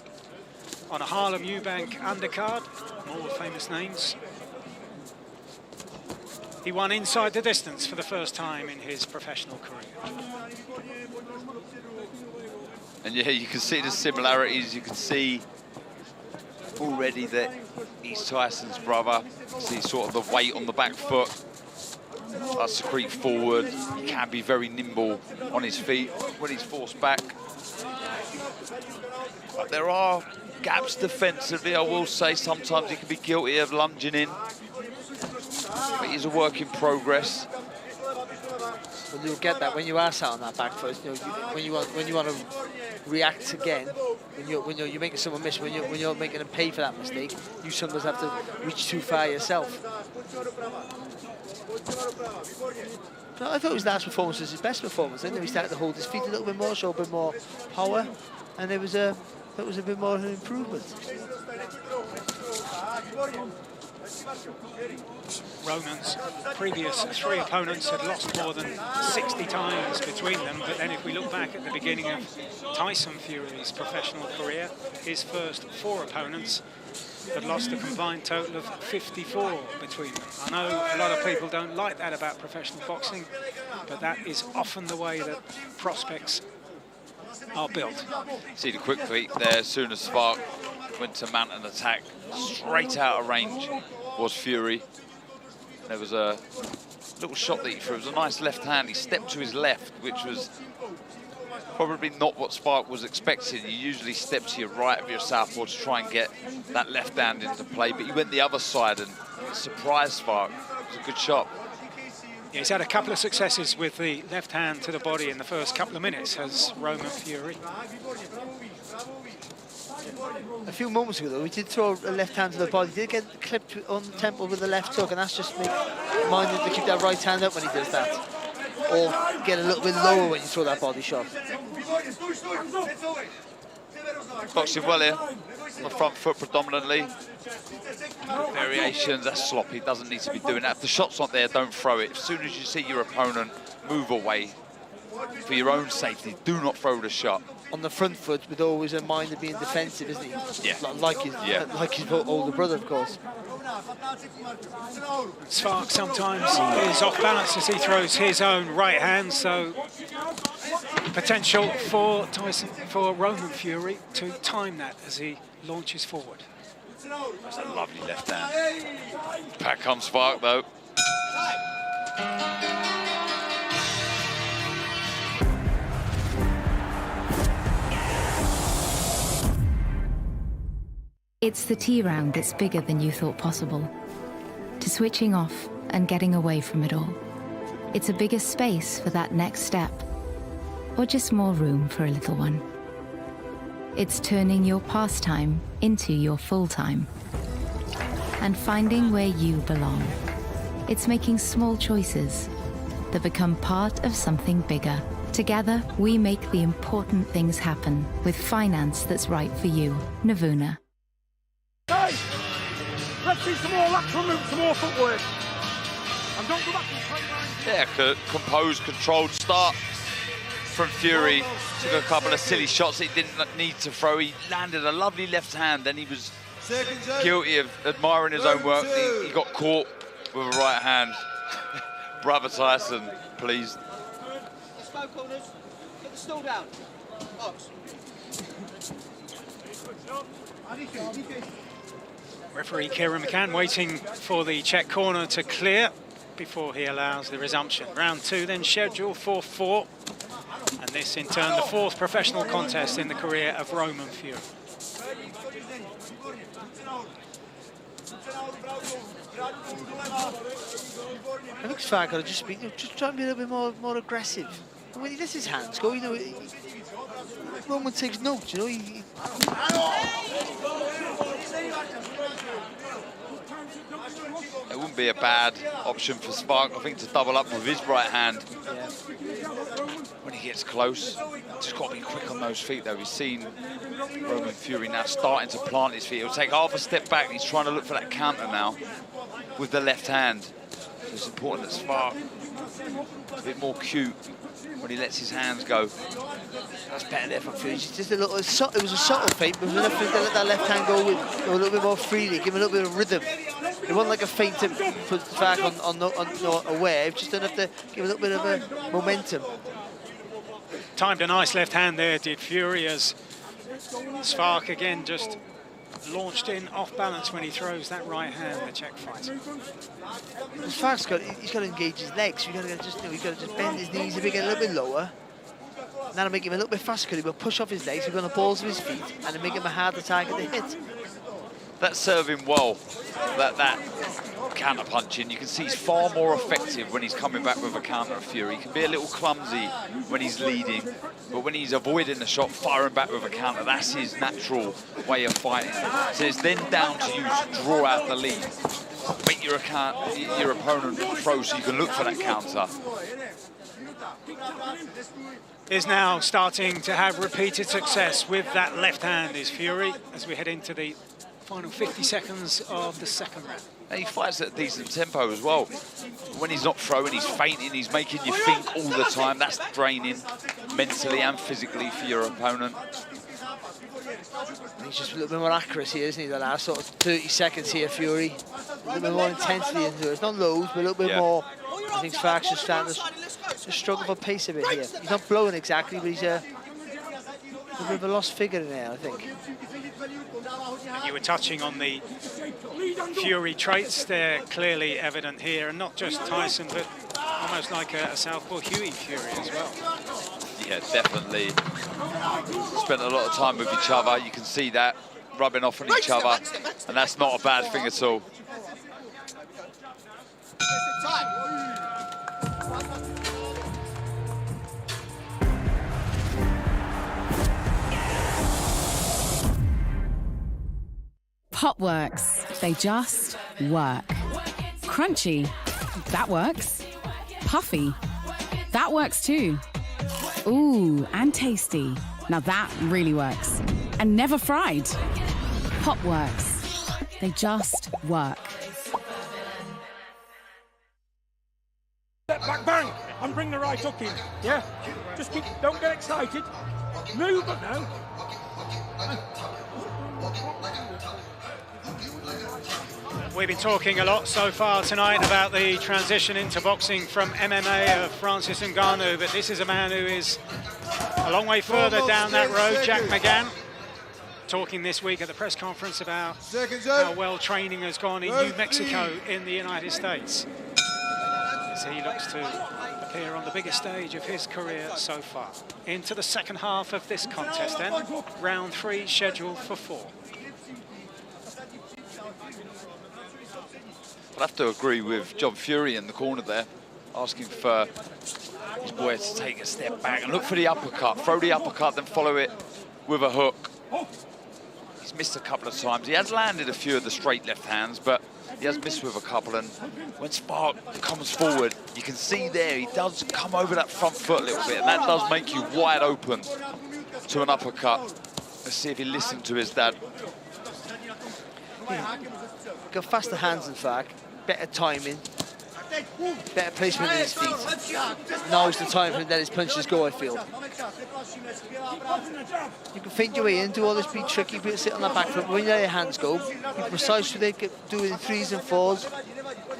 on a Harlem Eubank undercard, more famous names. He won inside the distance for the first time in his professional career. And yeah, you can see the similarities. You can see already that he's Tyson's brother. You see sort of the weight on the back foot. Starts to creep forward. He can be very nimble on his feet when he's forced back. But there are gaps defensively, I will say. Sometimes he can be guilty of lunging in. But he's a work in progress. Well, you'll get that when you are sat on that back foot. You know, when you want to react again, when you're making someone miss, when you're making them pay for that mistake, you sometimes have to reach too far yourself. But I thought his last performance was his best performance. Then he started to hold his feet a little bit more, show a bit more power, and it was a bit more of an improvement. Roman's previous 3 opponents had lost more than 60 times between them, but then if we look back at the beginning of Tyson Fury's professional career, his first 4 opponents had lost a combined total of 54 between them. I know a lot of people don't like that about professional boxing, but that is often the way that prospects are built. See the quick feet there. As soon as Svarc went to mount an attack, straight out of range was Fury. There was a little shot that he threw. It was a nice left hand. He stepped to his left, which was probably not what Svarc was expecting. You usually step to your right of your southpaw to try and get that left hand into play, but he went the other side and surprised Svarc. It was a good shot. Yeah, he's had a couple of successes with the left hand to the body in the first couple of minutes, has Roman Fury. A few moments ago, though, he did throw a left hand to the body. He did get clipped on the temple with the left hook, and that's just reminded him to keep that right hand up when he does that. or get a little bit lower when you throw that body shot. Boxing well here, on the front foot predominantly. Variations, that's sloppy, doesn't need to be doing that. If the shot's not there, don't throw it. As soon as you see your opponent, move away. For your own safety, do not throw the shot. On the front foot, with always a mind of being defensive, isn't he? Yeah. Like his older brother, of course. Svarc sometimes is off balance as he throws his own right hand, so potential for Roman Fury to time that as he launches forward. That's a lovely left hand. Back comes Svarc though. It's the tea round that's bigger than you thought possible. To switching off and getting away from it all. It's a bigger space for that next step. Or just more room for a little one. It's turning your pastime into your full-time. And finding where you belong. It's making small choices that become part of something bigger. Together, we make the important things happen with finance that's right for you. Navuna. Hey, let's see some more lateral moves, some more footwork. And don't go back to the straight line. Yeah, composed, controlled start from Fury. Took a couple of silly shots that he didn't need to throw. He landed a lovely left hand, then he was guilty of admiring his own work. He got caught with a right hand. Brother Tyson, pleased. Let's go, corners. Get the stool down. Box. Referee Kieran McGann waiting for the check corner to clear before he allows the resumption. Round 2 then scheduled for 4. And this in turn the 4th professional contest in the career of Roman Fury. It looks Svarc got to just try and be a little bit more aggressive. And when he lets his hands go, you know, Roman takes notes, you know. It wouldn't be a bad option for Svarc, I think, to double up with his right hand. Yeah. When he gets close, just got to be quick on those feet, though. We've seen Roman Fury now starting to plant his feet. He'll take half a step back. He's trying to look for that counter now with the left hand. So it's important that Svarc is a bit more cute when he lets his hands go. That's better there from Fury. Just a little, it was a subtle feint, but enough to let that left hand go a little bit more freely, give him a little bit of rhythm. It wasn't like a feint to put Svarc on aware, just enough to give a little bit of a momentum. Timed a nice left hand there, did Fury, as Svarc again just launched in off balance when he throws that right hand, the Czech fighter. Svarc's he's got to engage his legs. You've got to just bend his knees a bit, get a little bit lower. And that'll make him a little bit faster because he will push off his legs, he'll go on the balls of his feet, and it'll make him a harder target to hit. That's serving well, that counter punching. You can see he's far more effective when he's coming back with a counter of Fury. He can be a little clumsy when he's leading, but when he's avoiding the shot, firing back with a counter, that's his natural way of fighting. So it's then down to you to draw out the lead. Make your opponent throw so you can look for that counter. Is now starting to have repeated success with that left hand, is Fury, as we head into the final 50 seconds of the second round. And he fights at a decent tempo as well. When he's not throwing, he's feinting, he's making you think all the time. That's draining mentally and physically for your opponent. He's just a little bit more accurate here, isn't he? The last sort of 30 seconds here, Fury. A little bit more intensity into it. It's not loads, but a little bit more. I think Svarc's just starting to struggle for pace a bit here. He's not blowing exactly, but he's a bit of a lost figure in there, I think. And you were touching on the Fury traits. They're clearly evident here, and not just Tyson, but almost like a southpaw Huey Fury as well. Yeah, definitely. Spent a lot of time with each other. You can see that rubbing off on each other, and that's not a bad thing at all. Pot works. They just work. Crunchy. That works. Puffy. That works too. Ooh, and tasty. Now that really works. And never fried. Pop works. They just work. Step back, bang, and bring the right hook in. Yeah? Just keep, don't get excited. Move it now. We've been talking a lot so far tonight about the transition into boxing from MMA of Francis Ngannou, but this is a man who is a long way further down that road, Jack McGann, talking this week at the press conference about how well training has gone in New Mexico in the United States. As he looks to appear on the biggest stage of his career so far. Into the second half of this contest then, round 3 scheduled for 4. I'd have to agree with John Fury in the corner there, asking for his boy to take a step back and look for the uppercut, throw the uppercut, then follow it with a hook. He's missed a couple of times. He has landed a few of the straight left hands, but he has missed with a couple. And when Svarc comes forward, you can see there he does come over that front foot a little bit, and that does make you wide open to an uppercut. Let's see if he listened to his dad. Got faster hands than Svarc, better timing, better placement in his feet. Now's the time for him to let his punches go, I feel. You can feint your way in, do all this, be tricky, be sit on the back foot, but when you let your hands go, be precise with it, do it in 3s and 4s,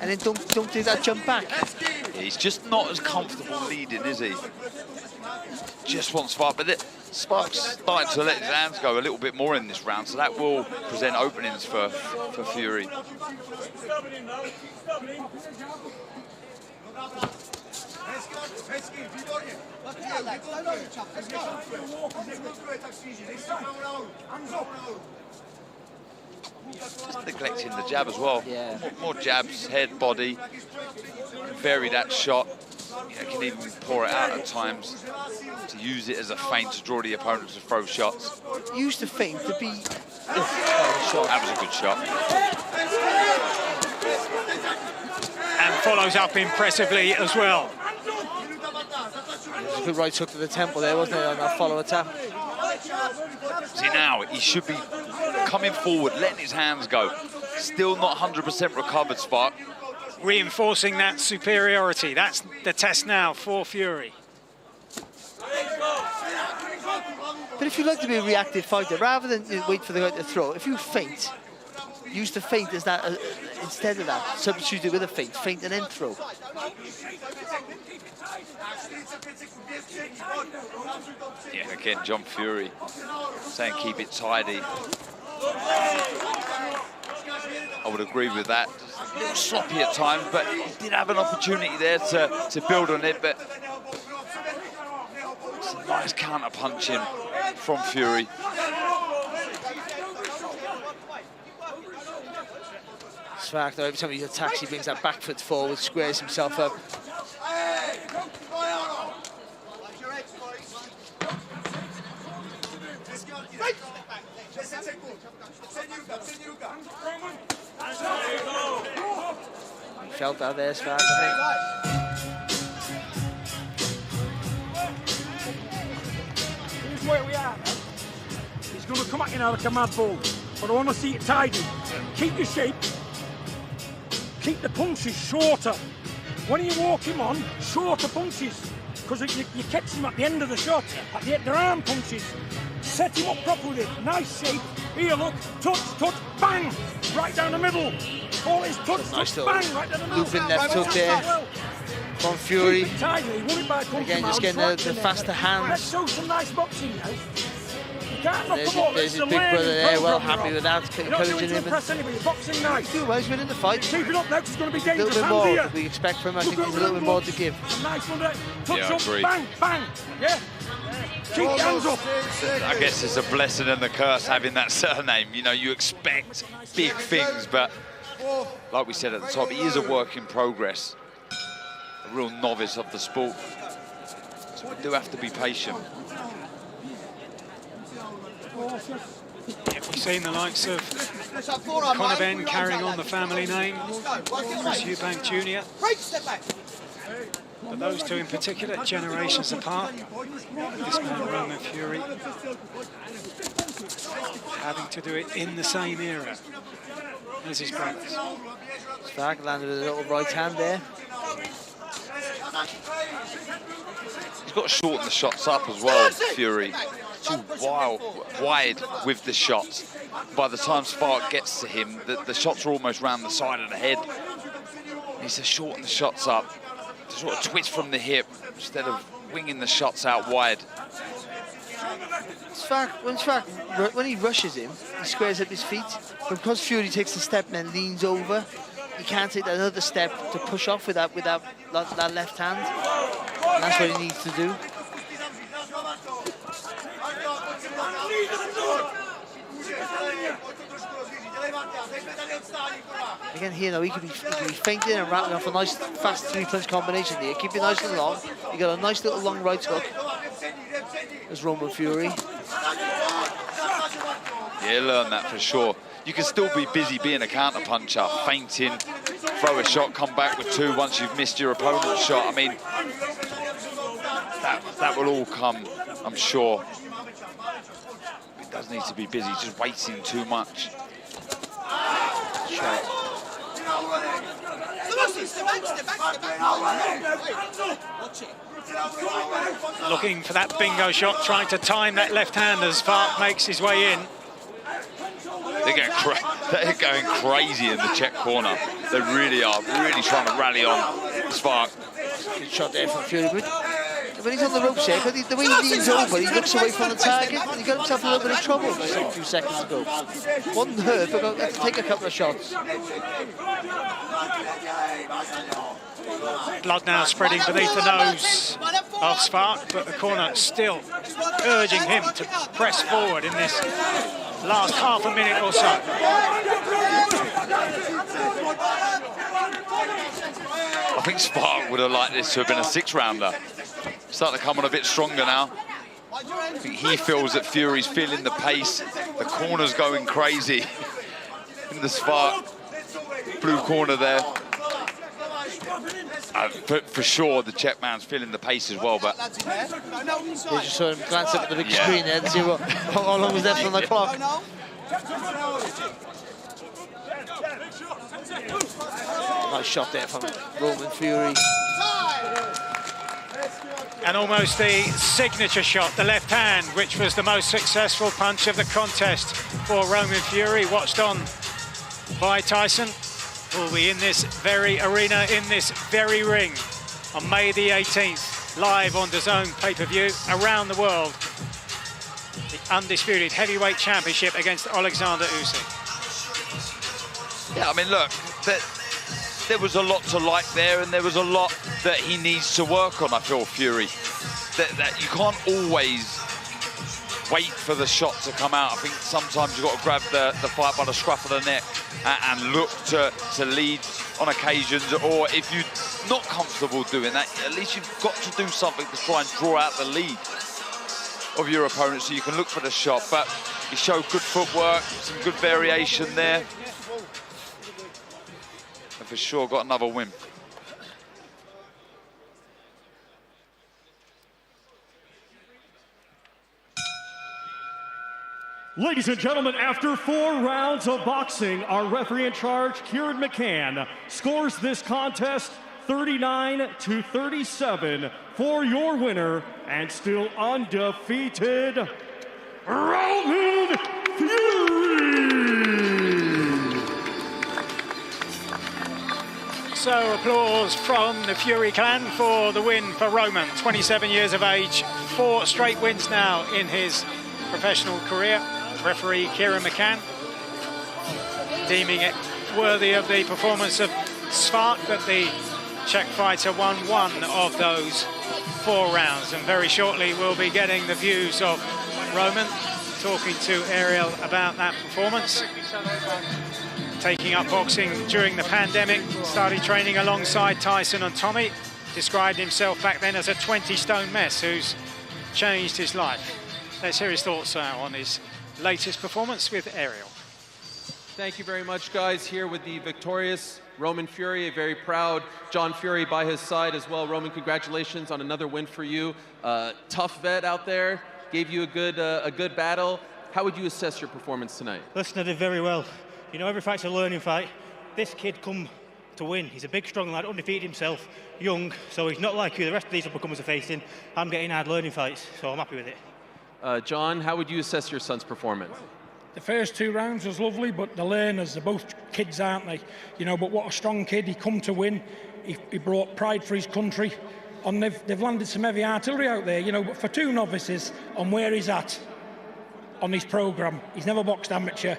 and then don't do that jump back. He's just not as comfortable leading, is he? Just wants Svarc, but Svarc's starting to let his hands go a little bit more in this round, so that will present openings for Fury. Just neglecting the jab as well. Yeah. More jabs, head, body. Vary that shot. You know, can even pour it out at times to use it as a feint to draw the opponent to throw shots. Use the feint to be... That was a good shot. And follows up impressively as well. A good right hook to the temple there, wasn't it, on that follow attack? See now, he should be coming forward, letting his hands go. Still not 100% recovered, Svarc. Reinforcing that superiority. That's the test now for Fury. But if you like to be a reactive fighter, rather than wait for the guy to throw, if you feint, use the feint as that instead of that. Substitute it with a feint and then throw. Yeah, again, John Fury saying keep it tidy. I would agree with that. A little sloppy at times, but he did have an opportunity there to build on it, but it's a nice counter punching from Fury. Svarc, though, every time he attacks, he brings that back foot forward, squares himself up. He felt that there, Svarc, I think. Here's where we are. He's going to come at you now like a mad bull, but I want to see it tidy. Keep your shape. Keep the punches shorter. When you walk him on, shorter punches, because you catch him at the end of the shot, at the end, their arm punches. Set him up properly, nice shape. Here, look, touch, bang, right down the middle. All his touch, nice bang, right down the middle. Looping left hook there from Fury. Again, just getting the faster hands. Let's show some nice boxing now. There's his big brother there, well happy with that, encouraging him. Boxing nice. He's doing well, he's winning the fight. Keep it up now, it's going to be dangerous. A little bit more we expect from him. I think he's a little bit more to give. Nice one there. Yeah, I agree. Bang, bang. Yeah. Keep your hands up. I guess it's a blessing and a curse having that surname. You know, you expect big things, but like we said at the top, he is a work in progress. A real novice of the sport. So we do have to be patient. We've seen the likes of Conor Benn carrying on the family name, Chris Eubank Jr. But those two in particular, generations apart. This man, Roman Fury, having to do it in the same era as his brothers. Svarc landed with a little right hand there. He's got to shorten the shots up as well, Fury. Too wide with the shots. By the time Svarc gets to him, the shots are almost round the side of the head. He needs to shorten the shots up, to sort of twist from the hip instead of winging the shots out wide. When he rushes him, he squares up his feet. But because Fury takes a step and then leans over, he can't take that other step to push off with that left hand. And that's what he needs to do. Again here now, he could be feinting and rattling off a nice fast 3-punch combination here. Keep it nice and long. You got a nice little long right hook. There's Roman Fury. Yeah, learn that for sure. You can still be busy being a counter puncher, feinting, throw a shot, come back with 2 once you've missed your opponent's shot. I mean, that will all come, I'm sure. It does need to be busy, just waiting too much. Looking for that bingo shot, trying to time that left hand as Svarc makes his way in. They're going crazy in the Czech corner. They really are, really trying to rally on Svarc. Good shot there from Fury. When he's on the ropes here, the way he leans over, he looks away from the target, and he got himself a little bit of trouble just a few seconds ago. Wasn't hurt, but had to take a couple of shots. Blood now spreading beneath the nose of Svarc, but the corner still urging him to press forward in this last half a minute or so. I think Svarc would have liked this to have been a 6-rounder. Starting to come on a bit stronger now. I think he feels that Fury's feeling the pace. The corner's going crazy in the Svarc blue corner there. For sure, the Czech man's feeling the pace as well, but... You just saw him glance up at the big screen there to see how long was left on the clock. Nice shot there from Roman Fury. And almost the signature shot, the left hand, which was the most successful punch of the contest for Roman Fury, watched on by Tyson, who will be in this very arena, in this very ring, on May the 18th, live on DAZN pay-per-view around the world. The undisputed heavyweight championship against Alexander Usyk. Yeah, I mean, look, there was a lot to like there, and there was a lot that he needs to work on, I feel, Fury. That you can't always wait for the shot to come out. I think sometimes you've got to grab the fight by the scruff of the neck and look to lead on occasions, or if you're not comfortable doing that, at least you've got to do something to try and draw out the lead of your opponent so you can look for the shot. But he showed good footwork, some good variation there. And for sure got another win. Ladies and gentlemen, after 4 rounds of boxing, our referee in charge, McGann, scores this contest 39-37 for your winner and still undefeated, Roman Fury! So applause from the Fury clan for the win for Roman, 27 years of age, 4 straight wins now in his professional career. Referee McGann deeming it worthy of the performance of Svarc, but the Czech fighter won 1 of those 4 rounds. And very shortly we'll be getting the views of Roman, talking to Ariel about that performance. Taking up boxing during the pandemic, started training alongside Tyson and Tommy. Described himself back then as a 20-stone mess who's changed his life. Let's hear his thoughts on his latest performance with Ariel. Thank you very much, guys. Here with the victorious Roman Fury, a very proud John Fury by his side as well. Roman, congratulations on another win for you. Tough vet out there, gave you a good battle. How would you assess your performance tonight? Listen, I did very well. You know, every fight's a learning fight. This kid come to win. He's a big, strong lad, undefeated himself, young, so he's not like you. The rest of these up-and-comers are facing. I'm getting hard learning fights, so I'm happy with it. John, how would you assess your son's performance? The first 2 rounds was lovely, but the learners, they're both kids, aren't they? You know, but what a strong kid. He come to win. He brought pride for his country. And they've landed some heavy artillery out there, you know, but for 2 novices on where he's at on his programme, he's never boxed amateur.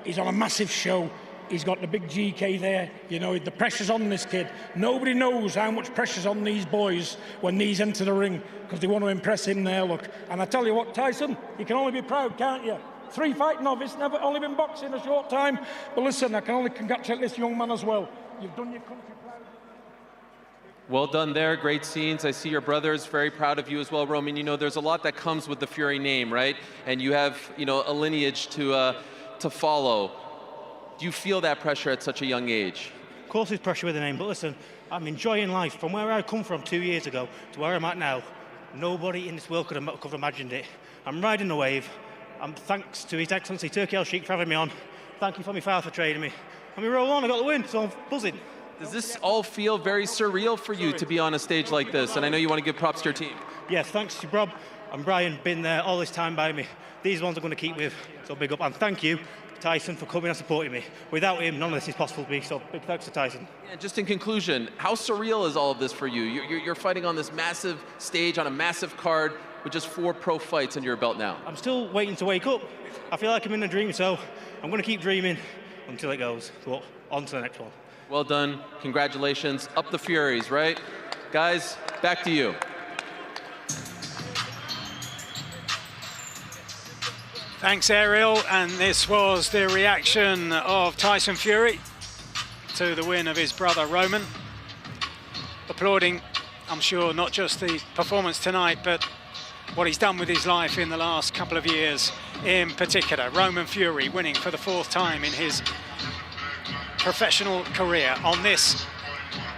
He's on a massive show. He's got the big GK there. You know, the pressure's on this kid. Nobody knows how much pressure's on these boys when these enter the ring because they want to impress him there, look. And I tell you what, Tyson, you can only be proud, can't you? 3-fight novice, never only been boxing a short time. But listen, I can only congratulate this young man as well. You've done your country proud. Well done there, great scenes. I see your brother is very proud of you as well, Roman. You know, there's a lot that comes with the Fury name, right? And you have, you know, a lineage to follow. Do you feel that pressure at such a young age? Of course there's pressure with the name, but listen, I'm enjoying life. From where I come from 2 years ago to where I'm at now, nobody in this world could have imagined it. I'm riding the wave. Thanks to His Excellency Turki El Sheikh for having me on. Thank you for my father for training me. And we roll on, I got the win, so I'm buzzing. Does this all feel very surreal for you to be on a stage like this? And I know you want to give props to your team. Yes, thanks to Rob and Brian, been there all this time by me. These ones I'm going to keep with, so big up. And thank you, Tyson, for coming and supporting me. Without him, none of this is possible to me, so big thanks to Tyson. Yeah, just in conclusion, how surreal is all of this for you? You're fighting on this massive stage, on a massive card, with just 4 pro fights under your belt now. I'm still waiting to wake up. I feel like I'm in a dream, so I'm going to keep dreaming until it goes. But on to the next one. Well done. Congratulations. Up the Furies, right? Guys, back to you. Thanks, Ariel. And this was the reaction of Tyson Fury to the win of his brother Roman. Applauding, I'm sure, not just the performance tonight, but what he's done with his life in the last couple of years in particular. Roman Fury winning for the 4th time in his professional career on this,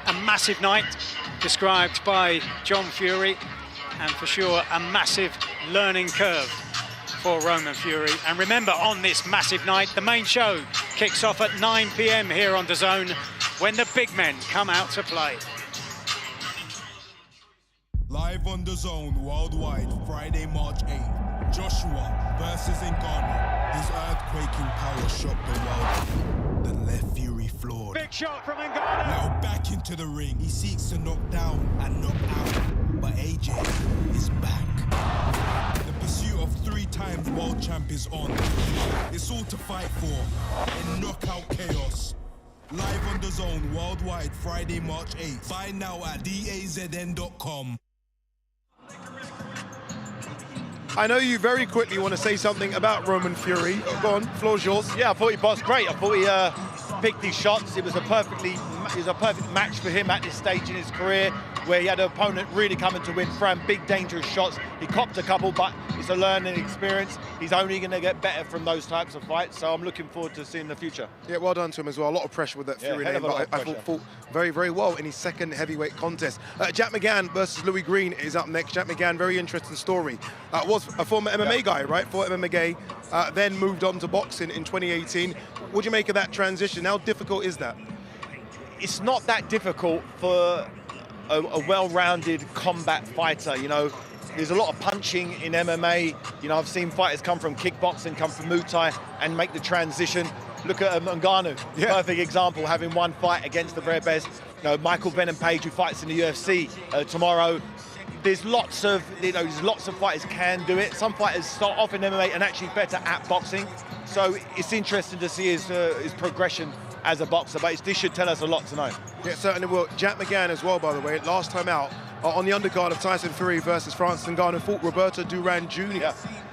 a massive night described by John Fury, and for sure a massive learning curve for Roman Fury. And remember, on this massive night, the main show kicks off at 9 p.m. here on DAZN when the big men come out to play. Live on DAZN worldwide, Friday, March 8th. Joshua versus Ngannou. His earthquaking power shocked the world. The left Fury floored. Big shot from Ngannou. Now back into the ring. He seeks to knock down and knock out. But AJ is back. The pursuit of 3 times world champ is on. It's all to fight for in knockout chaos. Live on DAZN worldwide, Friday, March 8th. Buy now at DAZN.com. I know you very quickly want to say something about Roman Fury. Go on, floor's yours. Yeah, I thought he boxed great. I thought he picked his shots. It was a perfect match for him at this stage in his career, where he had an opponent really coming to win, throwing big dangerous shots. He copped a couple, but it's a learning experience. He's only going to get better from those types of fights, so I'm looking forward to seeing the future. Yeah, well done to him as well. A lot of pressure with that Fury name, but I thought very, very well in his 2nd heavyweight contest. Jack McGann versus Louis Greene is up next. Jack McGann, very interesting story. Was a former MMA guy, right? Fought MMA, then moved on to boxing in 2018. What do you make of that transition? How difficult is that? It's not that difficult for a well-rounded combat fighter. You know, there's a lot of punching in MMA. You know, I've seen fighters come from kickboxing, come from Muay Thai, and make the transition. Look at Ngannou, perfect example, having 1 fight against the very best. You know, Michael Venom Page, who fights in the UFC tomorrow. There's lots of fighters can do it. Some fighters start off in MMA and actually better at boxing. So it's interesting to see his progression as a boxer, but this should tell us a lot tonight. Yeah, certainly will. Jack McGann as well, by the way, last time out on the undercard of Tyson Fury versus Francis Ngannou, fought Roberto Duran Jr.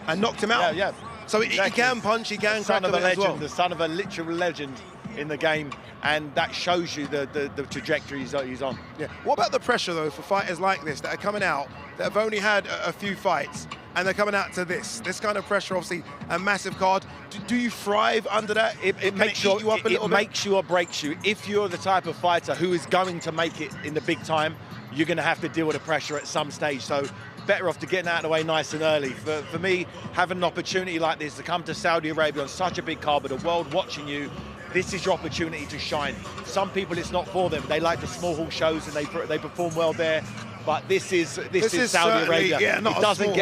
And knocked him out. Yeah. So he can punch, he can crack a bit as well. The son of a literal legend in the game, and that shows you the trajectory he's on. Yeah. What about the pressure, though, for fighters like this that are coming out, that have only had a few fights, and they're coming out to this kind of pressure, obviously a massive card. Do you thrive under that? It makes you up a little bit? Makes you or breaks you. If you're the type of fighter who is going to make it in the big time, you're going to have to deal with the pressure at some stage. So better off to getting out of the way nice and early. For me, having an opportunity like this to come to Saudi Arabia on such a big card with the world watching you, this is your opportunity to shine. Some people, it's not for them. They like the small hall shows and they perform well there. But this is Saudi Arabia. Yeah, not it doesn't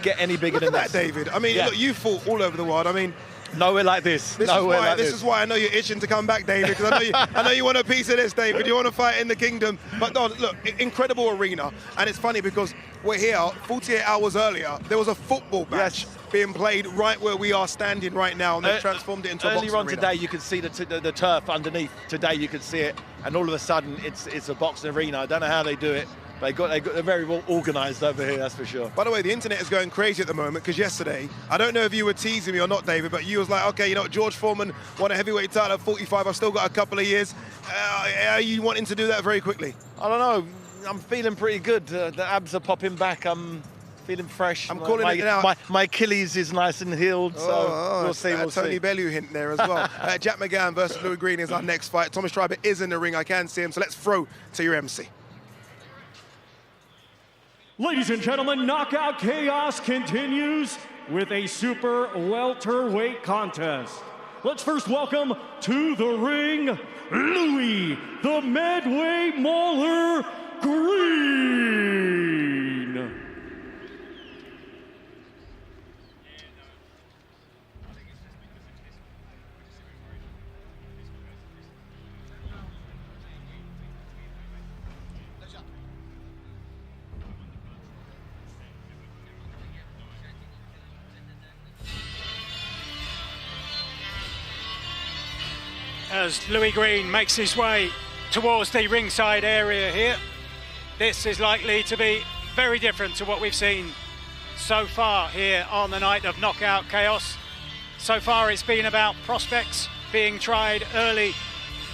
get any bigger than that, David. I mean, look, you fought all over the world. I mean, nowhere like this. This is why I know you're itching to come back, David, because I know you want a piece of this, David. You want to fight in the kingdom. But no, look, incredible arena. And it's funny because we're here 48 hours earlier. There was a football match being played right where we are standing right now, and they've transformed it into a boxing arena. Earlier on today, you could see the turf underneath. Today, you could see it, and all of a sudden, it's a boxing arena. I don't know how they do it. They're very well organised over here, that's for sure. By the way, the internet is going crazy at the moment, because yesterday, I don't know if you were teasing me or not, David, but you was like, okay, you know, George Foreman won a heavyweight title at 45. I've still got a couple of years. Are you wanting to do that very quickly? I don't know. I'm feeling pretty good. The abs are popping back. I'm feeling fresh. I'm calling it now. My Achilles is nice and healed, so we'll see. Tony Bellew hint there as well. Jack McGann versus Louis Greene is our next fight. Thomas Schreiber is in the ring. I can see him, so let's throw to your MC. Ladies and gentlemen, knockout chaos continues with a super welterweight contest. Let's first welcome to the ring, Louis the Medway Mauler Greene. As Louis Greene makes his way towards the ringside area here, this is likely to be very different to what we've seen so far here on the night of Knockout Chaos. So far it's been about prospects being tried early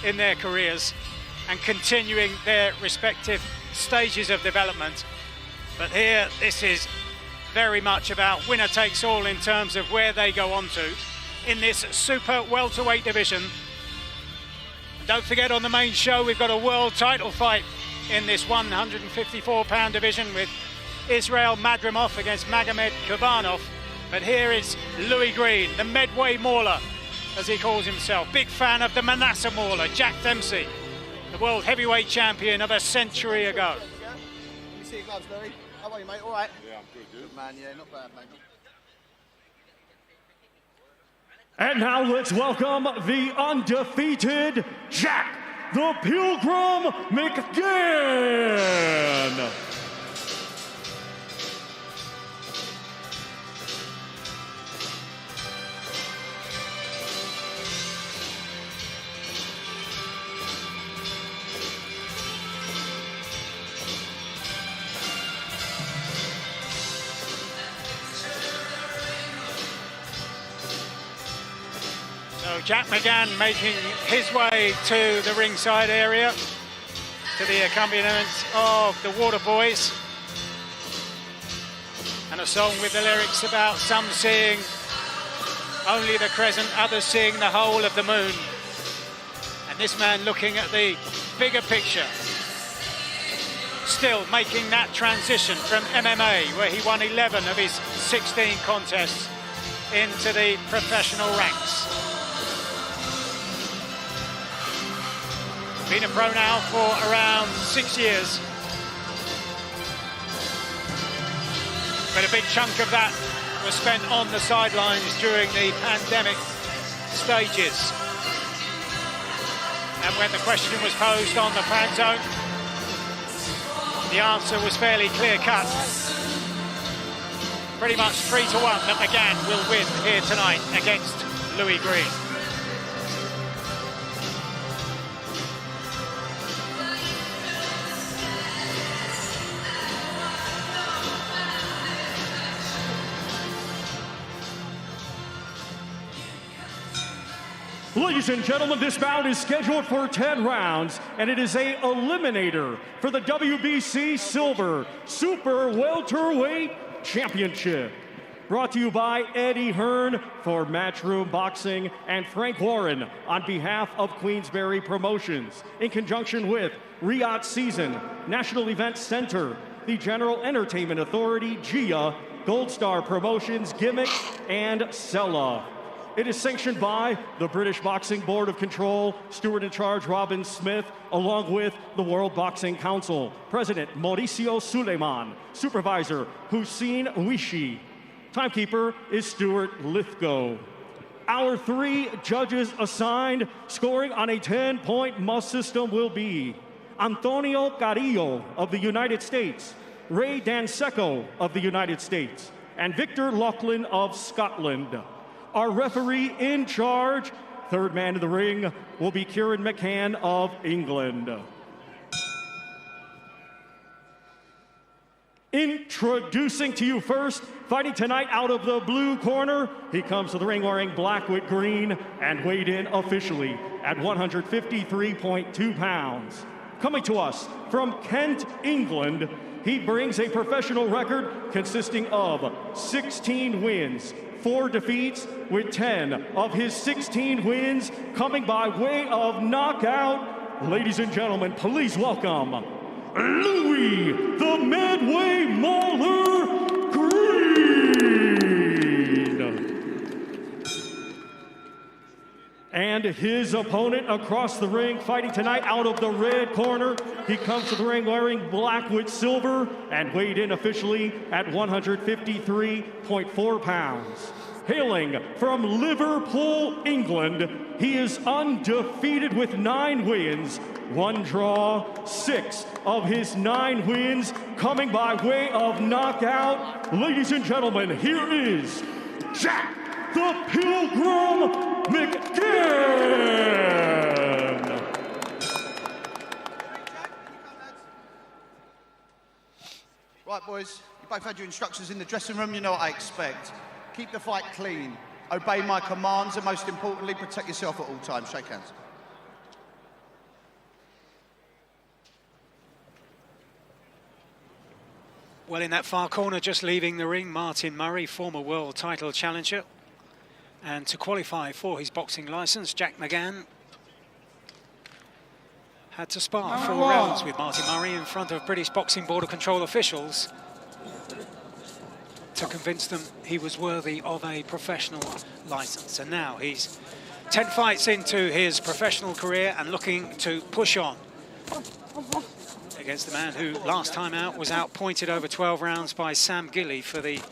in their careers and continuing their respective stages of development. But here this is very much about winner takes all in terms of where they go on to in this super welterweight division. Don't forget, on the main show, we've got a world title fight in this 154-pound division with Israel Madrimov against Magomed Kurbanov. But here is Louis Greene, the Medway Mauler, as he calls himself. Big fan of the Manasseh Mauler, Jack Dempsey, the world heavyweight champion of a century ago. Let me see your gloves, Louis. How are you, mate? All right? Yeah, I'm good, dude. Good man, yeah, not bad, mate. And now let's welcome the undefeated Jack the Pilgrim McGann. Jack McGann making his way to the ringside area to the accompaniment of the Water Boys, and a song with the lyrics about some seeing only the crescent, others seeing the whole of the moon, and this man looking at the bigger picture, still making that transition from MMA, where he won 11 of his 16 contests, into the professional ranks. Been a pro now for around 6 years. But a big chunk of that was spent on the sidelines during the pandemic stages. And when the question was posed on the fan zone, the answer was fairly clear-cut. Pretty much 3-1 that McGann will win here tonight against Louis Greene. Ladies and gentlemen, this bout is scheduled for 10 rounds, and it is a eliminator for the WBC Silver Super Welterweight Championship. Brought to you by Eddie Hearn for Matchroom Boxing and Frank Warren on behalf of Queensberry Promotions, in conjunction with Riyadh Season, National Event Center, the General Entertainment Authority, GIA, Gold Star Promotions, Gimmick, and Sella. It is sanctioned by the British Boxing Board of Control, Steward in Charge Robin Smith, along with the World Boxing Council, President Mauricio Suleiman, Supervisor Hussein Wishi. Timekeeper is Stuart Lithgow. Our 3 judges assigned, scoring on a 10-point must system, will be Antonio Carrillo of the United States, Ray Danseco of the United States, and Victor Laughlin of Scotland. Our referee in charge, third man in the ring, will be Kieran McGann of England. Introducing to you first, fighting tonight out of the blue corner, he comes to the ring wearing black with green and weighed in officially at 153.2 pounds. Coming to us from Kent, England, he brings a professional record consisting of 16 wins, 4 defeats, with 10 of his 16 wins coming by way of knockout. Ladies and gentlemen, please welcome Louis the Medway Mauler Greene. And his opponent across the ring, fighting tonight out of the red corner. He comes to the ring wearing black with silver and weighed in officially at 153.4 pounds. Hailing from Liverpool, England, he is undefeated with 9 wins, 1 draw, 6 of his 9 wins coming by way of knockout. Ladies and gentlemen, here is Jack the Pilgrim McGann. Right, boys, you both had your instructions in the dressing room. You know what I expect. Keep the fight clean, obey my commands, and most importantly, protect yourself at all times. Shake hands. Well, in that far corner, just leaving the ring, Martin Murray, former world title challenger. And to qualify for his boxing license, Jack McGann had to spar 4 rounds with Martin Murray in front of British Boxing Board of Control officials to convince them he was worthy of a professional license. And now he's 10 fights into his professional career and looking to push on against the man who last time out was outpointed over 12 rounds by Sam Gilley for the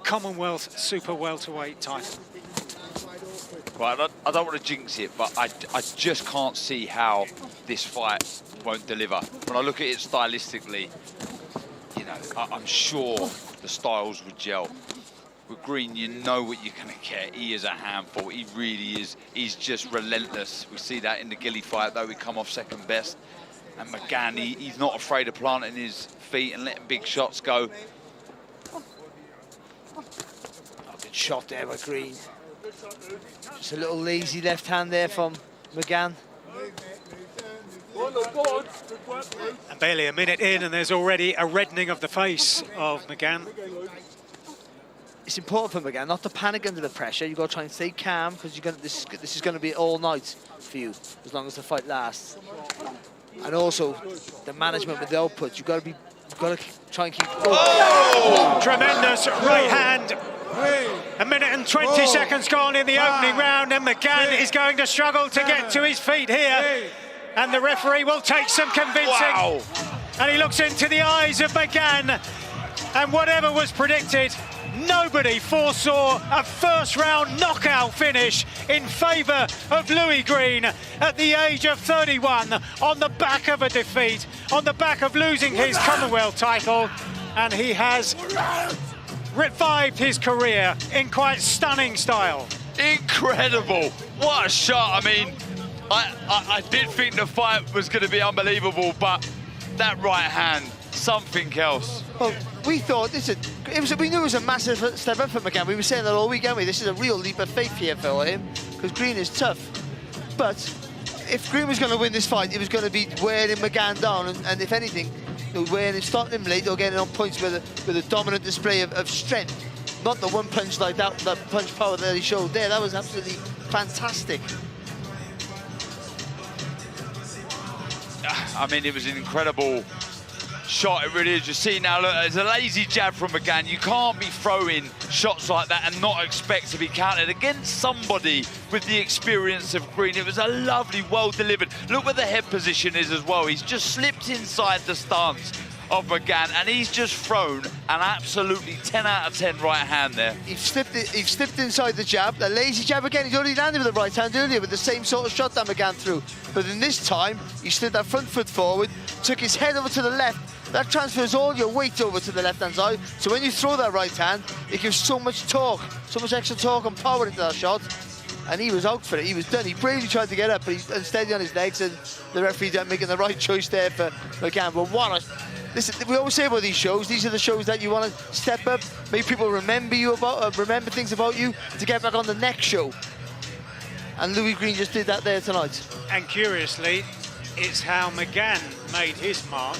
Commonwealth Super Welterweight title. Right, I don't want to jinx it, but I just can't see how this fight won't deliver. When I look at it stylistically, you know, I'm sure the styles would gel. With Greene, you know what you're going to get. He is a handful. He really is. He's just relentless. We see that in the Gilley fight, though. We come off second best. And McGann, he's not afraid of planting his feet and letting big shots go. Oh, good shot there by Greene. Just a little lazy left hand there from McGann. And barely a minute in, and there's already a reddening of the face of McGann. It's important for McGann not to panic under the pressure. You've got to try and stay calm, because this is going to be all night for you, as long as the fight lasts. And also, the management with the output, you've got to try and keep... Oh! Tremendous right hand. A minute and 20 seconds gone in the opening round, and McGann is going to struggle to get to his feet here. And the referee will take some convincing. Wow. And he looks into the eyes of McGann, and whatever was predicted, nobody foresaw a first-round knockout finish in favour of Louis Greene at the age of 31, on the back of a defeat, on the back of losing his Commonwealth title, and he has revived his career in quite stunning style. Incredible. What a shot. I mean, I did think the fight was going to be unbelievable, but that right hand, something else. Well, we thought we knew it was a massive step up for McGann. We were saying that all weekend. This is a real leap of faith here for him, because Greene is tough. But if Greene was going to win this fight, it was going to be wearing McGann down, and if anything, wearing him, starting him late or getting on points with a dominant display of strength. Not the one punch like that punch power that he showed there. That was absolutely fantastic. I mean, it was an incredible shot, it really is. You see now, look, there's a lazy jab from McGann. You can't be throwing shots like that and not expect to be counted against somebody with the experience of Greene. It was a lovely, well delivered. Look where the head position is as well. He's just slipped inside the stance of McGann, and he's just thrown an absolutely 10 out of 10 right hand there. He slipped inside the jab, the lazy jab again. He's already landed with the right hand earlier with the same sort of shot that McGann threw. But in this time, he slid that front foot forward, took his head over to the left. That transfers all your weight over to the left-hand side. So when you throw that right hand, it gives so much torque, so much extra torque and power into that shot. And he was out for it. He was done. He bravely tried to get up, but he's unsteady on his legs, and the referee making the right choice there for McGann. But what a... Listen, we always say about these shows, these are the shows that you want to step up, make people remember you remember things about you to get back on the next show. And Louis Greene just did that there tonight. And curiously, it's how McGann made his mark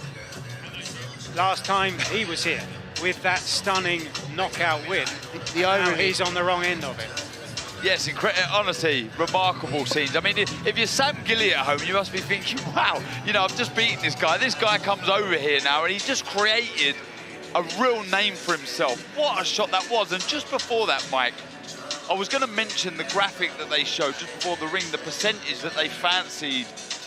last time he was here with that stunning knockout win. The irony. Now he's on the wrong end of it. Yes, honestly, remarkable scenes. I mean, if you're Sam Gilly at home, you must be thinking, wow, you know, I've just beaten this guy. This guy comes over here now, and he's just created a real name for himself. What a shot that was. And just before that, Mike, I was going to mention the graphic that they showed just before the ring, the percentage that they fancied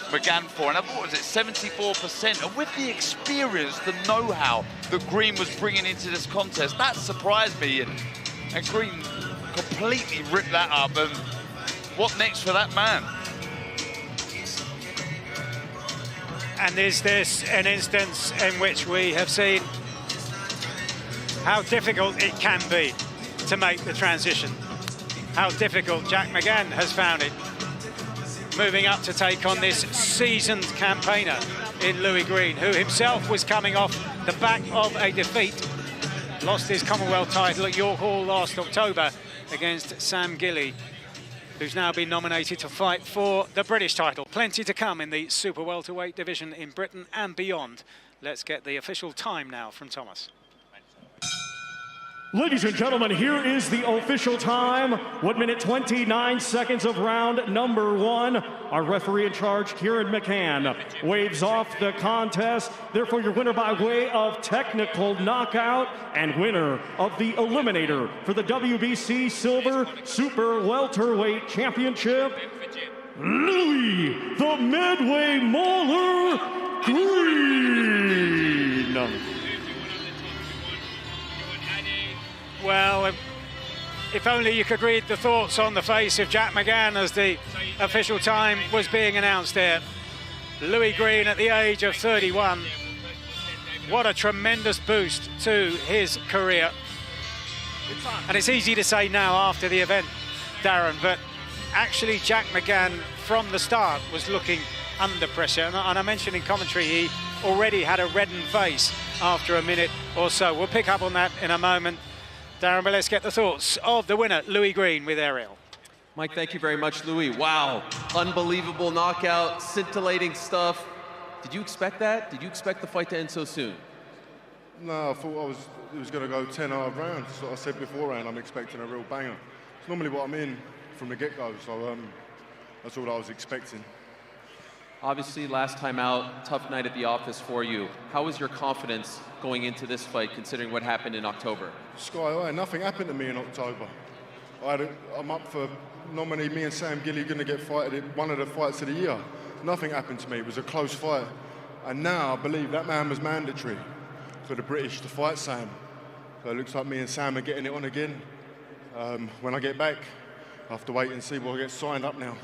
McGann for, and I thought, was it 74%? And with the experience, the know-how that Greene was bringing into this contest, that surprised me, and Greene completely ripped that up. And what next for that man? And is this an instance in which we have seen how difficult it can be to make the transition? How difficult Jack McGann has found it, moving up to take on this seasoned campaigner in Louis Greene, who himself was coming off the back of a defeat. Lost his Commonwealth title at York Hall last October against Sam Gilly, who's now been nominated to fight for the British title. Plenty to come in the super welterweight division in Britain and beyond. Let's get the official time now from Thomas. Ladies and gentlemen, here is the official time. 1 minute 29 seconds of round number 1. Our referee in charge, Kieran McCann, waves off the contest. Therefore, your winner by way of technical knockout and winner of the Eliminator for the WBC Silver Super Welterweight Championship, Louis the Midway Mauler Greene. Well, if only you could read the thoughts on the face of Jack McGann as the official time was being announced there. Louis Greene at the age of 31. What a tremendous boost to his career. And it's easy to say now after the event, Darren, but actually Jack McGann from the start was looking under pressure. And I mentioned in commentary he already had a reddened face after a minute or so. We'll pick up on that in a moment. Darren, but let's get the thoughts of the winner, Louis Greene, with Ariel. Mike, thank you very much, Louis. Wow, unbelievable knockout, scintillating stuff. Did you expect that? Did you expect the fight to end so soon? No, I thought it was going to go 10 hard rounds. That's what I said beforehand. I'm expecting a real banger. It's normally what I'm in from the get-go, so that's all I was expecting. Obviously, last time out, tough night at the office for you. How was your confidence going into this fight, considering what happened in October? Sky high, nothing happened to me in October. I'm up for nominee, me and Sam Gilly going to get fighted in one of the fights of the year. Nothing happened to me, it was a close fight. And now I believe that man was mandatory for the British to fight Sam. So it looks like me and Sam are getting it on again. When I get back, I have to wait and see what gets signed up now.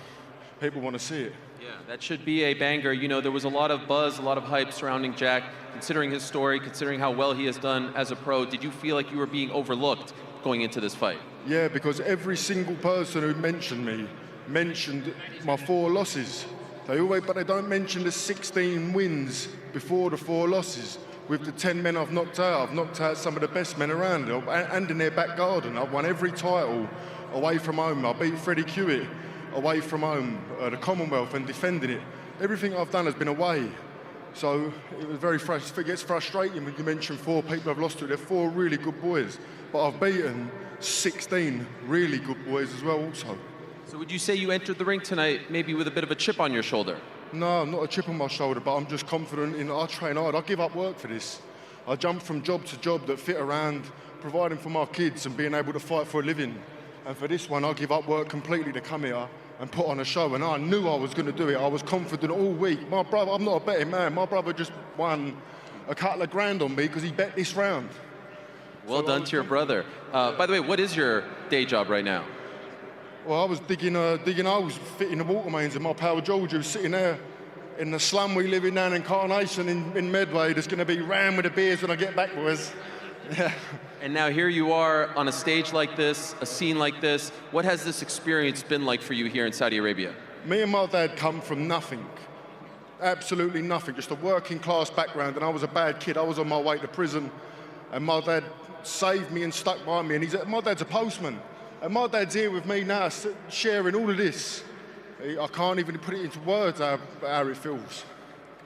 People want to see it. Yeah, that should be a banger. You know, there was a lot of buzz, a lot of hype surrounding Jack, considering his story, considering how well he has done as a pro. Did you feel like you were being overlooked going into this fight? Yeah, because every single person who mentioned me mentioned my 4 losses. But they don't mention the 16 wins before the 4 losses. With the 10 men I've knocked out some of the best men around, and in their back garden. I've won every title away from home. I beat Freddie Hewitt away from home, the Commonwealth, and defending it. Everything I've done has been away. So it was very it gets frustrating when you mention 4 people I've lost to. They're 4 really good boys, but I've beaten 16 really good boys as well also. So would you say you entered the ring tonight maybe with a bit of a chip on your shoulder? No, not a chip on my shoulder, but I'm just confident in I train hard. I give up work for this. I jump from job to job that fit around providing for my kids and being able to fight for a living. And for this one, I give up work completely to come here and put on a show, and I knew I was going to do it. I was confident all week. My brother, I'm not a betting man, my brother just won a couple of grand on me because he bet this round. Well done to your brother. By the way, what is your day job right now? Well, I was digging holes, fitting the water mains, and my pal George, who's sitting there in the slum we live in down in Carnation in Medway, that's going to be rammed with the beers when I get back, boys. Yeah. And now here you are on a stage like this, a scene like this. What has this experience been like for you here in Saudi Arabia? Me and my dad come from nothing, absolutely nothing, just a working class background, and I was a bad kid. I was on my way to prison, and my dad saved me and stuck by me, and my dad's a postman, and my dad's here with me now, sharing all of this. I can't even put it into words how it feels.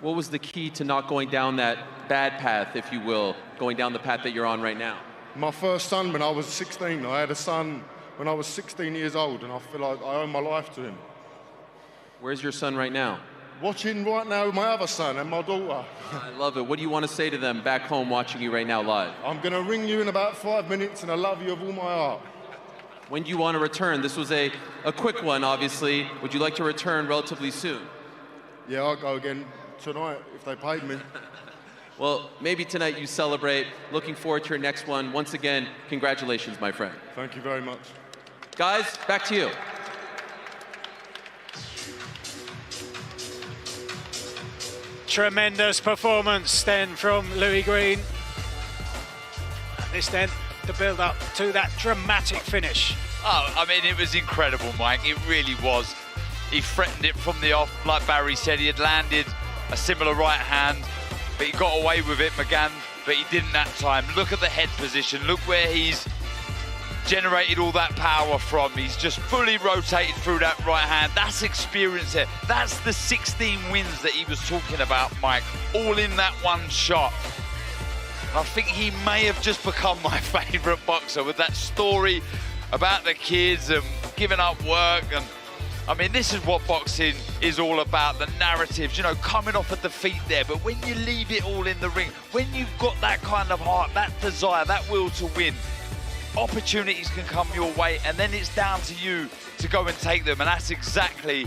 What was the key to not going down that bad path, if you will, going down the path that you're on right now? My first son when I was 16. I had a son when I was 16 years old, and I feel like I owe my life to him. Where's your son right now? Watching right now with my other son and my daughter. I love it. What do you want to say to them back home watching you right now live? I'm going to ring you in about 5 minutes, and I love you with all my heart. When do you want to return? This was a quick one, obviously. Would you like to return relatively soon? Yeah, I'll go again tonight if they paid me. Well, maybe tonight you celebrate. Looking forward to your next one. Once again, congratulations, my friend. Thank you very much. Guys, back to you. Tremendous performance then from Louis Greene. This then, the build-up to that dramatic finish. Oh, I mean, it was incredible, Mike. It really was. He threatened it from the off. Like Barry said, he had landed a similar right hand, but he got away with it, McGann, but he didn't that time. Look at the head position. Look where he's generated all that power from. He's just fully rotated through that right hand. That's experience there. That's the 16 wins that he was talking about, Mike, all in that one shot. I think he may have just become my favourite boxer with that story about the kids and giving up work. And I mean, this is what boxing is all about, the narratives, you know, coming off a defeat there. But when you leave it all in the ring, when you've got that kind of heart, that desire, that will to win, opportunities can come your way, and then it's down to you to go and take them. And that's exactly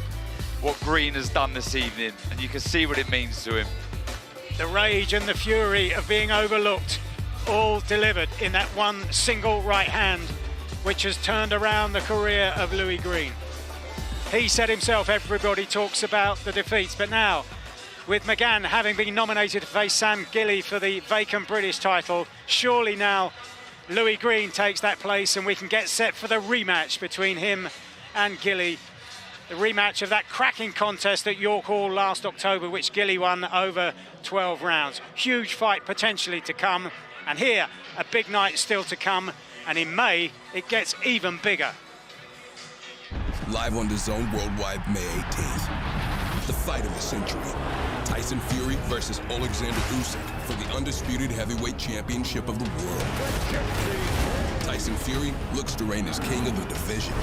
what Greene has done this evening. And you can see what it means to him. The rage and the fury of being overlooked, all delivered in that one single right hand, which has turned around the career of Louis Greene. He said himself, everybody talks about the defeats, but now, with McGann having been nominated to face Sam Gilly for the vacant British title, surely now Louis Greene takes that place and we can get set for the rematch between him and Gilly. The rematch of that cracking contest at York Hall last October, which Gilly won over 12 rounds. Huge fight potentially to come, and here, a big night still to come, and in May, it gets even bigger. Live on DAZN worldwide May 18th. The fight of the century. Tyson Fury versus Alexander Usyk for the undisputed heavyweight championship of the world. Tyson Fury looks to reign as king of the division.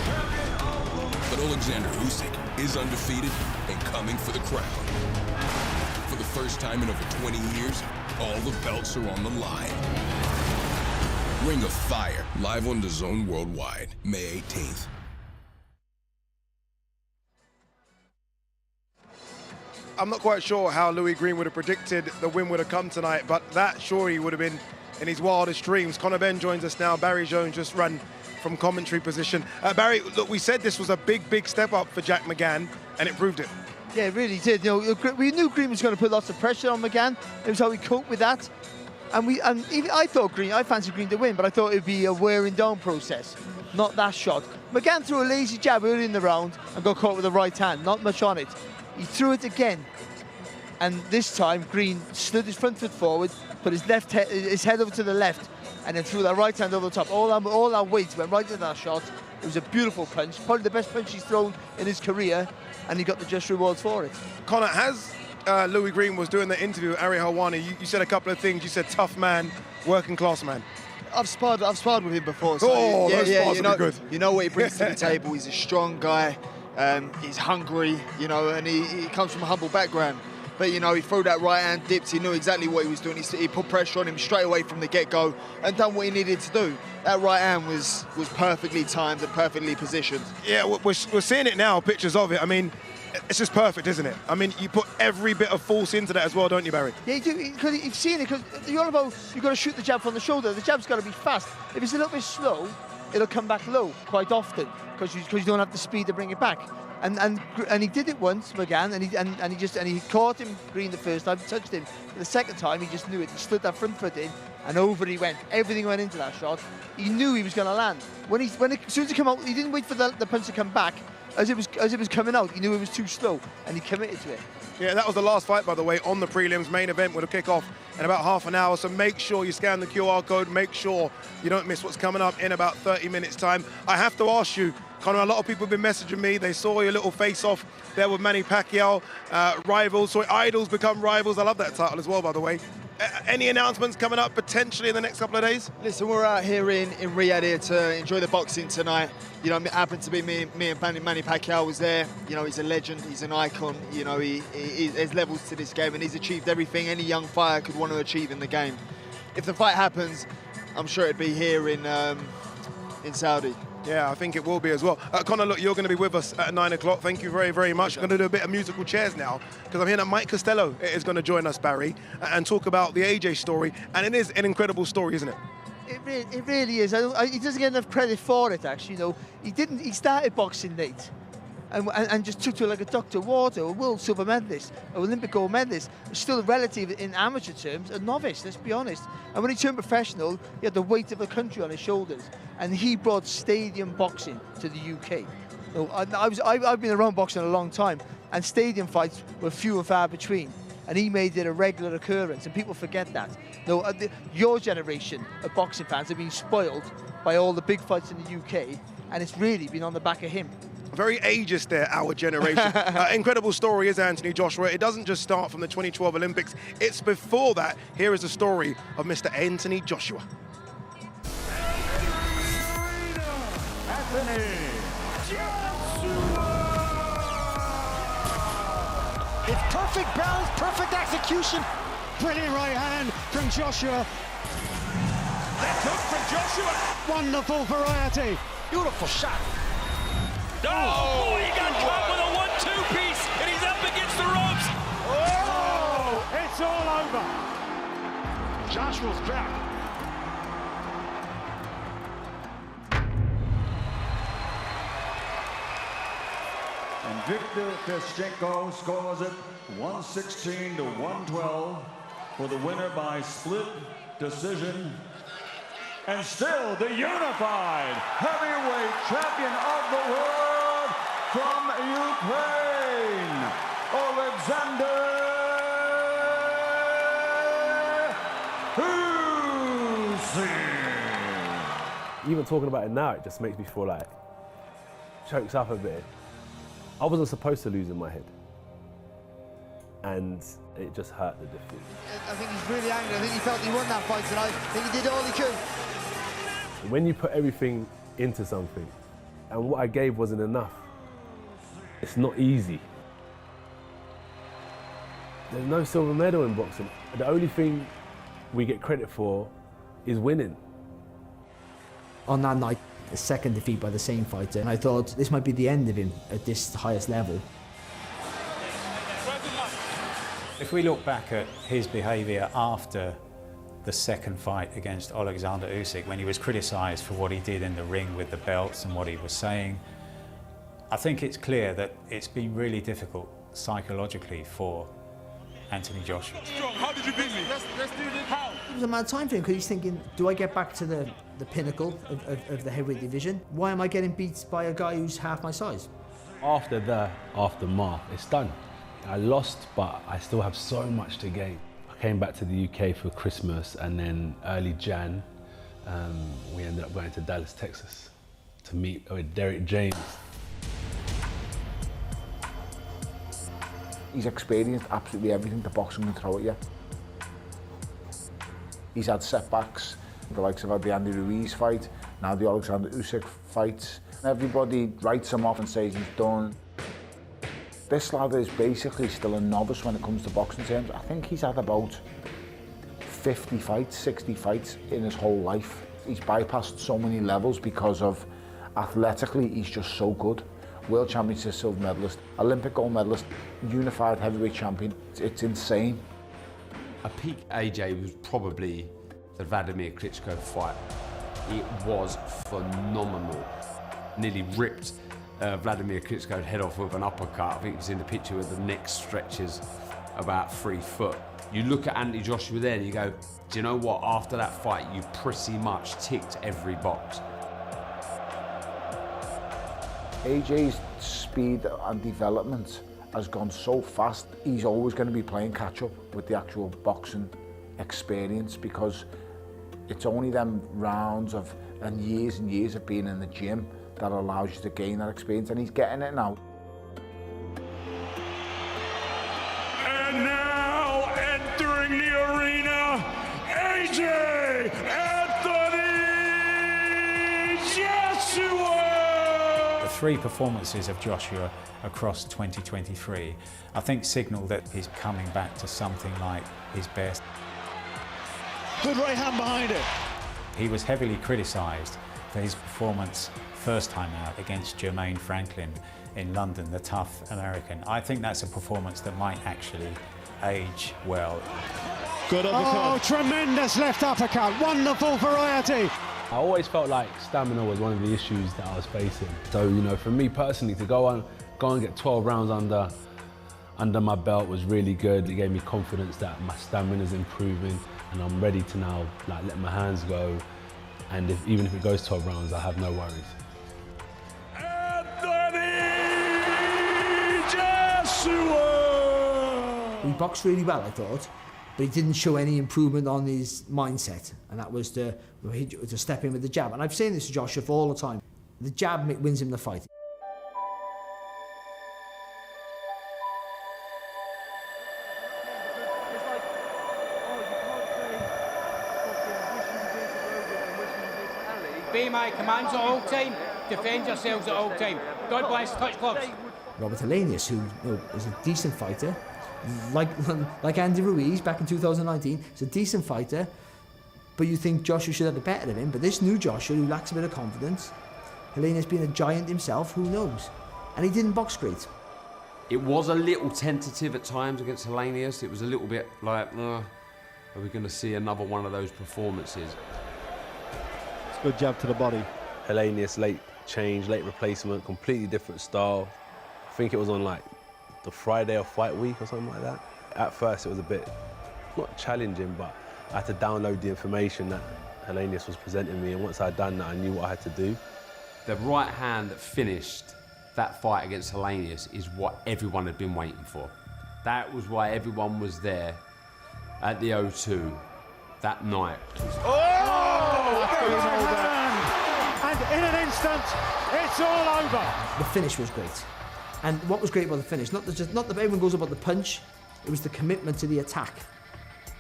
But Alexander Usyk is undefeated and coming for the crown. For the first time in over 20 years, all the belts are on the line. Ring of Fire, live on DAZN worldwide, May 18th. I'm not quite sure how Louis Greene would have predicted the win would have come tonight, but that surely would have been in his wildest dreams. Conor Benn joins us now. Barry Jones just ran from commentary position. Barry, look, we said this was a big step up for Jack McGann, and it proved it. Yeah, it really did. You know, we knew Greene was going to put lots of pressure on McGann. It was how he coped with that. And even I thought Greene, I fancied Greene to win, but I thought it would be a wearing down process, not that shot. McGann threw a lazy jab early in the round and got caught with the right hand, not much on it. He threw it again, and this time Greene slid his front foot forward, put his head over to the left, and then threw that right hand over the top. All that weight went right into that shot. It was a beautiful punch, probably the best punch he's thrown in his career, and he got the just rewards for it. Conor, has Louis Greene was doing the interview with Ari Helwani, you said a couple of things. You said tough man, working class man. I've sparred with him before. So those spars will be good. You know what he brings to the table. He's a strong guy. He's hungry, you know, and he comes from a humble background. But, you know, he threw that right hand, dipped, he knew exactly what he was doing. He put pressure on him straight away from the get-go and done what he needed to do. That right hand was perfectly timed and perfectly positioned. Yeah, we're seeing it now, pictures of it. I mean, it's just perfect, isn't it? I mean, you put every bit of force into that as well, don't you, Barry? Yeah, you do, because you've seen it, because you're all about, you've got to shoot the jab from the shoulder. The jab's got to be fast. If it's a little bit slow, it'll come back low quite often, because you don't have the speed to bring it back. And he did it once, McGann, and he caught him Greene the first time, touched him. But the second time, he just knew it. He slid that front foot in, and over he went. Everything went into that shot. He knew he was going to land. As soon as he came out, he didn't wait for the punch to come back. As it was coming out, he knew it was too slow, and he committed to it. Yeah, that was the last fight, by the way, on the prelims. Main event will kick off in about half an hour, so make sure you scan the QR code. Make sure you don't miss what's coming up in about 30 minutes' time. I have to ask you, Conor, a lot of people have been messaging me. They saw your little face-off there with Manny Pacquiao. Rivals, so idols become rivals. I love that title as well, by the way. Any announcements coming up potentially in the next couple of days? Listen, we're out here in Riyadh here to enjoy the boxing tonight. You know, it happened to be me and Manny Pacquiao was there. You know, he's a legend, he's an icon. You know, there's levels to this game, and he's achieved everything any young fighter could want to achieve in the game. If the fight happens, I'm sure it'd be here in Saudi. Yeah, I think it will be as well. Conor, look, you're going to be with us at 9 o'clock. Thank you very, very much. We're going to do a bit of musical chairs now, because I'm hearing that Mike Costello is going to join us, Barry, and talk about the AJ story. And it is an incredible story, isn't it? It really is. He doesn't get enough credit for it, actually. You know, he started boxing late, and just took to it like a duck to water. A world silver medalist, an Olympic gold medalist, still relative in amateur terms, a novice, let's be honest. And when he turned professional, he had the weight of the country on his shoulders, and he brought stadium boxing to the UK. You know, I've been around boxing a long time, and stadium fights were few and far between, and he made it a regular occurrence, and people forget that. You know, your generation of boxing fans have been spoiled by all the big fights in the UK, and it's really been on the back of him. Very ageist there, our generation. Incredible story is Anthony Joshua. It doesn't just start from the 2012 Olympics, it's before that. Here is the story of Mr. Anthony Joshua. Anthony Joshua! It's perfect balance, perfect execution. Brilliant right hand from Joshua. Left hook from Joshua. Wonderful variety. Beautiful shot. Oh, boy, he got caught with a 1-2 piece, and he's up against the ropes. Oh, it's all over. Joshua's back. And Victor Feschenko scores it 116 to 112 for the winner by split decision. And still the unified heavyweight champion of the world from Ukraine, Alexander Usyk. Even talking about it now, it just makes me feel like chokes up a bit. I wasn't supposed to lose in my head, and it just hurt the defeat. I think he's really angry. I think he felt he won that fight tonight. I think he did all he could. When you put everything into something, and what I gave wasn't enough, it's not easy. There's no silver medal in boxing. The only thing we get credit for is winning. On that night, a second defeat by the same fighter, and I thought this might be the end of him at this highest level. If we look back at his behaviour after the second fight against Alexander Usyk, when he was criticised for what he did in the ring with the belts and what he was saying, I think it's clear that it's been really difficult psychologically for Anthony Joshua. How did you beat me? Let's do this. How? It was a mad time for him, because he's thinking, do I get back to the pinnacle of the heavyweight division? Why am I getting beat by a guy who's half my size? After the aftermath, it's done. I lost, but I still have so much to gain. I came back to the UK for Christmas, and then early Jan, we ended up going to Dallas, Texas to meet with Derek James. He's experienced absolutely everything the boxing can throw at you. He's had setbacks, the likes of the Andy Ruiz fight, now the Alexander Usyk fight. Everybody writes him off and says he's done. This lad is basically still a novice when it comes to boxing terms. I think he's had about 50 fights, 60 fights in his whole life. He's bypassed so many levels because of athletically, he's just so good. World Championship silver medalist, Olympic gold medalist, unified heavyweight champion. It's insane. A peak AJ was probably the Vladimir Klitschko fight. It was phenomenal. Nearly ripped Vladimir Klitschko's head off with an uppercut. I think it was in the picture where the neck stretches about 3 foot. You look at Anthony Joshua there and you go, do you know what? After that fight, you pretty much ticked every box. AJ's speed and development has gone so fast. He's always going to be playing catch up with the actual boxing experience because it's only them rounds of and years of being in the gym that allows you to gain that experience, and he's getting it now. And now entering the arena, AJ Anthony Joshua! The 3 performances of Joshua across 2023, I think signal that he's coming back to something like his best. Good right hand behind it. He was heavily criticised for his performance first time out against Jermaine Franklin in London, the tough American. I think that's a performance that might actually age well. Good uppercut. Oh, tremendous left uppercut. Wonderful variety. I always felt like stamina was one of the issues that I was facing. So, you know, for me personally, to go and get 12 rounds under my belt was really good. It gave me confidence that my stamina's improving and I'm ready to now let my hands go. And even if it goes 12 rounds, I have no worries. He boxed really well, I thought, but he didn't show any improvement on his mindset, and that was to step in with the jab. And I've seen this to Joshua all the time. The jab wins him the fight. Be my commands at all time. Defend yourselves at all time. God bless touch gloves. Robert Helenius, who is a decent fighter, like Andy Ruiz back in 2019, is a decent fighter, but you think Joshua should have the better of him. But this new Joshua, who lacks a bit of confidence, Helenius being a giant himself, who knows? And he didn't box great. It was a little tentative at times against Helenius. It was a little bit like, are we going to see another one of those performances? Good jab to the body. Helenius, late change, late replacement, completely different style. I think it was on the Friday of fight week or something like that. At first it was a bit, not challenging, but I had to download the information that Helenius was presenting me, and once I'd done that, I knew what I had to do. The right hand that finished that fight against Helenius is what everyone had been waiting for. That was why everyone was there at the O2 that night. And in an instant, it's all over. The finish was great. And what was great about the finish, not that everyone goes about the punch, it was the commitment to the attack.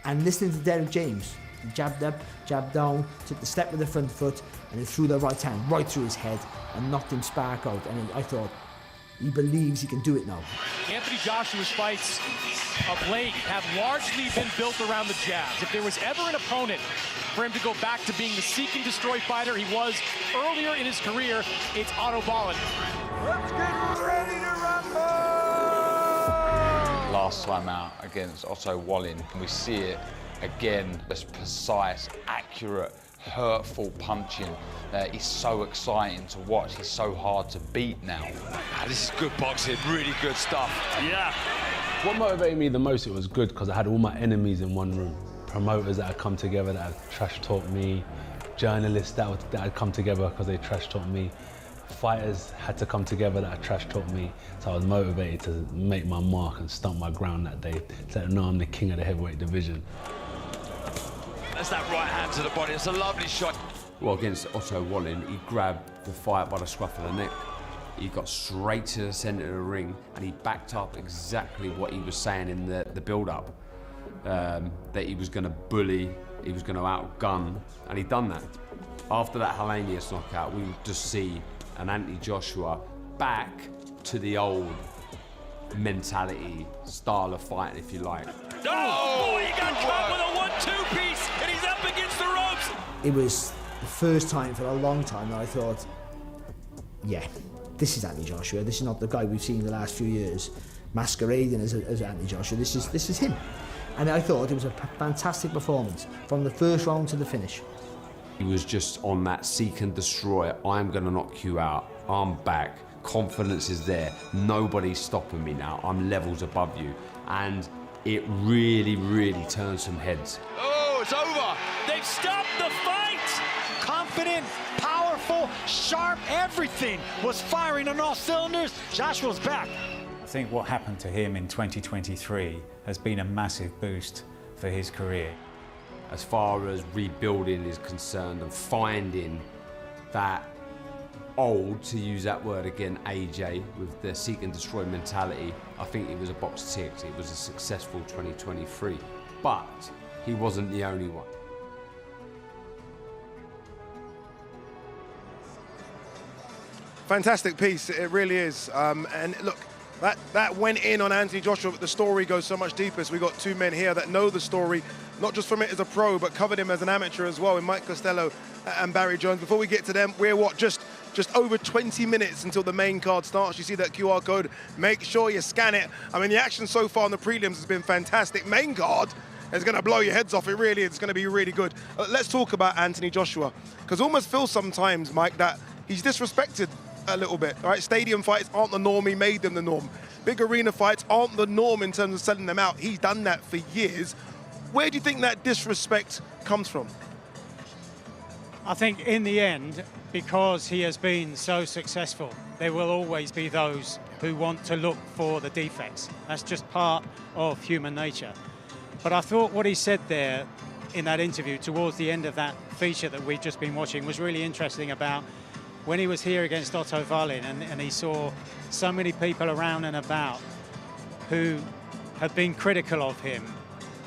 And listening to Derek James, he jabbed up, jabbed down, took the step with the front foot, and then threw the right hand right through his head and knocked him spark out. And I thought, he believes he can do it now. Anthony Joshua's fights of late have largely been built around the jabs. If there was ever an opponent for him to go back to being the seek and destroy fighter he was earlier in his career, it's Otto Wallin. Let's get ready to rumble! Last time out against Otto Wallin, and we see it again, this precise, accurate, hurtful punching. He's so exciting to watch. He's so hard to beat now. This is good boxing, really good stuff. Yeah. What motivated me the most, it was good because I had all my enemies in one room. Promoters that had come together that had trash talked me, journalists that had come together because they trash talked me, fighters had to come together that had trash talked me. So I was motivated to make my mark and stump my ground that day, to let them know I'm the king of the heavyweight division. That's that right hand to the body. It's a lovely shot. Well, against Otto Wallin, he grabbed the fight by the scruff of the neck. he got straight to the center of the ring and he backed up exactly what he was saying in the build-up. That he was going to bully, he was going to outgun, and he'd done that. After that Helenius knockout, we would just see an Anthony Joshua back to the old mentality, style of fighting, if you like. Oh, he got caught with a 1-2 piece, and he's up against the ropes. It was the first time for a long time that I thought, yeah, this is Anthony Joshua. This is not the guy we've seen the last few years masquerading as Anthony Joshua. This is him. And I thought it was a fantastic performance from the first round to the finish. He was just on that seek and destroy. I'm going to knock you out. I'm back. Confidence is there. Nobody's stopping me now. I'm levels above you. And it really, really turned some heads. Oh, it's over. They've stopped the fight. Confident, powerful, sharp, everything was firing on all cylinders. Joshua's back. I think what happened to him in 2023 has been a massive boost for his career. As far as rebuilding is concerned and finding that old, to use that word again, AJ, with the seek and destroy mentality, I think it was a box ticked. It was a successful 2023, but he wasn't the only one. Fantastic piece, it really is. And look, that went in on Anthony Joshua, but the story goes so much deeper. So we got two men here that know the story, not just from it as a pro, but covered him as an amateur as well, in Mike Costello and Barry Jones. Before we get to them, we're just over 20 minutes until the main card starts. You see that QR code, make sure you scan it. I mean, the action so far on the prelims has been fantastic. Main card is going to blow your heads off. It really is. It's going to be really good. Let's talk about Anthony Joshua, because it almost feels sometimes, Mike, that he's disrespected a little bit, all right? Stadium fights aren't the norm. He made them the norm. Big arena fights aren't the norm in terms of selling them out. He's done that for years. Where do you think that disrespect comes from? I think in the end, because he has been so successful, there will always be those who want to look for the defects. That's just part of human nature. But I thought what he said there in that interview towards the end of that feature that we've just been watching was really interesting about when he was here against Otto Wallin and he saw so many people around and about who had been critical of him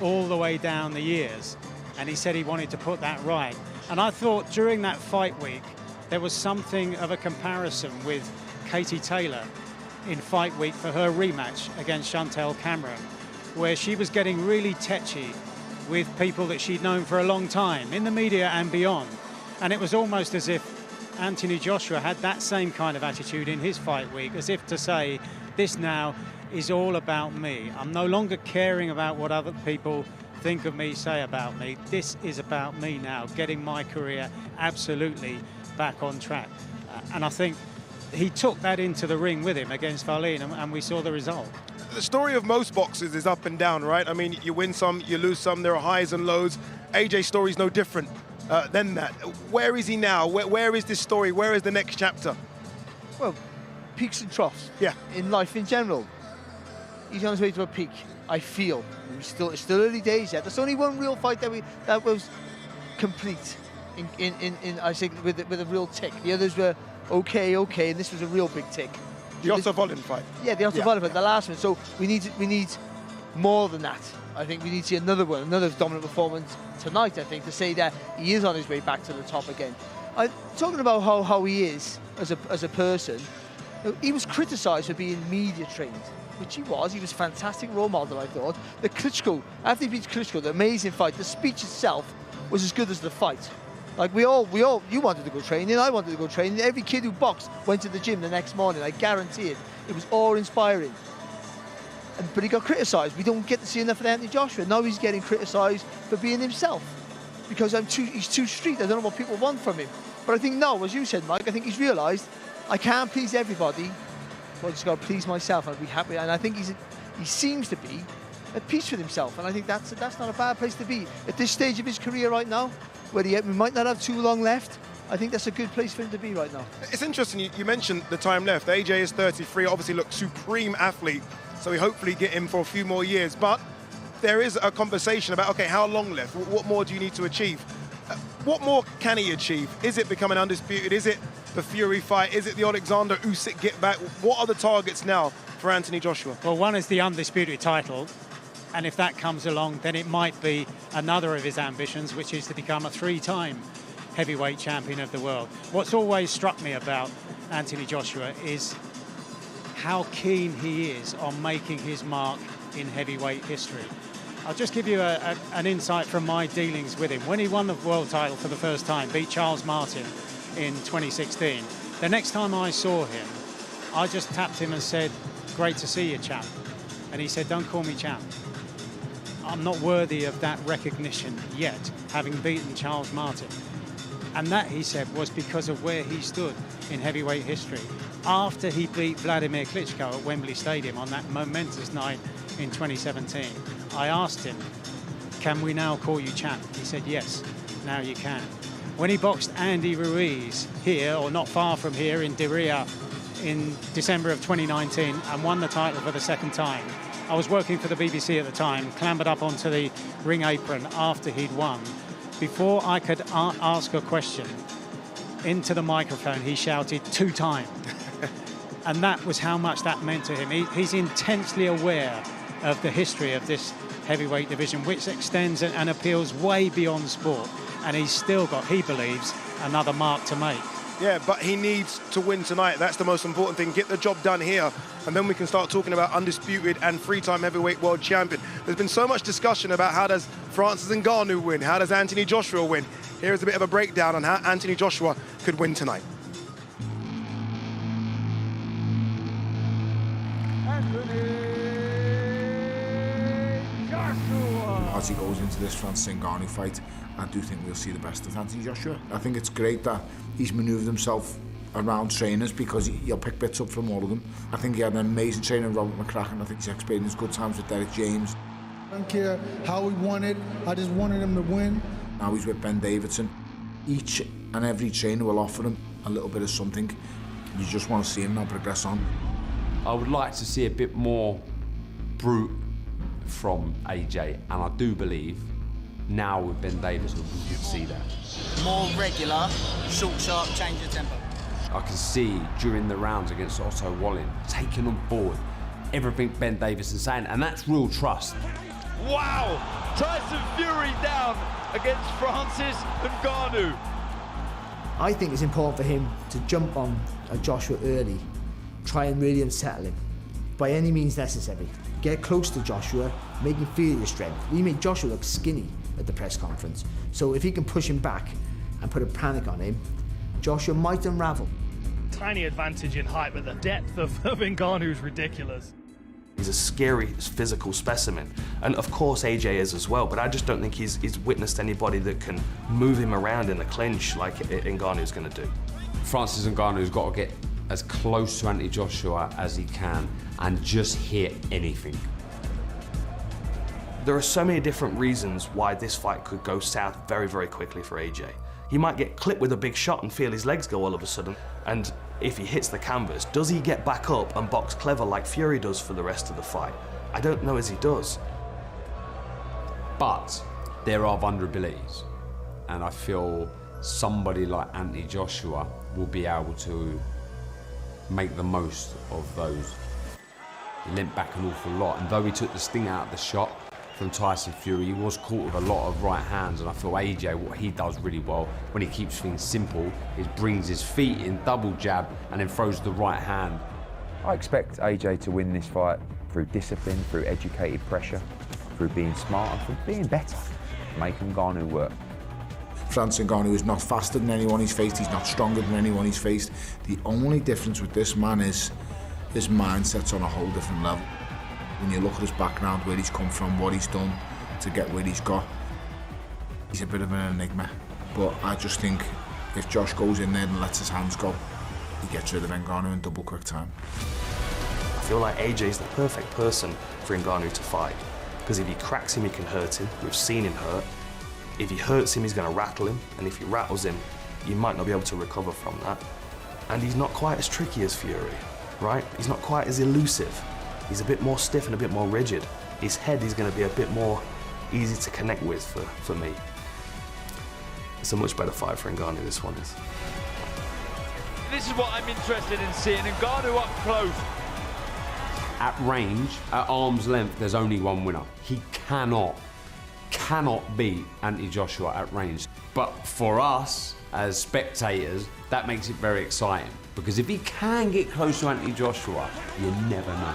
all the way down the years, and he said he wanted to put that right. And I thought during that fight week there was something of a comparison with Katie Taylor in fight week for her rematch against Chantel Cameron, where she was getting really tetchy with people that she'd known for a long time in the media and beyond. And it was almost as if Anthony Joshua had that same kind of attitude in his fight week, as if to say, this now is all about me. I'm no longer caring about what other people think of me, say about me. This is about me now, getting my career absolutely back on track. And I think he took that into the ring with him against Wallin, and we saw the result. The story of most boxers is up and down, right? I mean, you win some, you lose some, there are highs and lows. AJ's story is no different than that. Where is he now? Where is this story? Where is the next chapter? Well, peaks and troughs. Yeah. In life in general. He's on his way to a peak, I feel. It's still early days yet. There's only one real fight that was complete in I think with a real tick. The others were okay, and this was a real big tick. The Otto Wallin fight. Yeah, the Otto Wallin fight, the last one. So we need more than that. I think we need to see another dominant performance tonight, I think, to say that he is on his way back to the top again. Talking about how he is as a person, he was criticised for being media trained, which he was. He was a fantastic role model, I thought. The Klitschko, after he beat Klitschko, the amazing fight, the speech itself was as good as the fight. Like you wanted to go training, I wanted to go training. Every kid who boxed went to the gym the next morning, I guarantee it. It was awe-inspiring. But he got criticised. We don't get to see enough of Anthony Joshua. Now he's getting criticised for being himself, because he's too street. I don't know what people want from him. But I think now, as you said, Mike, I think he's realised I can't please everybody, so I just got to please myself and be happy. And I think he seems to be at peace with himself. And I think that's not a bad place to be at this stage of his career right now, where we might not have too long left. I think that's a good place for him to be right now. It's interesting, you mentioned the time left. AJ is 33, obviously looks supreme athlete, so we hopefully get him for a few more years. But there is a conversation about, okay, how long left? What more do you need to achieve? What more can he achieve? Is it becoming undisputed? Is it the Fury fight? Is it the Alexander Usyk get back? What are the targets now for Anthony Joshua? Well, one is the undisputed title. And if that comes along, then it might be another of his ambitions, which is to become a 3-time heavyweight champion of the world. What's always struck me about Anthony Joshua is how keen he is on making his mark in heavyweight history. I'll just give you an insight from my dealings with him. When he won the world title for the first time, beat Charles Martin in 2016, the next time I saw him, I just tapped him and said, "Great to see you, champ." And he said, "Don't call me champ. I'm not worthy of that recognition yet, having beaten Charles Martin." And that, he said, was because of where he stood in heavyweight history. After he beat Vladimir Klitschko at Wembley Stadium on that momentous night in 2017, I asked him, "Can we now call you champ?" He said, "Yes, now you can." When he boxed Andy Ruiz here, or not far from here, in Diretta in December of 2019 and won the title for the second time, I was working for the BBC at the time, clambered up onto the ring apron after he'd won. Before I could ask a question, into the microphone he shouted, "2 time." And that was how much that meant to him. He's intensely aware of the history of this heavyweight division, which extends and appeals way beyond sport. And he's still got, he believes, another mark to make. Yeah, but he needs to win tonight. That's the most important thing. Get the job done here, and then we can start talking about undisputed and 3-time heavyweight world champion. There's been so much discussion about how does Francis Ngannou win? How does Anthony Joshua win? Here is a bit of a breakdown on how Anthony Joshua could win tonight. As he goes into this Francis Ngannou fight, I do think we'll see the best of Anthony Joshua. I think it's great that he's manoeuvred himself around trainers, because he'll pick bits up from all of them. I think he had an amazing trainer, Robert McCracken. I think he's experienced good times with Derek James. I don't care how he won it, I just wanted him to win. Now he's with Ben Davidson. Each and every trainer will offer him a little bit of something. You just want to see him now progress on. I would like to see a bit more brute from AJ, and I do believe now with Ben Davidson we could see that. More regular, short, sharp, change of tempo. I can see during the rounds against Otto Wallin taking on board everything Ben Davidson's saying, and that's real trust. Wow! Tyson Fury down against Francis Ngannou. I think it's important for him to jump on Joshua early, try and really unsettle him, by any means necessary. Get close to Joshua, make him feel your strength. He made Joshua look skinny at the press conference. So if he can push him back and put a panic on him, Joshua might unravel. Tiny advantage in height, but the depth of Ngannou is ridiculous. He's a scary physical specimen, and of course AJ is as well, but I just don't think he's witnessed anybody that can move him around in the clinch like Ngannou's going to do. Francis Ngannou's got to get as close to Anthony Joshua as he can and just hit anything. There are so many different reasons why this fight could go south very, very quickly for AJ. He might get clipped with a big shot and feel his legs go all of a sudden, and if he hits the canvas, does he get back up and box clever like Fury does for the rest of the fight? I don't know as he does. But there are vulnerabilities, and I feel somebody like Anthony Joshua will be able to make the most of those. He limped back an awful lot, and though he took the sting out of the shot from Tyson Fury, he was caught with a lot of right hands, and I feel AJ, what he does really well when he keeps things simple is brings his feet in, double jab, and then throws the right hand. I expect AJ to win this fight through discipline, through educated pressure, through being smart, and through being better. Make Ngannou work. Francis Ngannou is not faster than anyone he's faced, he's not stronger than anyone he's faced. The only difference with this man is his mindset's on a whole different level. When you look at his background, where he's come from, what he's done to get where he's got, he's a bit of an enigma. But I just think if Josh goes in there and lets his hands go, he gets rid of Ngannou in double quick time. I feel like AJ's the perfect person for Ngannou to fight, because if he cracks him, he can hurt him. We've seen him hurt. If he hurts him, he's going to rattle him, and if he rattles him, you might not be able to recover from that. And he's not quite as tricky as Fury, right? He's not quite as elusive. He's a bit more stiff and a bit more rigid. His head is going to be a bit more easy to connect with for me. It's a much better fight for Ngannou, this one is. This is what I'm interested in seeing. Ngannou up close. At range, at arm's length, there's only one winner. He cannot beat Anthony Joshua at range. But for us, as spectators, that makes it very exciting. Because if he can get close to Anthony Joshua, you never know.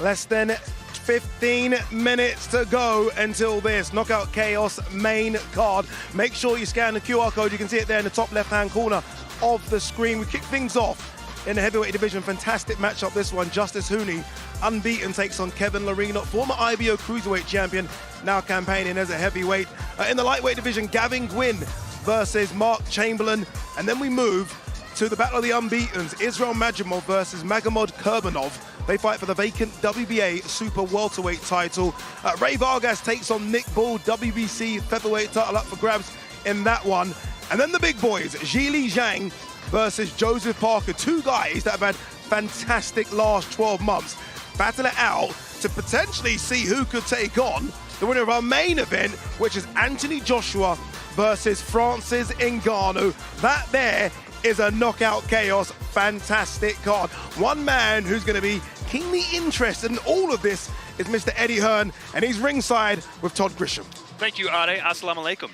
Less than 15 minutes to go until this Knockout Chaos main card. Make sure you scan the QR code. You can see it there in the top left-hand corner of the screen. We kick things off in the heavyweight division. Fantastic matchup, this one. Justice Hooney, unbeaten, takes on Kevin Larino, former IBO cruiserweight champion, now campaigning as a heavyweight. In the lightweight division, Gavin Gwynn versus Mark Chamberlain. And then we move to the Battle of the Unbeatens, Israel Magomedov versus Magomed Kurbanov. They fight for the vacant WBA Super Welterweight title. Ray Vargas takes on Nick Bull, WBC Featherweight title up for grabs in that one. And then the big boys, Zhili Zhang versus Joseph Parker. Two guys that have had fantastic last 12 months. Battle it out to potentially see who could take on the winner of our main event, which is Anthony Joshua versus Francis Ngannou. That there is a Knockout Chaos fantastic card. One man who's going to be keenly interested in all of this is Mr. Eddie Hearn, and he's ringside with Todd Grisham. Thank you, Ade. Assalamu alaikum.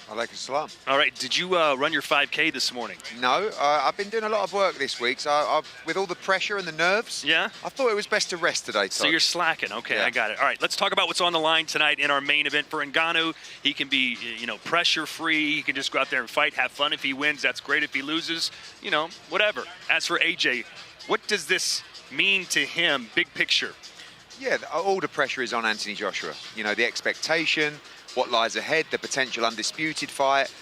Alaikum salam. All right, did you run your 5K this morning? No, I've been doing a lot of work this week, so with all the pressure and the nerves, yeah, I thought it was best to rest today, Todd. So you're slacking. Okay, yeah. I got it. All right, let's talk about what's on the line tonight in our main event for Ngannou. He can be, pressure-free. He can just go out there and fight, have fun. If he wins, that's great. If he loses, whatever. As for AJ, what does this mean to him, big picture? Yeah, all the pressure is on Anthony Joshua. The expectation, what lies ahead, the potential undisputed fight,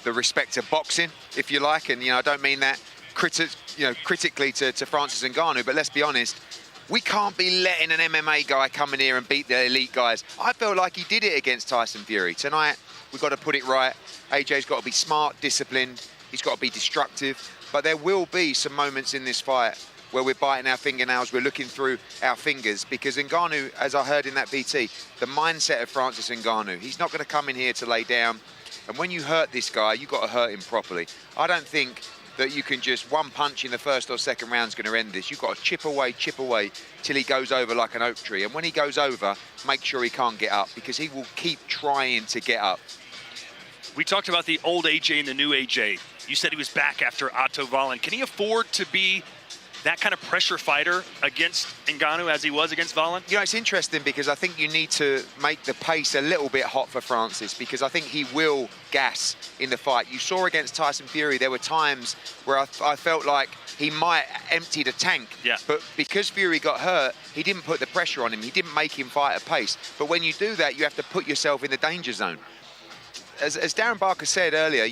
the respect of boxing, if you like. And, I don't mean that critically to Francis Ngannou, but let's be honest, we can't be letting an MMA guy come in here and beat the elite guys. I felt like he did it against Tyson Fury. Tonight, we've got to put it right. AJ's got to be smart, disciplined. He's got to be destructive. But there will be some moments in this fight where we're biting our fingernails, we're looking through our fingers, because Ngannou, as I heard in that BT, the mindset of Francis Ngannou, he's not going to come in here to lay down. And when you hurt this guy, you've got to hurt him properly. I don't think that you can just one punch in the first or second round is going to end this. You've got to chip away till he goes over like an oak tree. And when he goes over, make sure he can't get up, because he will keep trying to get up. We talked about the old AJ and the new AJ. You said he was back after Otto Wallin. Can he afford to be that kind of pressure fighter against Ngannou as he was against Wallin? It's interesting, because I think you need to make the pace a little bit hot for Francis, because I think he will gas in the fight. You saw against Tyson Fury, there were times where I felt like he might empty the tank. Yeah. But because Fury got hurt, he didn't put the pressure on him. He didn't make him fight at pace. But when you do that, you have to put yourself in the danger zone. As Darren Barker said earlier,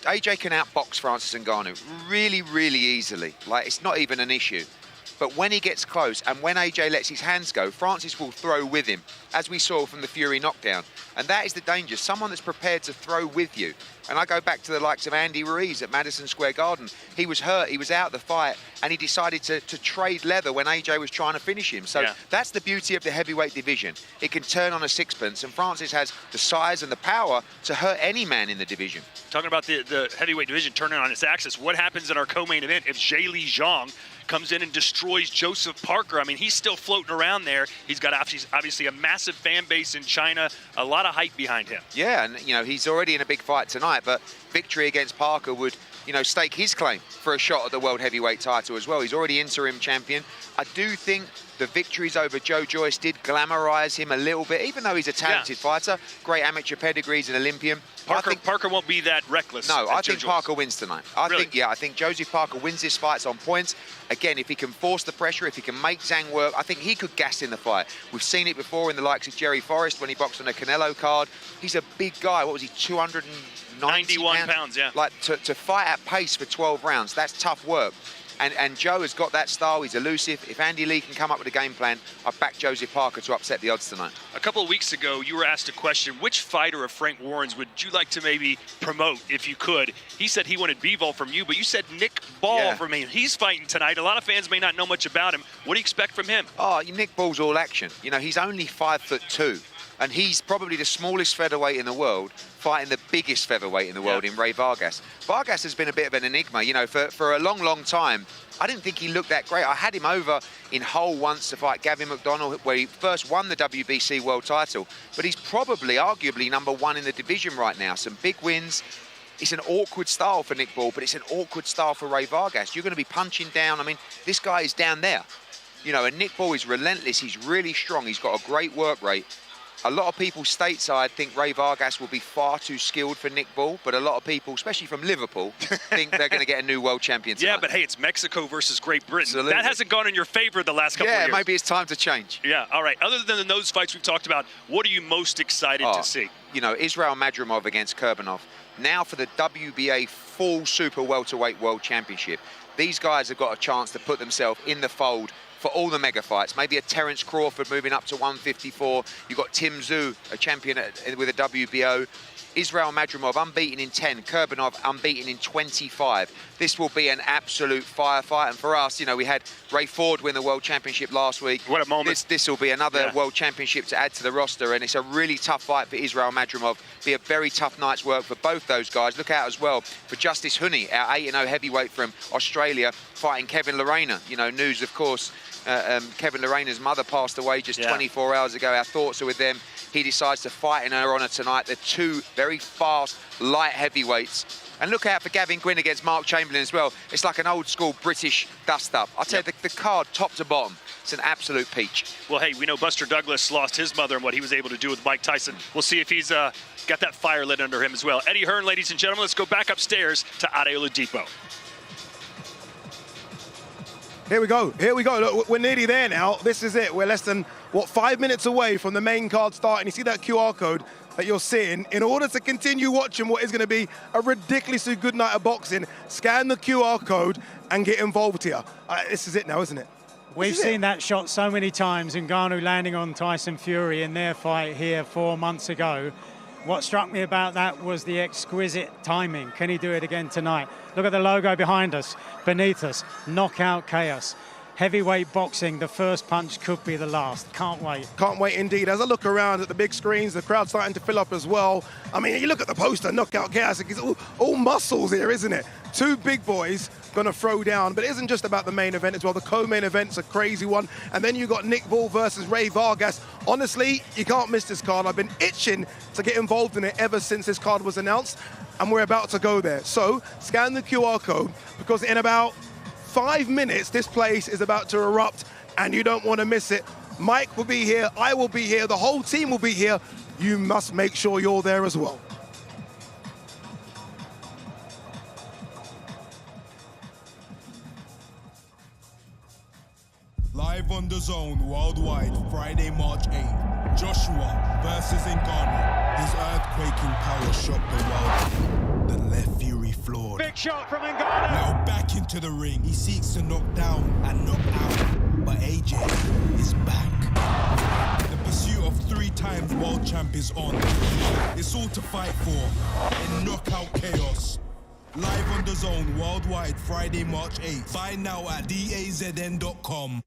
AJ can outbox Francis Ngannou really, really easily. Like, it's not even an issue. But when he gets close and when AJ lets his hands go, Francis will throw with him, as we saw from the Fury knockdown. And that is the danger, someone that's prepared to throw with you. And I go back to the likes of Andy Ruiz at Madison Square Garden. He was hurt, he was out of the fight, and he decided to trade leather when AJ was trying to finish him. So that's the beauty of the heavyweight division. It can turn on a sixpence, and Francis has the size and the power to hurt any man in the division. Talking about the heavyweight division turning on its axis, what happens in our co-main event if Zhili Zhang comes in and destroys Joseph Parker? I mean, he's still floating around there. He's got obviously a massive fan base in China, a lot of hype behind him. Yeah, and he's already in a big fight tonight, but victory against Parker would stake his claim for a shot at the world heavyweight title as well. He's already interim champion. I do think the victories over Joe Joyce did glamorize him a little bit, even though he's a talented fighter, great amateur pedigree, he's an Olympian. Parker won't be that reckless. No, I think Parker wins tonight. I think Joseph Parker wins this fight. It's on points. Again, if he can force the pressure, if he can make Zhang work, I think he could gas in the fight. We've seen it before in the likes of Jerry Forrest when he boxed on a Canelo card. He's a big guy. What was he, 291 pounds, yeah. Like, to fight at pace for 12 rounds, that's tough work. And Joe has got that style. He's elusive. If Andy Lee can come up with a game plan, I back Joseph Parker to upset the odds tonight. A couple of weeks ago, you were asked a question, which fighter of Frank Warren's would you like to maybe promote if you could? He said he wanted Bivol from you, but you said Nick Ball from him. He's fighting tonight. A lot of fans may not know much about him. What do you expect from him? Oh, Nick Ball's all action. You know, he's only 5'2", and he's probably the smallest featherweight in the world, fighting the biggest featherweight in the world in Ray Vargas. Vargas has been a bit of an enigma. You know, for a long, long time, I didn't think he looked that great. I had him over in Hull once to fight Gavin McDonnell, where he first won the WBC world title. But he's probably, arguably, #1 in the division right now. Some big wins. It's an awkward style for Nick Ball, but it's an awkward style for Ray Vargas. You're going to be punching down. I mean, this guy is down there. You know, and Nick Ball is relentless. He's really strong. He's got a great work rate. A lot of people stateside think Ray Vargas will be far too skilled for Nick Ball, but a lot of people, especially from Liverpool, think they're going to get a new world champion tonight. Yeah, but hey, it's Mexico versus Great Britain. Absolutely. That hasn't gone in your favor the last couple of years. Yeah, maybe it's time to change. Yeah, all right. Other than those fights we've talked about, what are you most excited to see? You know, Israel Madrimov against Kurbanov. Now for the WBA full super welterweight world championship. These guys have got a chance to put themselves in the fold for all the mega fights. Maybe a Terence Crawford moving up to 154. You've got Tim Tszyu, a champion with a WBO. Israel Madrimov unbeaten in 10. Kurbanov unbeaten in 25. This will be an absolute firefight. And for us, you know, we had Ray Ford win the World Championship last week. What a moment. This will be another World Championship to add to the roster. And it's a really tough fight for Israel Madrimov. Be a very tough night's work for both those guys. Look out as well for Justice Honey, our 8-0 heavyweight from Australia, fighting Kevin Lorena. You know, news, of course, Kevin Lorena's mother passed away just 24 hours ago. Our thoughts are with them. He decides to fight in her honour tonight. They're two very fast, light heavyweights. And look out for Gavin Gwynn against Mark Chamberlain as well. It's like an old-school British dust-up. I'll tell you, the card, top to bottom, it's an absolute peach. Well, hey, we know Buster Douglas lost his mother and what he was able to do with Mike Tyson. We'll see if he's got that fire lit under him as well. Eddie Hearn, ladies and gentlemen, let's go back upstairs to Adeola Depot. Here we go. Here we go. Look, we're nearly there now. This is it. We're less than, 5 minutes away from the main card starting. You see that QR code that you're seeing? In order to continue watching what is going to be a ridiculously good night of boxing, scan the QR code and get involved here. This is it now, isn't it? We've seen that shot so many times. Ngannou landing on Tyson Fury in their fight here 4 months ago. What struck me about that was the exquisite timing. Can he do it again tonight? Look at the logo behind us, beneath us, knockout chaos. Heavyweight boxing, the first punch could be the last. Can't wait. Can't wait indeed. As I look around at the big screens, the crowd's starting to fill up as well. I mean, you look at the poster, knockout chaos, it's all muscles here, isn't it? Two big boys going to throw down, but it isn't just about the main event as well. The co-main event's a crazy one. And then you got Nick Ball versus Ray Vargas. Honestly, you can't miss this card. I've been itching to get involved in it ever since this card was announced, and we're about to go there. So scan the QR code, because in about 5 minutes, this place is about to erupt, and you don't want to miss it. Mike will be here, I will be here, the whole team will be here. You must make sure you're there as well. Live on DAZN worldwide, Friday, March 8th. Joshua versus Ngannou. His earthquaking power shocked the world. The left fury floored. Big shot from Ngannou. Now back into the ring. He seeks to knock down and knock out. But AJ is back. The pursuit of 3 times world champ is on. It's all to fight for in knockout chaos. Live on DAZN worldwide, Friday, March 8th. Buy now at DAZN.com.